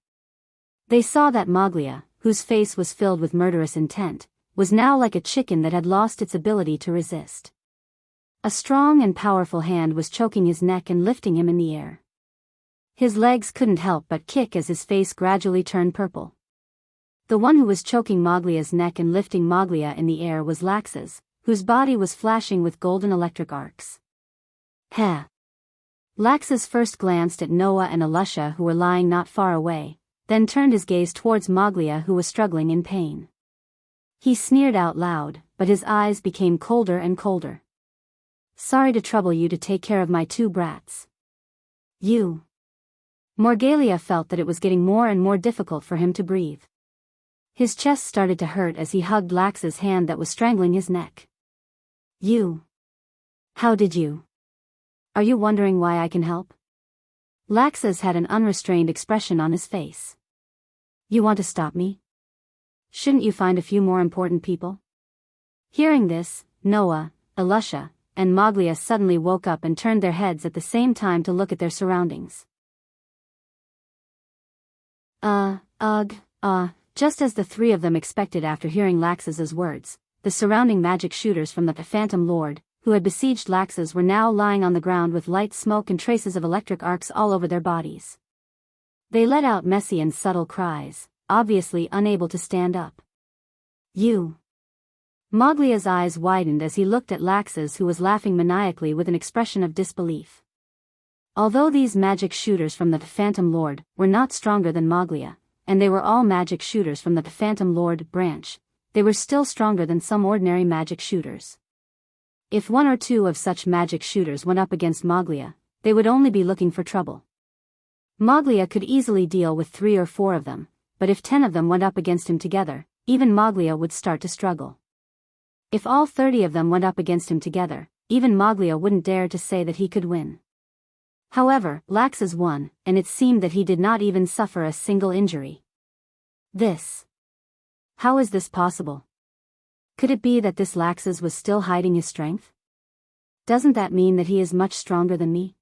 They saw that Moglia, whose face was filled with murderous intent, was now like a chicken that had lost its ability to resist. A strong and powerful hand was choking his neck and lifting him in the air. His legs couldn't help but kick as his face gradually turned purple. The one who was choking Moglia's neck and lifting Moglia in the air was Lax's, whose body was flashing with golden electric arcs. Heh! Lax's first glanced at Noah and Alusha, who were lying not far away, then turned his gaze towards Moglia, who was struggling in pain. He sneered out loud, but his eyes became colder and colder. "Sorry to trouble you to take care of my two brats. You." Morgalia felt that it was getting more and more difficult for him to breathe. His chest started to hurt as he hugged Lax's hand that was strangling his neck. "You. How did you? Are you wondering why I can help?" Lax's had an unrestrained expression on his face. "You want to stop me? Shouldn't you find a few more important people?" Hearing this, Noah, Alusha, and Moglia suddenly woke up and turned their heads at the same time to look at their surroundings. Just as the three of them expected after hearing Lax's words, the surrounding magic shooters from the Phantom Lord, who had besieged Lax's, were now lying on the ground with light smoke and traces of electric arcs all over their bodies. They let out messy and subtle cries, obviously unable to stand up. "You." Moglia's eyes widened as he looked at Lax's, who was laughing maniacally with an expression of disbelief. Although these magic shooters from the Phantom Lord were not stronger than Moglia, and they were all magic shooters from the Phantom Lord branch, they were still stronger than some ordinary magic shooters. If one or two of such magic shooters went up against Moglia, they would only be looking for trouble. Moglia could easily deal with 3 or 4 of them, but if 10 of them went up against him together, even Moglia would start to struggle. If all 30 of them went up against him together, even Moglia wouldn't dare to say that he could win. However, Lax's won, and it seemed that he did not even suffer a single injury. How is this possible? Could it be that this Lax's was still hiding his strength? Doesn't that mean that he is much stronger than me?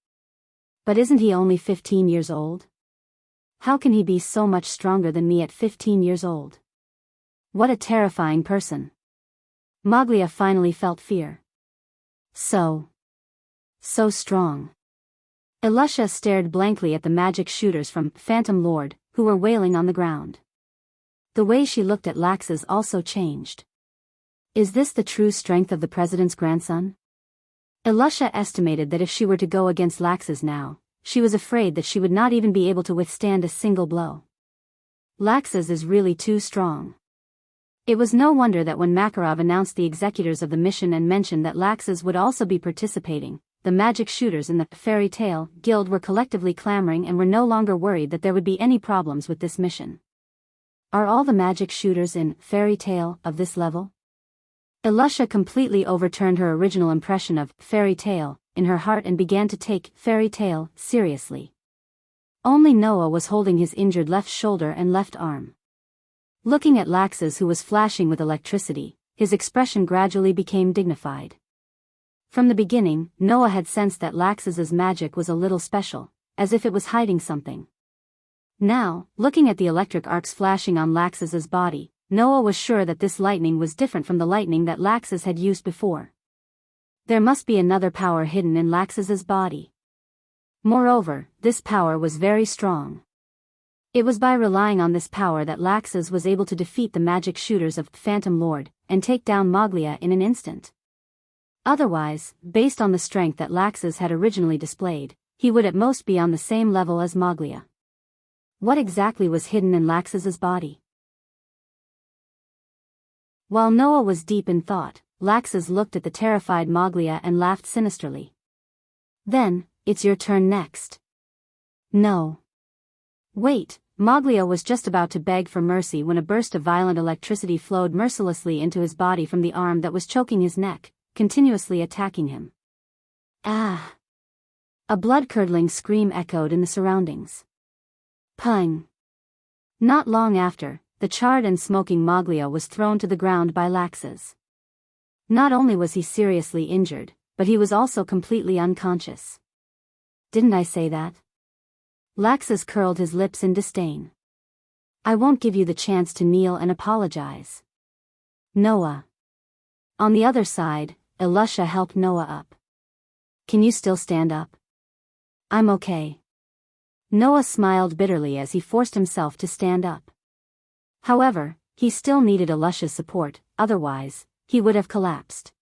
But isn't he only 15 years old? How can he be so much stronger than me at 15 years old? What a terrifying person. Moglia finally felt fear. So strong. Alusha stared blankly at the magic shooters from Phantom Lord, who were wailing on the ground. The way she looked at Lax's also changed. Is this the true strength of the president's grandson? Alusha estimated that if she were to go against Lax's now, she was afraid that she would not even be able to withstand a single blow. Lax's is really too strong. It was no wonder that when Makarov announced the executors of the mission and mentioned that Lax's would also be participating, the magic shooters in the Fairy Tale Guild were collectively clamoring and were no longer worried that there would be any problems with this mission. Are all the magic shooters in Fairy Tale of this level? Alusha completely overturned her original impression of Fairy Tale in her heart and began to take Fairy Tale seriously. Only Noah was holding his injured left shoulder and left arm. Looking at Lax's, who was flashing with electricity, his expression gradually became dignified. From the beginning, Noah had sensed that Lax's magic was a little special, as if it was hiding something. Now, looking at the electric arcs flashing on Lax's body, Noah was sure that this lightning was different from the lightning that Lax's had used before. There must be another power hidden in Lax's body. Moreover, this power was very strong. It was by relying on this power that Lax's was able to defeat the magic shooters of Phantom Lord and take down Moglia in an instant. Otherwise, based on the strength that Lax's had originally displayed, he would at most be on the same level as Moglia. What exactly was hidden in Lax's body? While Noah was deep in thought, Lax's looked at the terrified Moglia and laughed sinisterly. "Then, it's your turn next." "No. Wait." Moglia was just about to beg for mercy when a burst of violent electricity flowed mercilessly into his body from the arm that was choking his neck, continuously attacking him. "Ah!" A blood-curdling scream echoed in the surroundings. Pung! Not long after, the charred and smoking Moglia was thrown to the ground by Lax's. Not only was he seriously injured, but he was also completely unconscious. "Didn't I say that?" Lax's curled his lips in disdain. "I won't give you the chance to kneel and apologize." Noah. On the other side, Elisha helped Noah up. Can you still stand up? I'm okay. Noah smiled bitterly as he forced himself to stand up. However, he still needed Elisha's support, otherwise, he would have collapsed.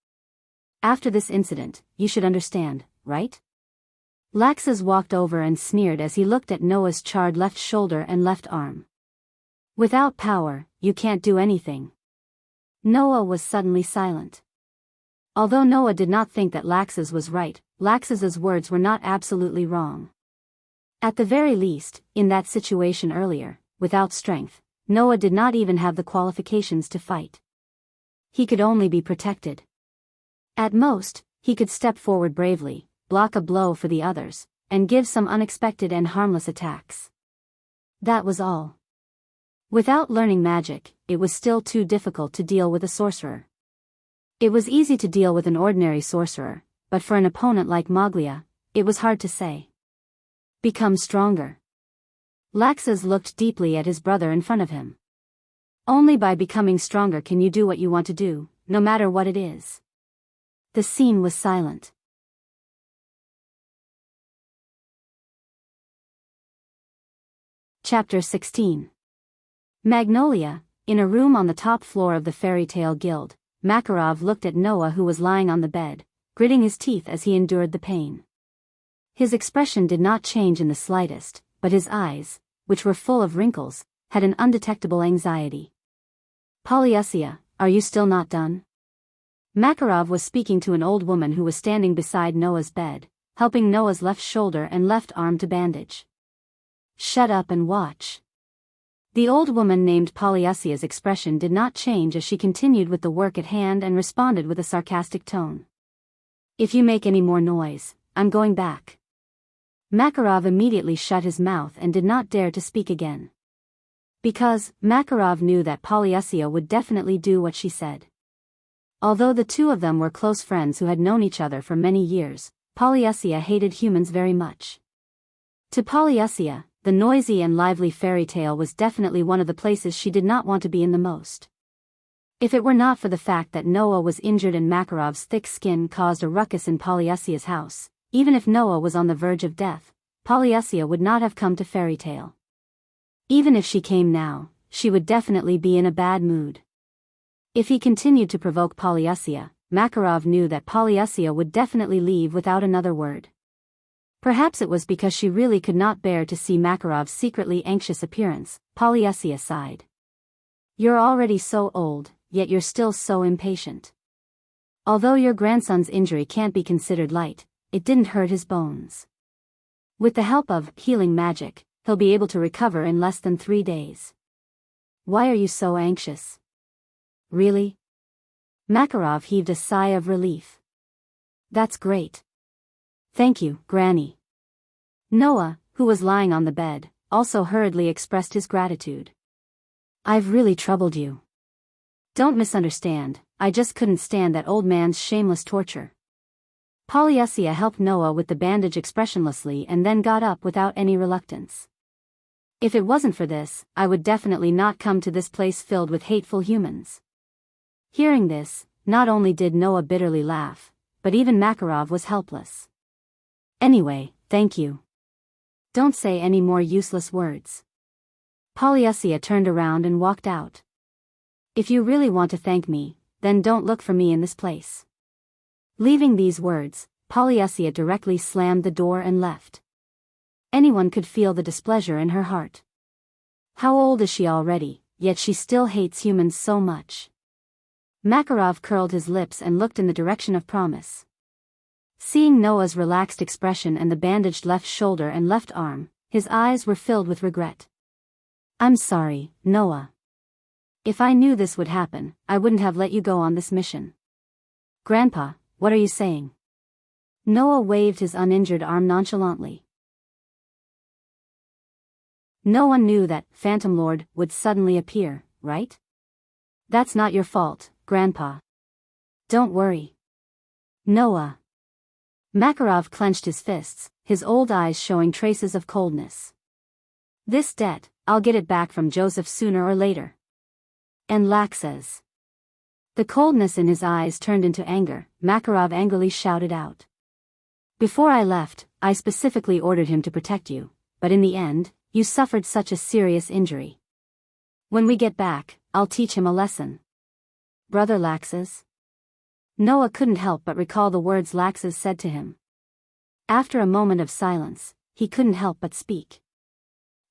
After this incident, you should understand, right? Laxus walked over and sneered as he looked at Noah's charred left shoulder and left arm. Without power, you can't do anything. Noah was suddenly silent. Although Noah did not think that Laxus was right, Laxus's words were not absolutely wrong. At the very least, in that situation earlier, without strength, Noah did not even have the qualifications to fight. He could only be protected. At most, he could step forward bravely, block a blow for the others, and give some unexpected and harmless attacks. That was all. Without learning magic, it was still too difficult to deal with a sorcerer. It was easy to deal with an ordinary sorcerer, but for an opponent like Moglia, it was hard to say. Become stronger. Laxus looked deeply at his brother in front of him. Only by becoming stronger can you do what you want to do, no matter what it is. The scene was silent. Chapter 16. Magnolia. In a room on the top floor of the Fairy Tale Guild, Makarov looked at Noah, who was lying on the bed, gritting his teeth as he endured the pain. His expression did not change in the slightest, but his eyes, which were full of wrinkles, had an undetectable anxiety. Polyusia, are you still not done? Makarov was speaking to an old woman who was standing beside Noah's bed, helping Noah's left shoulder and left arm to bandage. Shut up and watch. The old woman named Polyusia's expression did not change as she continued with the work at hand and responded with a sarcastic tone. If you make any more noise, I'm going back. Makarov immediately shut his mouth and did not dare to speak again. Because, Makarov knew that Polyusia would definitely do what she said. Although the two of them were close friends who had known each other for many years, Polyusia hated humans very much. To Polyusia, the noisy and lively fairy tale was definitely one of the places she did not want to be in the most. If it were not for the fact that Noah was injured and Makarov's thick skin caused a ruckus in Polyusia's house, even if Noah was on the verge of death, Polyusia would not have come to Fairy Tale. Even if she came now, she would definitely be in a bad mood. If he continued to provoke Polyusia, Makarov knew that Polyusia would definitely leave without another word. Perhaps it was because she really could not bear to see Makarov's secretly anxious appearance. Polyusia sighed. You're already so old, yet you're still so impatient. Although your grandson's injury can't be considered light, it didn't hurt his bones. With the help of healing magic, he'll be able to recover in less than 3 days. Why are you so anxious? Really? Makarov heaved a sigh of relief. That's great. Thank you, Granny. Noah, who was lying on the bed, also hurriedly expressed his gratitude. I've really troubled you. Don't misunderstand, I just couldn't stand that old man's shameless torture. Polyusia helped Noah with the bandage expressionlessly and then got up without any reluctance. If it wasn't for this, I would definitely not come to this place filled with hateful humans. Hearing this, not only did Noah bitterly laugh, but even Makarov was helpless. Anyway, thank you. Don't say any more useless words. Polyusia turned around and walked out. If you really want to thank me, then don't look for me in this place. Leaving these words, Polyusia directly slammed the door and left. Anyone could feel the displeasure in her heart. How old is she already, yet she still hates humans so much? Makarov curled his lips and looked in the direction of promise. Seeing Noah's relaxed expression and the bandaged left shoulder and left arm, his eyes were filled with regret. I'm sorry, Noah. If I knew this would happen, I wouldn't have let you go on this mission. Grandpa, what are you saying? Noah waved his uninjured arm nonchalantly. No one knew that Phantom Lord would suddenly appear, right? That's not your fault, Grandpa. Don't worry. Noah. Makarov clenched his fists, his old eyes showing traces of coldness. This debt, I'll get it back from Joseph sooner or later. And Laxus. The coldness in his eyes turned into anger. Makarov angrily shouted out. Before I left, I specifically ordered him to protect you, but in the end, you suffered such a serious injury. When we get back, I'll teach him a lesson. Brother Laxus? Noah couldn't help but recall the words Laxus said to him. After a moment of silence, he couldn't help but speak.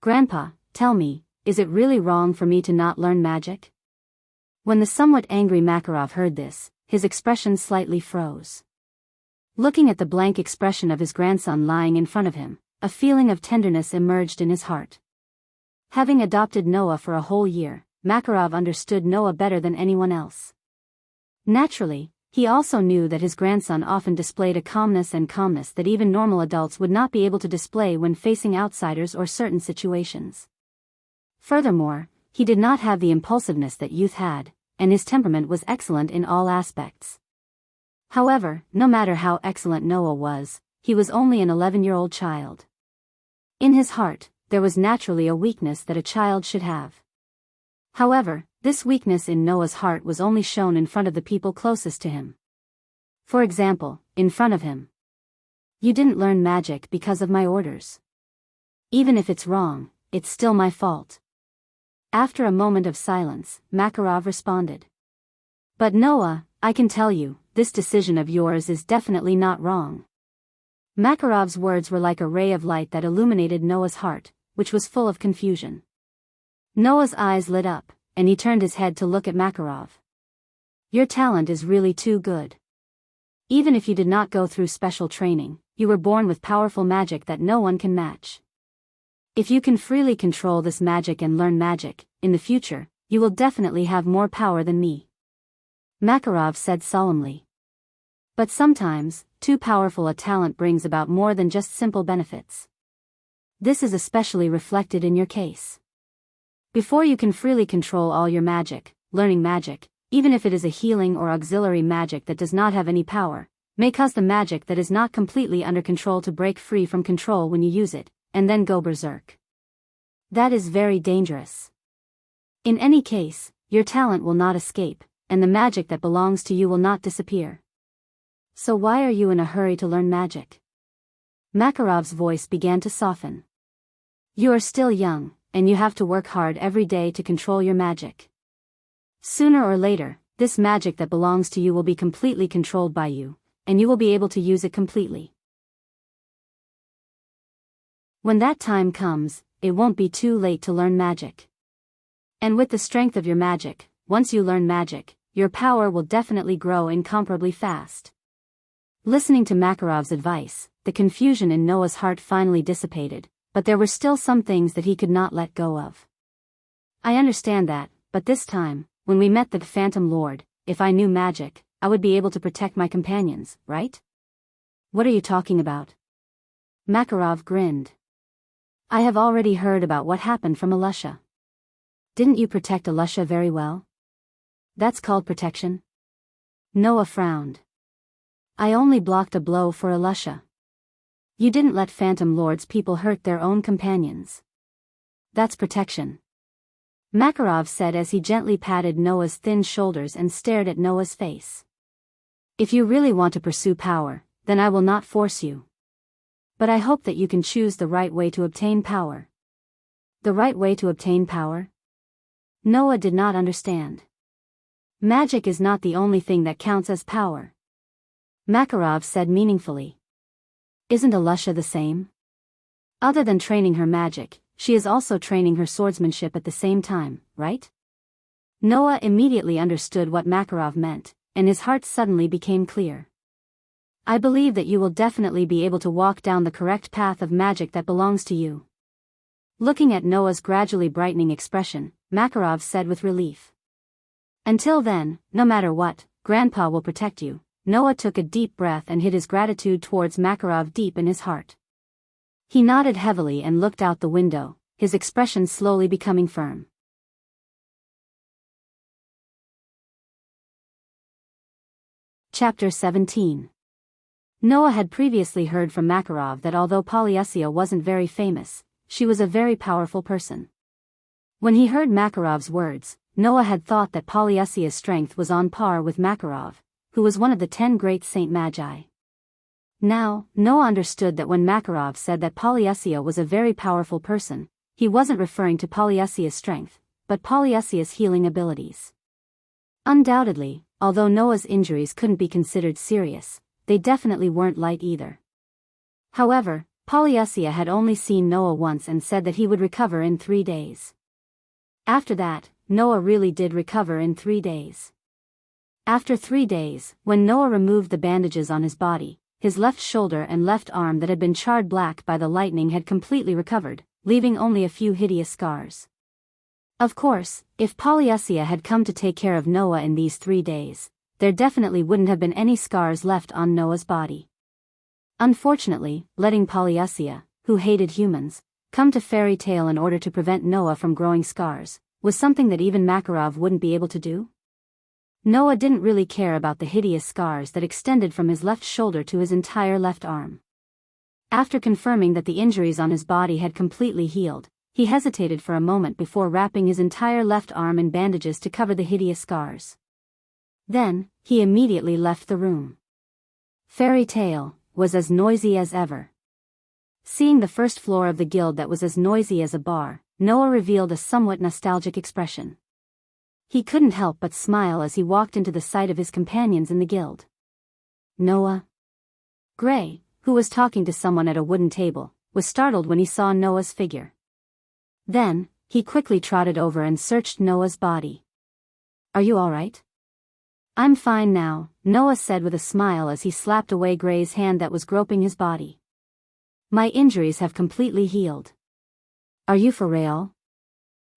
Grandpa, tell me, is it really wrong for me to not learn magic? When the somewhat angry Makarov heard this, his expression slightly froze. Looking at the blank expression of his grandson lying in front of him, a feeling of tenderness emerged in his heart. Having adopted Noah for a whole year, Makarov understood Noah better than anyone else. Naturally, he also knew that his grandson often displayed a calmness that even normal adults would not be able to display when facing outsiders or certain situations. Furthermore, he did not have the impulsiveness that youth had, and his temperament was excellent in all aspects. However, no matter how excellent Noah was, he was only an 11-year-old child. In his heart, there was naturally a weakness that a child should have. However, this weakness in Noah's heart was only shown in front of the people closest to him. For example, in front of him. You didn't learn magic because of my orders. Even if it's wrong, it's still my fault. After a moment of silence, Makarov responded. But Noah, I can tell you, this decision of yours is definitely not wrong. Makarov's words were like a ray of light that illuminated Noah's heart, which was full of confusion. Noah's eyes lit up, and he turned his head to look at Makarov. Your talent is really too good. Even if you did not go through special training, you were born with powerful magic that no one can match. If you can freely control this magic and learn magic, in the future, you will definitely have more power than me. Makarov said solemnly. But sometimes, too powerful a talent brings about more than just simple benefits. This is especially reflected in your case. Before you can freely control all your magic, learning magic, even if it is a healing or auxiliary magic that does not have any power, may cause the magic that is not completely under control to break free from control when you use it, and then go berserk. That is very dangerous. In any case, your talent will not escape, and the magic that belongs to you will not disappear. So why are you in a hurry to learn magic? Makarov's voice began to soften. You are still young, and you have to work hard every day to control your magic. Sooner or later, this magic that belongs to you will be completely controlled by you, and you will be able to use it completely. When that time comes, it won't be too late to learn magic. And with the strength of your magic, once you learn magic, your power will definitely grow incomparably fast. Listening to Makarov's advice, the confusion in Noah's heart finally dissipated, but there were still some things that he could not let go of. I understand that, but this time, when we met the Phantom Lord, if I knew magic, I would be able to protect my companions, right? What are you talking about? Makarov grinned. I have already heard about what happened from Alusha. Didn't you protect Alusha very well? That's called protection? Noah frowned. I only blocked a blow for Alusha. You didn't let Phantom Lord's people hurt their own companions. That's protection. Makarov said as he gently patted Noah's thin shoulders and stared at Noah's face. If you really want to pursue power, then I will not force you. But I hope that you can choose the right way to obtain power. The right way to obtain power? Noah did not understand. Magic is not the only thing that counts as power. Makarov said meaningfully. Isn't Alusha the same? Other than training her magic, she is also training her swordsmanship at the same time, right? Noah immediately understood what Makarov meant, and his heart suddenly became clear. I believe that you will definitely be able to walk down the correct path of magic that belongs to you. Looking at Noah's gradually brightening expression, Makarov said with relief. Until then, no matter what, Grandpa will protect you. Noah took a deep breath and hid his gratitude towards Makarov deep in his heart. He nodded heavily and looked out the window, his expression slowly becoming firm. Chapter 17. Noah had previously heard from Makarov that although Polyusia wasn't very famous, she was a very powerful person. When he heard Makarov's words, Noah had thought that Polyusia's strength was on par with Makarov, who was one of the 10 great Saint Magi. Now, Noah understood that when Makarov said that Polyusia was a very powerful person, he wasn't referring to Polyusia's strength, but Polyusia's healing abilities. Undoubtedly, although Noah's injuries couldn't be considered serious, they definitely weren't light either. However, Polyusia had only seen Noah once and said that he would recover in 3 days. After that, Noah really did recover in 3 days. After 3 days, when Noah removed the bandages on his body, his left shoulder and left arm that had been charred black by the lightning had completely recovered, leaving only a few hideous scars. Of course, if Polyusia had come to take care of Noah in these 3 days, there definitely wouldn't have been any scars left on Noah's body. Unfortunately, letting Polyusia, who hated humans, come to Fairy Tale in order to prevent Noah from growing scars, was something that even Makarov wouldn't be able to do. Noah didn't really care about the hideous scars that extended from his left shoulder to his entire left arm. After confirming that the injuries on his body had completely healed, he hesitated for a moment before wrapping his entire left arm in bandages to cover the hideous scars. Then, he immediately left the room. Fairy Tale was as noisy as ever. Seeing the first floor of the guild that was as noisy as a bar, Noah revealed a somewhat nostalgic expression. He couldn't help but smile as he walked into the sight of his companions in the guild. Noah. Gray, who was talking to someone at a wooden table, was startled when he saw Noah's figure. Then, he quickly trotted over and searched Noah's body. "Are you all right?" "I'm fine now," Noah said with a smile as he slapped away Gray's hand that was groping his body. "My injuries have completely healed." "Are you for real?"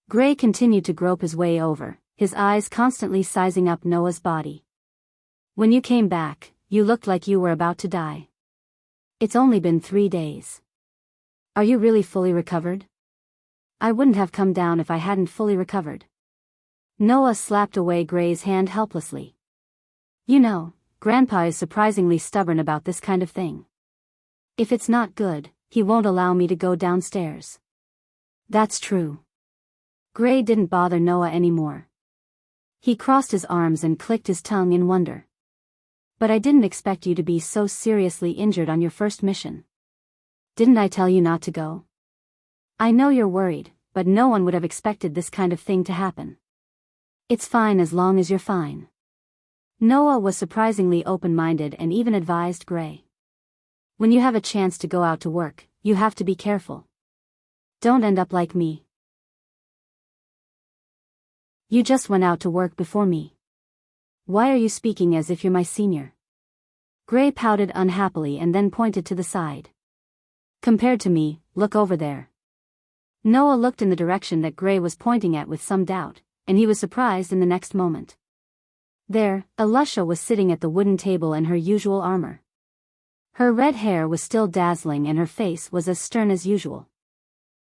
Gray continued to grope his way over, his eyes constantly sizing up Noah's body. "When you came back, you looked like you were about to die. It's only been 3 days. Are you really fully recovered?" "I wouldn't have come down if I hadn't fully recovered." Noah slapped away Gray's hand helplessly. "You know, Grandpa is surprisingly stubborn about this kind of thing. If it's not good, he won't allow me to go downstairs." "That's true." Gray didn't bother Noah anymore. He crossed his arms and clicked his tongue in wonder. "But I didn't expect you to be so seriously injured on your first mission. Didn't I tell you not to go? I know you're worried, but no one would have expected this kind of thing to happen. It's fine as long as you're fine." Noah was surprisingly open-minded and even advised Gray. "When you have a chance to go out to work, you have to be careful. Don't end up like me. You just went out to work before me. Why are you speaking as if you're my senior?" Gray pouted unhappily and then pointed to the side. "Compared to me, look over there." Noah looked in the direction that Gray was pointing at with some doubt, and he was surprised in the next moment. There, Alusha was sitting at the wooden table in her usual armor. Her red hair was still dazzling and her face was as stern as usual.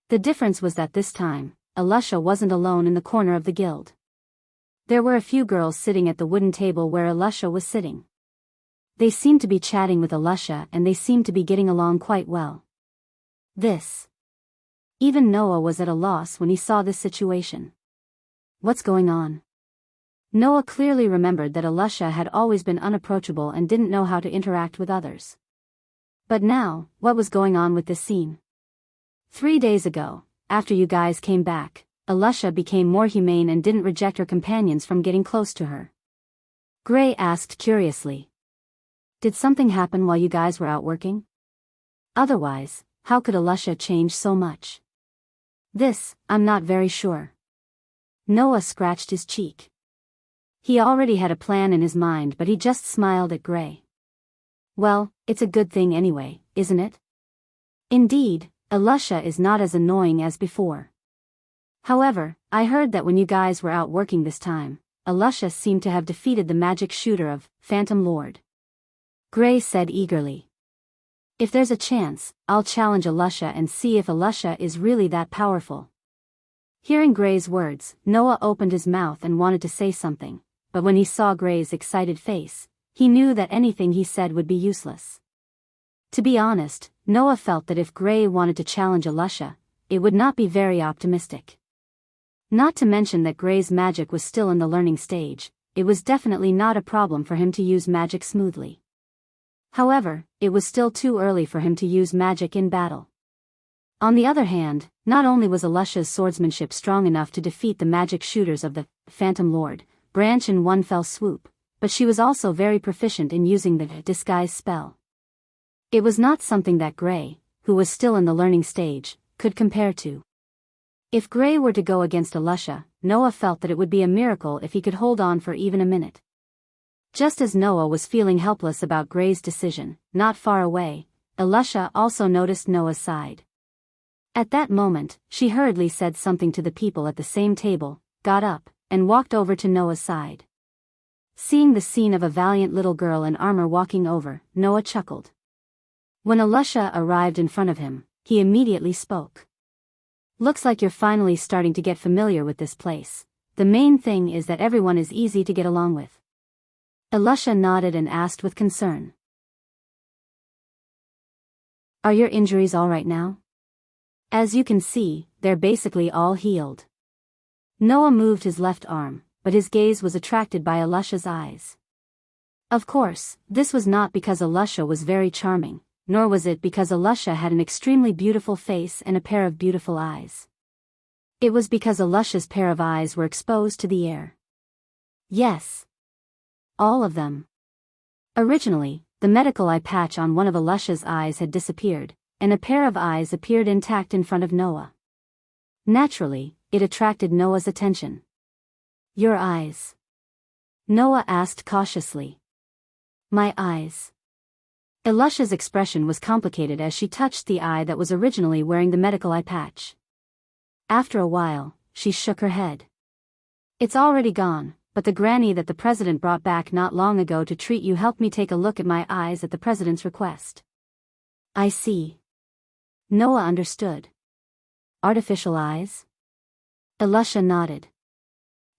The difference was that this time, Alusha wasn't alone in the corner of the guild. There were a few girls sitting at the wooden table where Alusha was sitting. They seemed to be chatting with Alusha and they seemed to be getting along quite well. Even Noah was at a loss when he saw this situation. What's going on? Noah clearly remembered that Alusha had always been unapproachable and didn't know how to interact with others. But now, what was going on with this scene? 3 days ago, after you guys came back, Alusha became more humane and didn't reject her companions from getting close to her. Gray asked curiously. Did something happen while you guys were out working? Otherwise, how could Alusha change so much? I'm not very sure. Noah scratched his cheek. He already had a plan in his mind, but he just smiled at Gray. Well, it's a good thing anyway, isn't it? Indeed, Alusha is not as annoying as before. However, I heard that when you guys were out working this time, Alusha seemed to have defeated the magic shooter of Phantom Lord. Gray said eagerly. If there's a chance, I'll challenge Alusha and see if Alusha is really that powerful. Hearing Gray's words, Noah opened his mouth and wanted to say something, but when he saw Gray's excited face, he knew that anything he said would be useless. To be honest, Noah felt that if Gray wanted to challenge Alusha, it would not be very optimistic. Not to mention that Gray's magic was still in the learning stage, it was definitely not a problem for him to use magic smoothly. However, it was still too early for him to use magic in battle. On the other hand, not only was Alusha's swordsmanship strong enough to defeat the magic shooters of the Phantom Lord branch in one fell swoop, but she was also very proficient in using the disguise spell. It was not something that Gray, who was still in the learning stage, could compare to. If Gray were to go against Alusha, Noah felt that it would be a miracle if he could hold on for even a minute. Just as Noah was feeling helpless about Gray's decision, not far away, Alusha also noticed Noah's side. At that moment, she hurriedly said something to the people at the same table, got up, and walked over to Noah's side. Seeing the scene of a valiant little girl in armor walking over, Noah chuckled. When Alusha arrived in front of him, he immediately spoke. Looks like you're finally starting to get familiar with this place. The main thing is that everyone is easy to get along with. Alusha nodded and asked with concern. Are your injuries all right now? As you can see, they're basically all healed. Noah moved his left arm, but his gaze was attracted by Alusha's eyes. Of course, this was not because Alusha was very charming, nor was it because Alusha had an extremely beautiful face and a pair of beautiful eyes. It was because Alusha's pair of eyes were exposed to the air. Yes. All of them. Originally, the medical eye patch on one of Alusha's eyes had disappeared, and a pair of eyes appeared intact in front of Noah. Naturally, it attracted Noah's attention. Your eyes? Noah asked cautiously. My eyes. Alusha's expression was complicated as she touched the eye that was originally wearing the medical eye patch. After a while, she shook her head. It's already gone, but the granny that the president brought back not long ago to treat you helped me take a look at my eyes at the president's request. I see. Noah understood. Artificial eyes? Alusha nodded.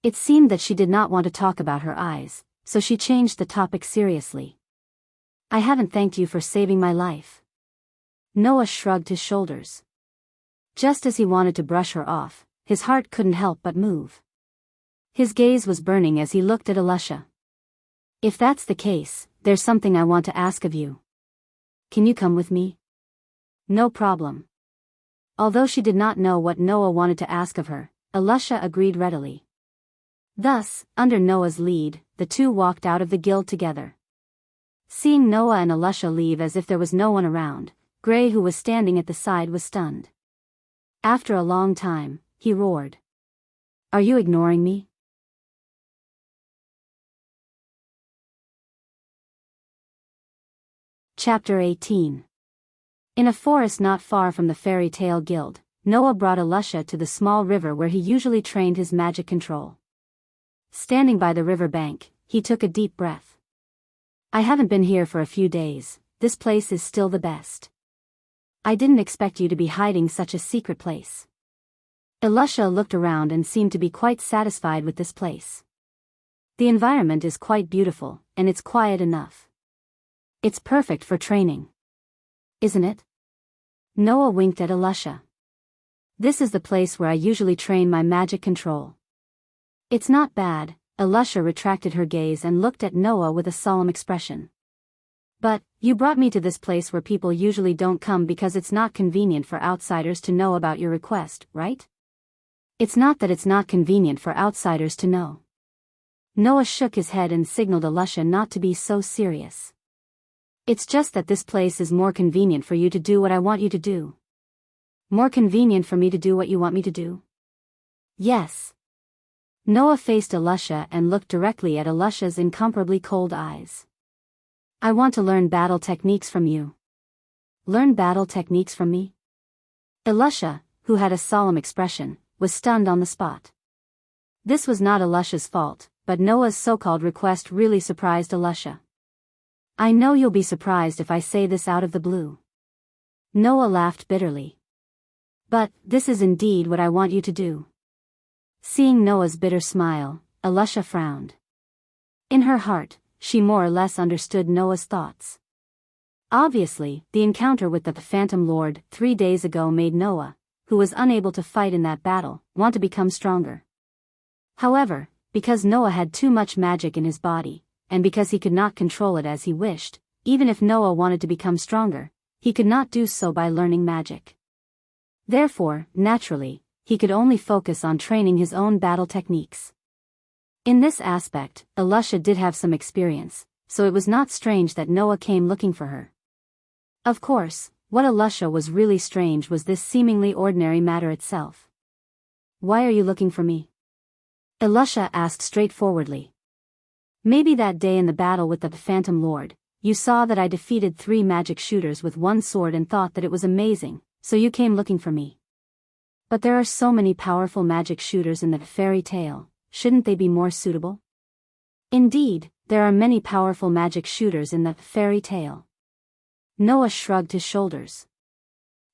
It seemed that she did not want to talk about her eyes, so she changed the topic seriously. I haven't thanked you for saving my life. Noah shrugged his shoulders. Just as he wanted to brush her off, his heart couldn't help but move. His gaze was burning as he looked at Alusha. If that's the case, there's something I want to ask of you. Can you come with me? No problem. Although she did not know what Noah wanted to ask of her, Alusha agreed readily. Thus, under Noah's lead, the two walked out of the guild together. Seeing Noah and Alusha leave as if there was no one around, Gray, who was standing at the side, was stunned. After a long time, he roared. Are you ignoring me? Chapter 18. In a forest not far from the fairy tale guild, Noah brought Alusha to the small river where he usually trained his magic control. Standing by the river bank, he took a deep breath. I haven't been here for a few days, this place is still the best. I didn't expect you to be hiding such a secret place. Alusha looked around and seemed to be quite satisfied with this place. The environment is quite beautiful, and it's quiet enough. It's perfect for training. Isn't it? Noah winked at Alusha. This is the place where I usually train my magic control. It's not bad. Alusha retracted her gaze and looked at Noah with a solemn expression. But, you brought me to this place where people usually don't come because it's not convenient for outsiders to know about your request, right? It's not that it's not convenient for outsiders to know. Noah shook his head and signaled Alusha not to be so serious. It's just that this place is more convenient for you to do what I want you to do. More convenient for me to do what you want me to do? Yes. Noah faced Alusha and looked directly at Alusha's incomparably cold eyes. I want to learn battle techniques from you. Learn battle techniques from me? Alusha, who had a solemn expression, was stunned on the spot. This was not Alusha's fault, but Noah's so-called request really surprised Alusha. I know you'll be surprised if I say this out of the blue. Noah laughed bitterly. But, this is indeed what I want you to do. Seeing Noah's bitter smile, Alusha frowned. In her heart, she more or less understood Noah's thoughts. Obviously, the encounter with the Phantom Lord 3 days ago made Noah, who was unable to fight in that battle, want to become stronger. However, because Noah had too much magic in his body, and because he could not control it as he wished, even if Noah wanted to become stronger, he could not do so by learning magic. Therefore, naturally, he could only focus on training his own battle techniques. In this aspect, Elisha did have some experience, so it was not strange that Noah came looking for her. Of course, what Elisha was really strange was this seemingly ordinary matter itself. "Why are you looking for me?" Elisha asked straightforwardly. "Maybe that day in the battle with the Phantom Lord, you saw that I defeated 3 magic shooters with 1 sword and thought that it was amazing, so you came looking for me. But there are so many powerful magic shooters in the fairy tale, shouldn't they be more suitable?" "Indeed, there are many powerful magic shooters in the fairy tale." Noah shrugged his shoulders.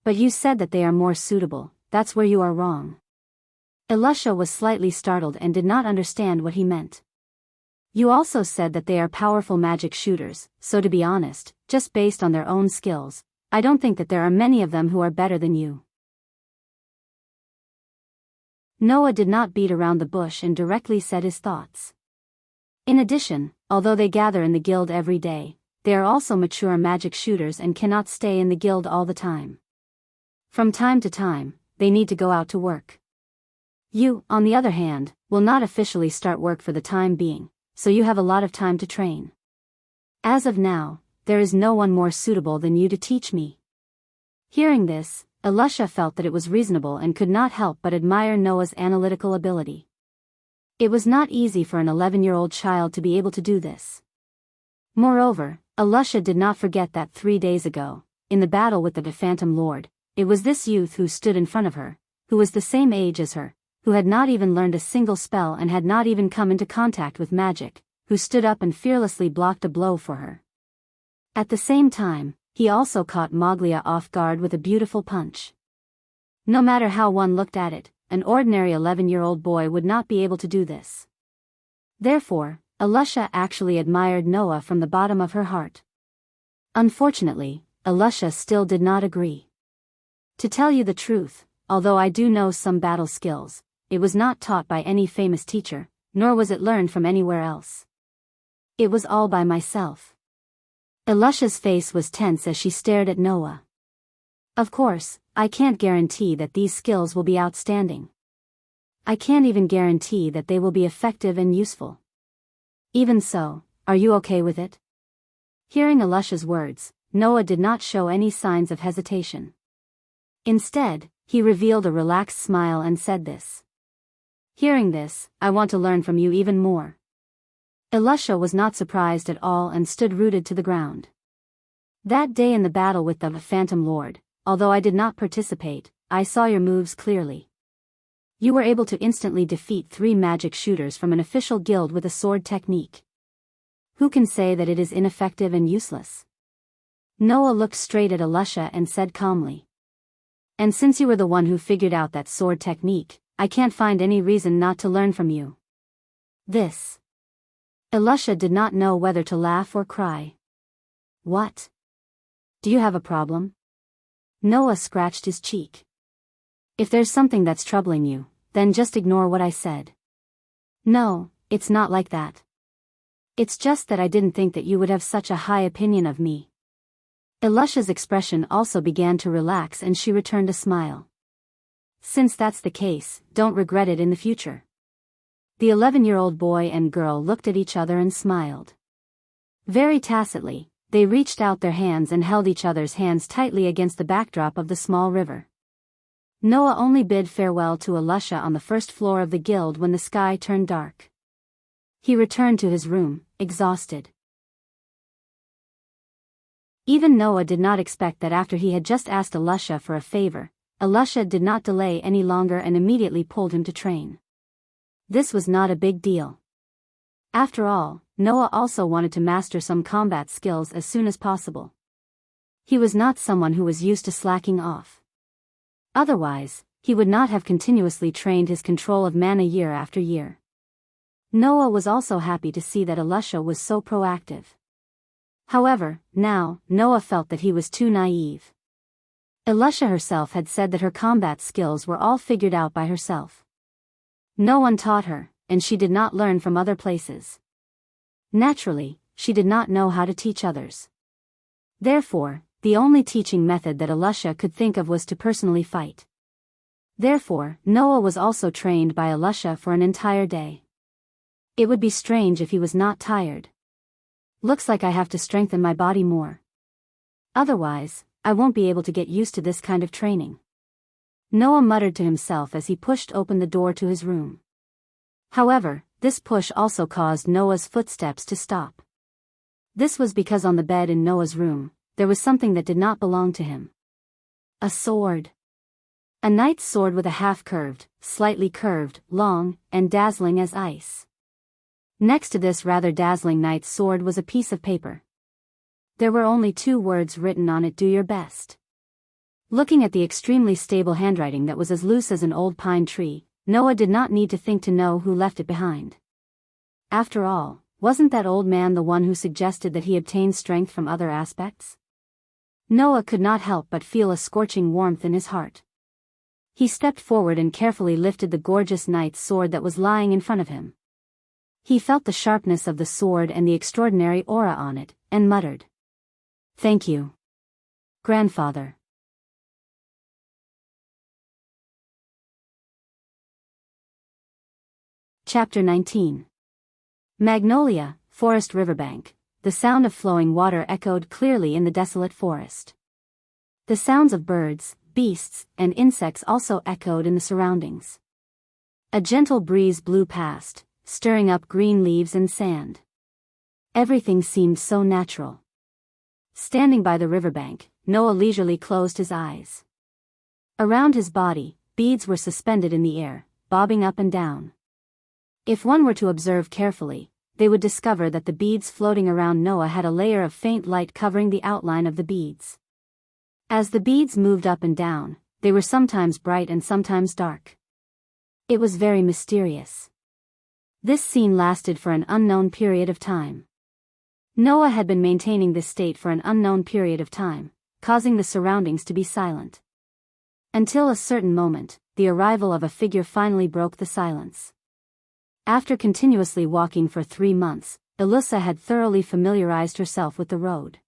"But you said that they are more suitable, that's where you are wrong." Elisha was slightly startled and did not understand what he meant. "You also said that they are powerful magic shooters, so to be honest, just based on their own skills, I don't think that there are many of them who are better than you." Noah did not beat around the bush and directly said his thoughts. In addition, although they gather in the guild every day, they are also mature magic shooters and cannot stay in the guild all the time. From time to time, they need to go out to work. You, on the other hand, will not officially start work for the time being, so you have a lot of time to train. As of now, there is no one more suitable than you to teach me." Hearing this, Elisha felt that it was reasonable and could not help but admire Noah's analytical ability. It was not easy for an 11-year-old child to be able to do this. Moreover, Elisha did not forget that 3 days ago, in the battle with the Phantom Lord, it was this youth who stood in front of her, who was the same age as her, who had not even learned a single spell and had not even come into contact with magic, who stood up and fearlessly blocked a blow for her. At the same time, he also caught Moglia off guard with a beautiful punch. No matter how one looked at it, an ordinary 11-year-old boy would not be able to do this. Therefore, Elisha actually admired Noah from the bottom of her heart. Unfortunately, Elisha still did not agree. "To tell you the truth, although I do know some battle skills, it was not taught by any famous teacher, nor was it learned from anywhere else. It was all by myself." Elisha's face was tense as she stared at Noah. "Of course, I can't guarantee that these skills will be outstanding. I can't even guarantee that they will be effective and useful. Even so, are you okay with it?" Hearing Elisha's words, Noah did not show any signs of hesitation. Instead, he revealed a relaxed smile and said this. "Hearing this, I want to learn from you even more." Elisha was not surprised at all and stood rooted to the ground. "That day in the battle with the Phantom Lord, although I did not participate, I saw your moves clearly. You were able to instantly defeat 3 magic shooters from an official guild with a sword technique. Who can say that it is ineffective and useless?" Noah looked straight at Elisha and said calmly. "And since you were the one who figured out that sword technique, I can't find any reason not to learn from you." This. Elisha did not know whether to laugh or cry. "What? Do you have a problem?" Noah scratched his cheek. "If there's something that's troubling you, then just ignore what I said." "No, it's not like that. It's just that I didn't think that you would have such a high opinion of me." Elisha's expression also began to relax and she returned a smile. "Since that's the case, don't regret it in the future." The 11-year-old boy and girl looked at each other and smiled. Very tacitly, they reached out their hands and held each other's hands tightly against the backdrop of the small river. Noah only bid farewell to Elisha on the first floor of the guild when the sky turned dark. He returned to his room, exhausted. Even Noah did not expect that after he had just asked Elisha for a favor, Elisha did not delay any longer and immediately pulled him to train. This was not a big deal. After all, Noah also wanted to master some combat skills as soon as possible. He was not someone who was used to slacking off. Otherwise, he would not have continuously trained his control of mana year after year. Noah was also happy to see that Elisha was so proactive. However, now, Noah felt that he was too naive. Elisha herself had said that her combat skills were all figured out by herself. No one taught her, and she did not learn from other places. Naturally, she did not know how to teach others. Therefore, the only teaching method that Alusha could think of was to personally fight. Therefore, Noah was also trained by Alusha for an entire day. It would be strange if he was not tired. Looks like I have to strengthen my body more. Otherwise, I won't be able to get used to this kind of training. Noah muttered to himself as he pushed open the door to his room. However, this push also caused Noah's footsteps to stop. This was because on the bed in Noah's room, there was something that did not belong to him. A sword. A knight's sword with a half-curved, slightly curved, long, and dazzling as ice. Next to this rather dazzling knight's sword was a piece of paper. There were only 2 words written on it: do your best. Looking at the extremely stable handwriting that was as loose as an old pine tree, Noah did not need to think to know who left it behind. After all, wasn't that old man the one who suggested that he obtained strength from other aspects? Noah could not help but feel a scorching warmth in his heart. He stepped forward and carefully lifted the gorgeous knight's sword that was lying in front of him. He felt the sharpness of the sword and the extraordinary aura on it, and muttered, "Thank you, grandfather." Chapter 19. Magnolia, forest riverbank. The sound of flowing water echoed clearly in the desolate forest. The sounds of birds, beasts, and insects also echoed in the surroundings. A gentle breeze blew past, stirring up green leaves and sand. Everything seemed so natural. Standing by the riverbank, Noah leisurely closed his eyes. Around his body, beads were suspended in the air, bobbing up and down. If one were to observe carefully, they would discover that the beads floating around Noah had a layer of faint light covering the outline of the beads. As the beads moved up and down, they were sometimes bright and sometimes dark. It was very mysterious. This scene lasted for an unknown period of time. Noah had been maintaining this state for an unknown period of time, causing the surroundings to be silent. Until a certain moment, the arrival of a figure finally broke the silence. After continuously walking for 3 months, Alyssa had thoroughly familiarized herself with the road.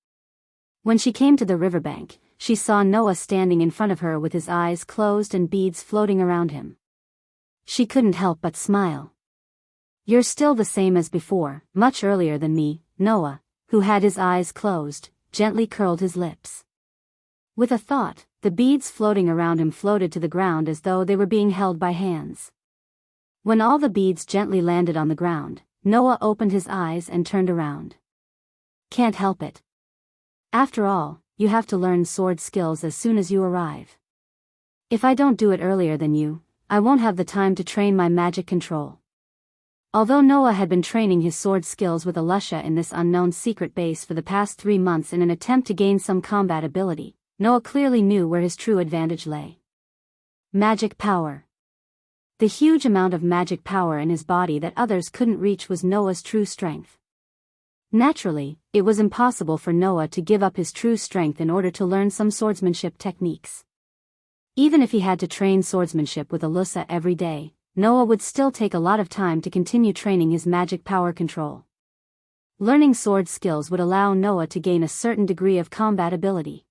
When she came to the riverbank, she saw Noah standing in front of her with his eyes closed and beads floating around him. She couldn't help but smile. "You're still the same as before, much earlier than me," Noah, who had his eyes closed, gently curled his lips. With a thought, the beads floating around him floated to the ground as though they were being held by hands. When all the beads gently landed on the ground, Noah opened his eyes and turned around. "Can't help it. After all, you have to learn sword skills as soon as you arrive. If I don't do it earlier than you, I won't have the time to train my magic control." Although Noah had been training his sword skills with Alusha in this unknown secret base for the past 3 months in an attempt to gain some combat ability, Noah clearly knew where his true advantage lay. Magic power. The huge amount of magic power in his body that others couldn't reach was Noah's true strength. Naturally, it was impossible for Noah to give up his true strength in order to learn some swordsmanship techniques. Even if he had to train swordsmanship with Alyssa every day, Noah would still take a lot of time to continue training his magic power control. Learning sword skills would allow Noah to gain a certain degree of combat ability.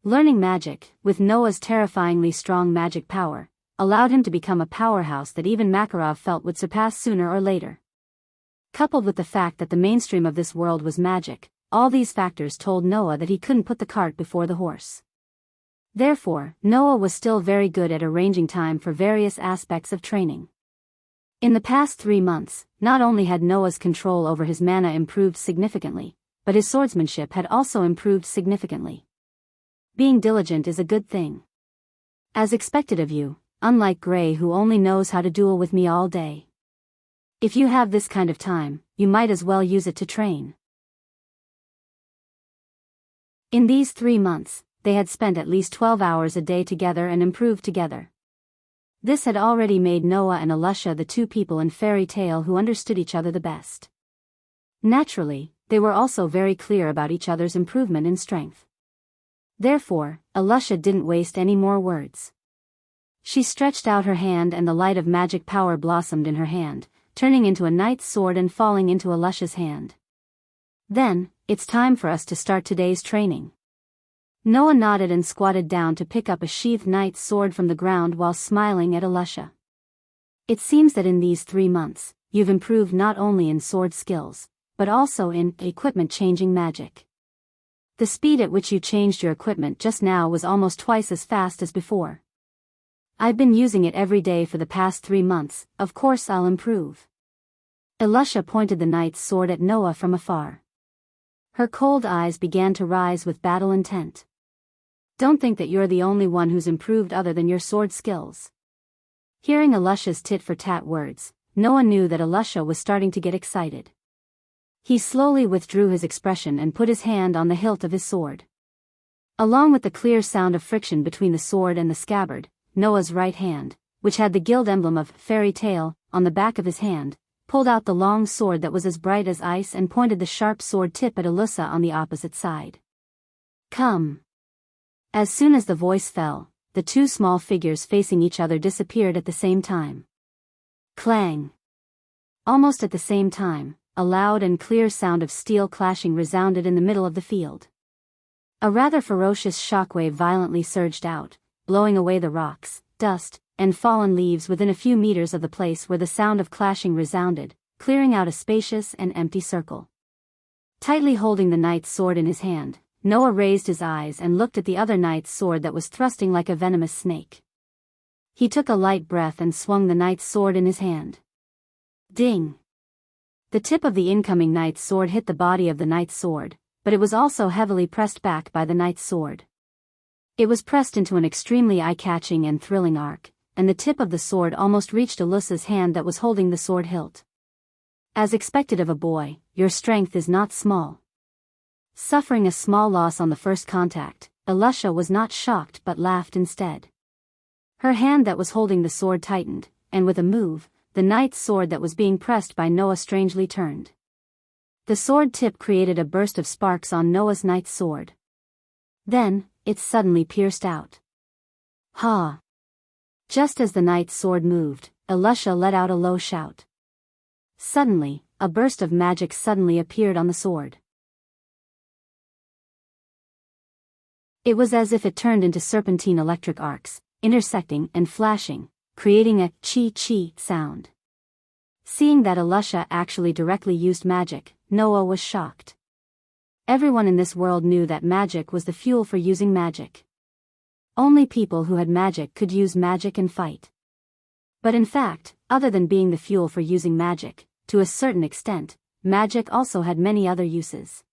Learning magic, with Noah's terrifyingly strong magic power, allowed him to become a powerhouse that even Makarov felt would surpass sooner or later. Coupled with the fact that the mainstream of this world was magic, all these factors told Noah that he couldn't put the cart before the horse. Therefore, Noah was still very good at arranging time for various aspects of training. In the past 3 months, not only had Noah's control over his mana improved significantly, but his swordsmanship had also improved significantly. Being diligent is a good thing. As expected of you, unlike Gray who only knows how to duel with me all day. If you have this kind of time, you might as well use it to train. In these 3 months, they had spent at least 12 hours a day together and improved together. This had already made Noah and Alusha the 2 people in fairy tale who understood each other the best. Naturally, they were also very clear about each other's improvement in strength. Therefore, Alusha didn't waste any more words. She stretched out her hand and the light of magic power blossomed in her hand, turning into a knight's sword and falling into Alusha's hand. Then, it's time for us to start today's training. Noah nodded and squatted down to pick up a sheathed knight's sword from the ground while smiling at Alusha. It seems that in these 3 months, you've improved not only in sword skills, but also in equipment-changing magic. The speed at which you changed your equipment just now was almost twice as fast as before. I've been using it every day for the past 3 months, of course I'll improve. Alusha pointed the knight's sword at Noah from afar. Her cold eyes began to rise with battle intent. Don't think that you're the only one who's improved other than your sword skills. Hearing Alusha's tit-for-tat words, Noah knew that Alusha was starting to get excited. He slowly withdrew his expression and put his hand on the hilt of his sword. Along with the clear sound of friction between the sword and the scabbard, Noah's right hand, which had the guild emblem of fairy tale on the back of his hand, pulled out the long sword that was as bright as ice and pointed the sharp sword tip at Alusa on the opposite side. Come. As soon as the voice fell, the 2 small figures facing each other disappeared at the same time. Clang. Almost at the same time, a loud and clear sound of steel clashing resounded in the middle of the field. A rather ferocious shockwave violently surged out, blowing away the rocks, dust, and fallen leaves within a few meters of the place where the sound of clashing resounded, clearing out a spacious and empty circle. Tightly holding the knight's sword in his hand, Noah raised his eyes and looked at the other knight's sword that was thrusting like a venomous snake. He took a light breath and swung the knight's sword in his hand. Ding! The tip of the incoming knight's sword hit the body of the knight's sword, but it was also heavily pressed back by the knight's sword. It was pressed into an extremely eye-catching and thrilling arc, and the tip of the sword almost reached Alusa's hand that was holding the sword hilt. As expected of a boy, your strength is not small. Suffering a small loss on the first contact, Alusha was not shocked but laughed instead. Her hand that was holding the sword tightened, and with a move, the knight's sword that was being pressed by Noah strangely turned. The sword tip created a burst of sparks on Noah's knight's sword. Then, it suddenly pierced out. Ha! Just as the knight's sword moved, Alusha let out a low shout. Suddenly, a burst of magic suddenly appeared on the sword. It was as if it turned into serpentine electric arcs, intersecting and flashing, creating a chi-chi sound. Seeing that Alusha actually directly used magic, Noah was shocked. Everyone in this world knew that magic was the fuel for using magic. Only people who had magic could use magic and fight. But in fact, other than being the fuel for using magic, to a certain extent, magic also had many other uses.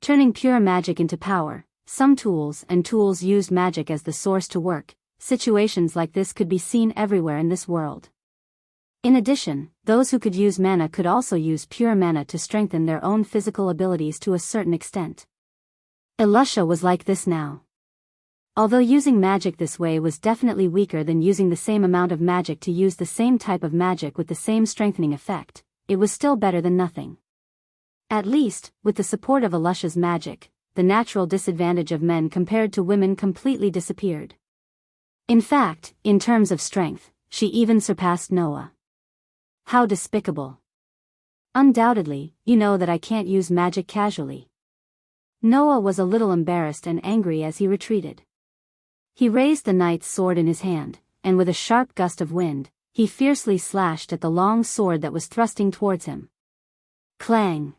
Turning pure magic into power, some tools used magic as the source to work. Situations like this could be seen everywhere in this world. In addition, those who could use mana could also use pure mana to strengthen their own physical abilities to a certain extent. Alusha was like this now. Although using magic this way was definitely weaker than using the same amount of magic to use the same type of magic with the same strengthening effect, it was still better than nothing. At least, with the support of Alusha's magic, the natural disadvantage of men compared to women completely disappeared. In fact, in terms of strength, she even surpassed Noah. How despicable. Undoubtedly, you know that I can't use magic casually. Noah was a little embarrassed and angry as he retreated. He raised the knight's sword in his hand, and with a sharp gust of wind, he fiercely slashed at the long sword that was thrusting towards him. Clang!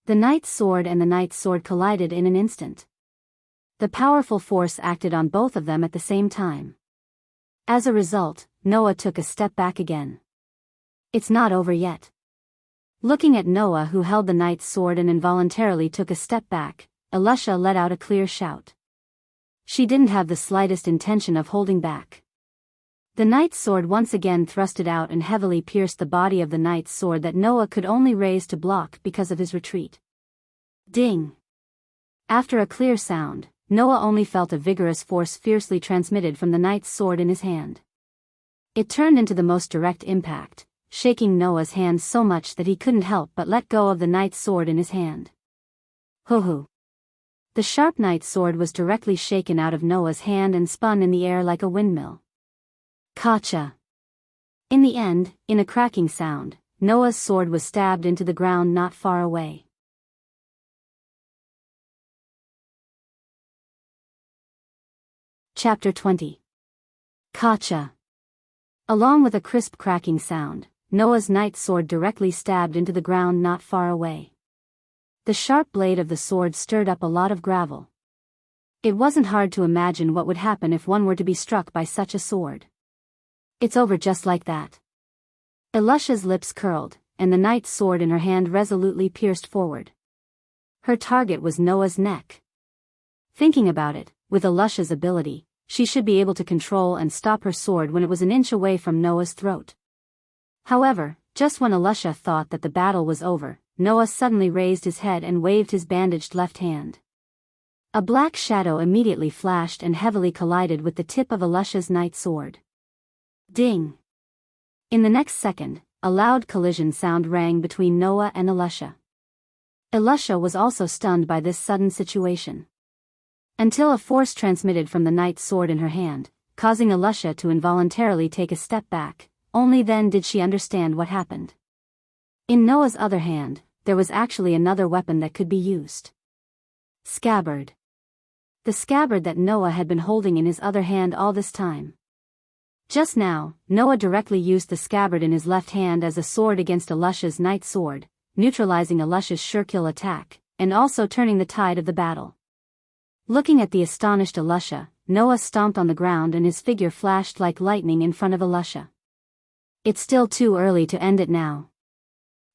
The knight's sword and the knight's sword collided in an instant. The powerful force acted on both of them at the same time. As a result, Noah took a step back again. It's not over yet. Looking at Noah, who held the knight's sword and involuntarily took a step back, Alusha let out a clear shout. She didn't have the slightest intention of holding back. The knight's sword once again thrusted out and heavily pierced the body of the knight's sword that Noah could only raise to block because of his retreat. Ding! After a clear sound, Noah only felt a vigorous force fiercely transmitted from the knight's sword in his hand. It turned into the most direct impact, shaking Noah's hand so much that he couldn't help but let go of the knight's sword in his hand. Hoo-hoo! The sharp knight's sword was directly shaken out of Noah's hand and spun in the air like a windmill. Gotcha. In the end, in a cracking sound, Noah's sword was stabbed into the ground not far away. Chapter 20. Gotcha. Along with a crisp cracking sound, Noah's knight's sword directly stabbed into the ground not far away. The sharp blade of the sword stirred up a lot of gravel. It wasn't hard to imagine what would happen if one were to be struck by such a sword. It's over just like that. Elisha's lips curled, and the knight's sword in her hand resolutely pierced forward. Her target was Noah's neck. Thinking about it, with Elisha's ability, she should be able to control and stop her sword when it was an inch away from Noah's throat. However, just when Elisha thought that the battle was over, Noah suddenly raised his head and waved his bandaged left hand. A black shadow immediately flashed and heavily collided with the tip of Elisha's knight's sword. Ding! In the next second, a loud collision sound rang between Noah and Elisha. Elisha was also stunned by this sudden situation. Until a force transmitted from the knight's sword in her hand, causing Elisha to involuntarily take a step back, only then did she understand what happened. In Noah's other hand, there was actually another weapon that could be used. Scabbard. The scabbard that Noah had been holding in his other hand all this time. Just now, Noah directly used the scabbard in his left hand as a sword against Elisha's knight's sword, neutralizing Elisha's sure-kill attack, and also turning the tide of the battle. Looking at the astonished Elisha, Noah stomped on the ground and his figure flashed like lightning in front of Elisha. It's still too early to end it now.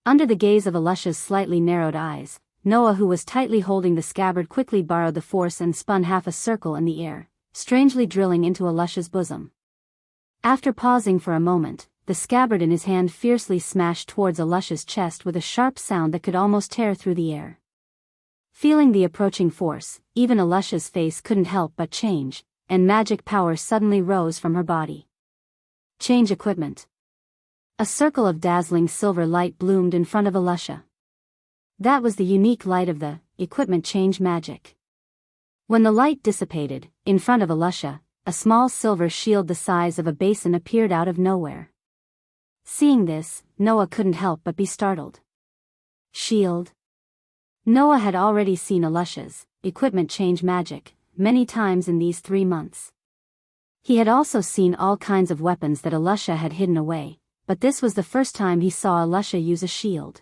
Under the gaze of Elisha's slightly narrowed eyes, Noah, who was tightly holding the scabbard, quickly borrowed the force and spun half a circle in the air, strangely drilling into Elisha's bosom. After pausing for a moment, the scabbard in his hand fiercely smashed towards Elisha's chest with a sharp sound that could almost tear through the air. Feeling the approaching force, even Elisha's face couldn't help but change, and magic power suddenly rose from her body. Change equipment. A circle of dazzling silver light bloomed in front of Elisha. That was the unique light of the equipment change magic. When the light dissipated, in front of Elisha, a small silver shield the size of a basin appeared out of nowhere. Seeing this, Noah couldn't help but be startled. Shield. Noah had already seen Elisha's equipment change magic many times in these 3 months. He had also seen all kinds of weapons that Elisha had hidden away, but this was the first time he saw Elisha use a shield.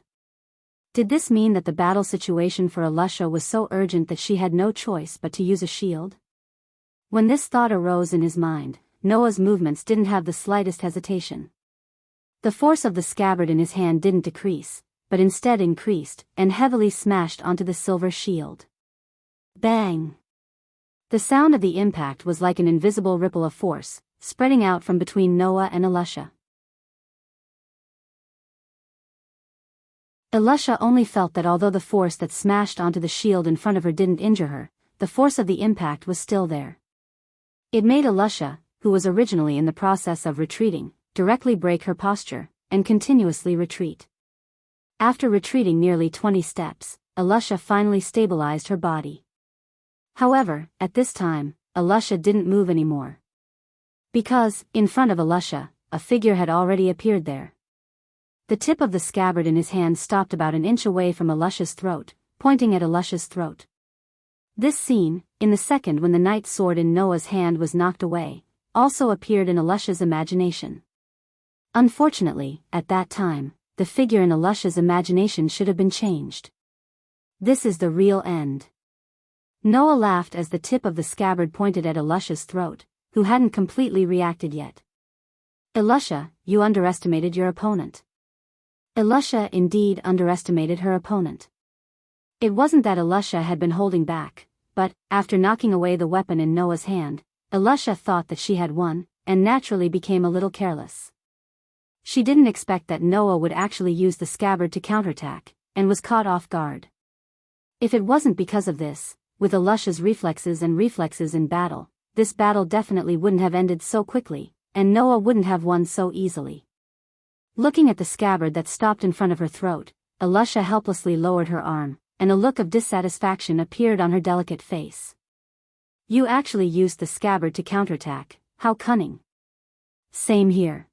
Did this mean that the battle situation for Elisha was so urgent that she had no choice but to use a shield? When this thought arose in his mind, Noah's movements didn't have the slightest hesitation. The force of the scabbard in his hand didn't decrease, but instead increased, and heavily smashed onto the silver shield. Bang! The sound of the impact was like an invisible ripple of force, spreading out from between Noah and Elisha. Elisha only felt that although the force that smashed onto the shield in front of her didn't injure her, the force of the impact was still there. It made Elisha, who was originally in the process of retreating, directly break her posture, and continuously retreat. After retreating nearly 20 steps, Elisha finally stabilized her body. However, at this time, Elisha didn't move anymore. Because, in front of Elisha, a figure had already appeared there. The tip of the scabbard in his hand stopped about an inch away from Elisha's throat, pointing at Elisha's throat. This scene, in the second when the knight's sword in Noah's hand was knocked away, also appeared in Elisha's imagination. Unfortunately, at that time, the figure in Elisha's imagination should have been changed. This is the real end. Noah laughed as the tip of the scabbard pointed at Elisha's throat, who hadn't completely reacted yet. Elisha, you underestimated your opponent. Elisha indeed underestimated her opponent. It wasn't that Elisha had been holding back, but, after knocking away the weapon in Noah's hand, Elisha thought that she had won, and naturally became a little careless. She didn't expect that Noah would actually use the scabbard to counterattack, and was caught off guard. If it wasn't because of this, with Elisha's reflexes in battle, this battle definitely wouldn't have ended so quickly, and Noah wouldn't have won so easily. Looking at the scabbard that stopped in front of her throat, Elisha helplessly lowered her arm, and a look of dissatisfaction appeared on her delicate face. You actually used the scabbard to counterattack, how cunning. Same here.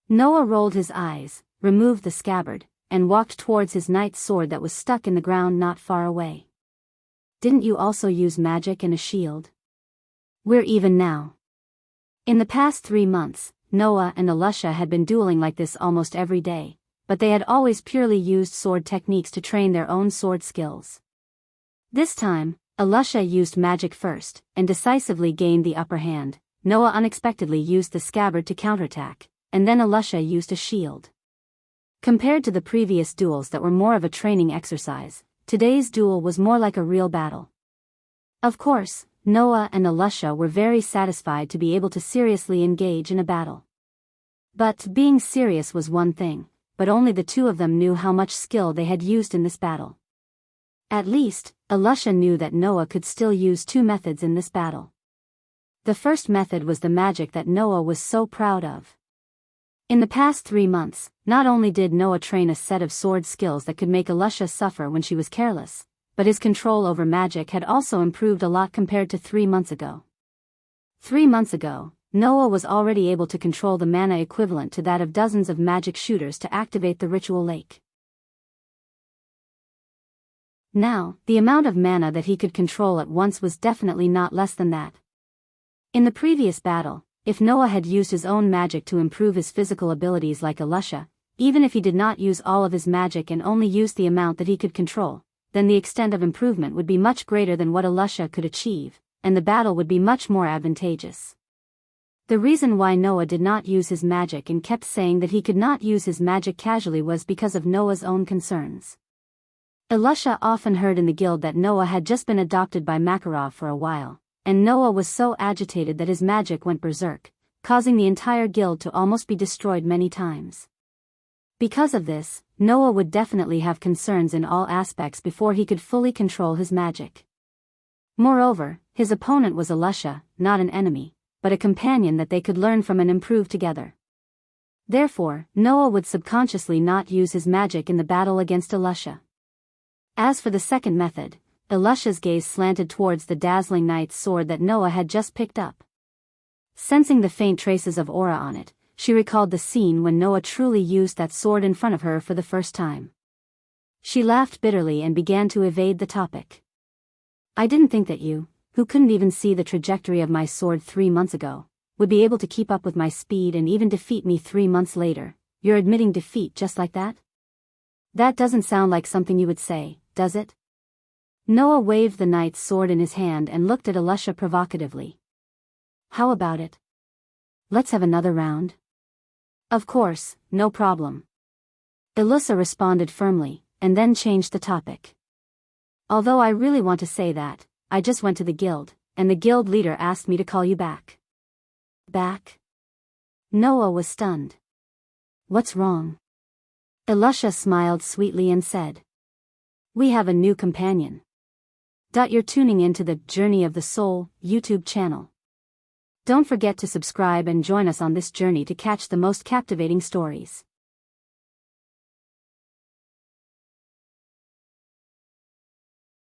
Noah rolled his eyes, removed the scabbard, and walked towards his knight's sword that was stuck in the ground not far away. Didn't you also use magic and a shield? We're even now. In the past 3 months, Noah and Alusha had been dueling like this almost every day, but they had always purely used sword techniques to train their own sword skills. This time, Alusha used magic first, and decisively gained the upper hand. Noah unexpectedly used the scabbard to counterattack, and then Alusha used a shield. Compared to the previous duels that were more of a training exercise, today's duel was more like a real battle. Of course, Noah and Alusha were very satisfied to be able to seriously engage in a battle. But being serious was one thing, but only the two of them knew how much skill they had used in this battle. At least, Alusha knew that Noah could still use 2 methods in this battle. The first method was the magic that Noah was so proud of. In the past 3 months, not only did Noah train a set of sword skills that could make Alusha suffer when she was careless, but his control over magic had also improved a lot compared to 3 months ago. 3 months ago, Noah was already able to control the mana equivalent to that of dozens of magic shooters to activate the ritual lake. Now, the amount of mana that he could control at once was definitely not less than that. In the previous battle, if Noah had used his own magic to improve his physical abilities like Alusha, even if he did not use all of his magic and only used the amount that he could control, then the extent of improvement would be much greater than what Alusha could achieve, and the battle would be much more advantageous. The reason why Noah did not use his magic and kept saying that he could not use his magic casually was because of Noah's own concerns. Alusha often heard in the guild that Noah had just been adopted by Makarov for a while, and Noah was so agitated that his magic went berserk, causing the entire guild to almost be destroyed many times. Because of this, Noah would definitely have concerns in all aspects before he could fully control his magic. Moreover, his opponent was Alusha, not an enemy, but a companion that they could learn from and improve together. Therefore, Noah would subconsciously not use his magic in the battle against Alusha. As for the second method, Alusha's gaze slanted towards the dazzling knight's sword that Noah had just picked up. Sensing the faint traces of aura on it, she recalled the scene when Noah truly used that sword in front of her for the first time. She laughed bitterly and began to evade the topic. I didn't think that you, who couldn't even see the trajectory of my sword 3 months ago, would be able to keep up with my speed and even defeat me 3 months later. You're admitting defeat just like that? That doesn't sound like something you would say, does it? Noah waved the knight's sword in his hand and looked at Alusha provocatively. How about it? Let's have another round. Of course, no problem. Alusha responded firmly, and then changed the topic. Although I really want to say that, I just went to the guild, and the guild leader asked me to call you back. Back? Noah was stunned. What's wrong? Alusha smiled sweetly and said, we have a new companion. You're tuning into the Journey of the Soul YouTube channel. Don't forget to subscribe and join us on this journey to catch the most captivating stories.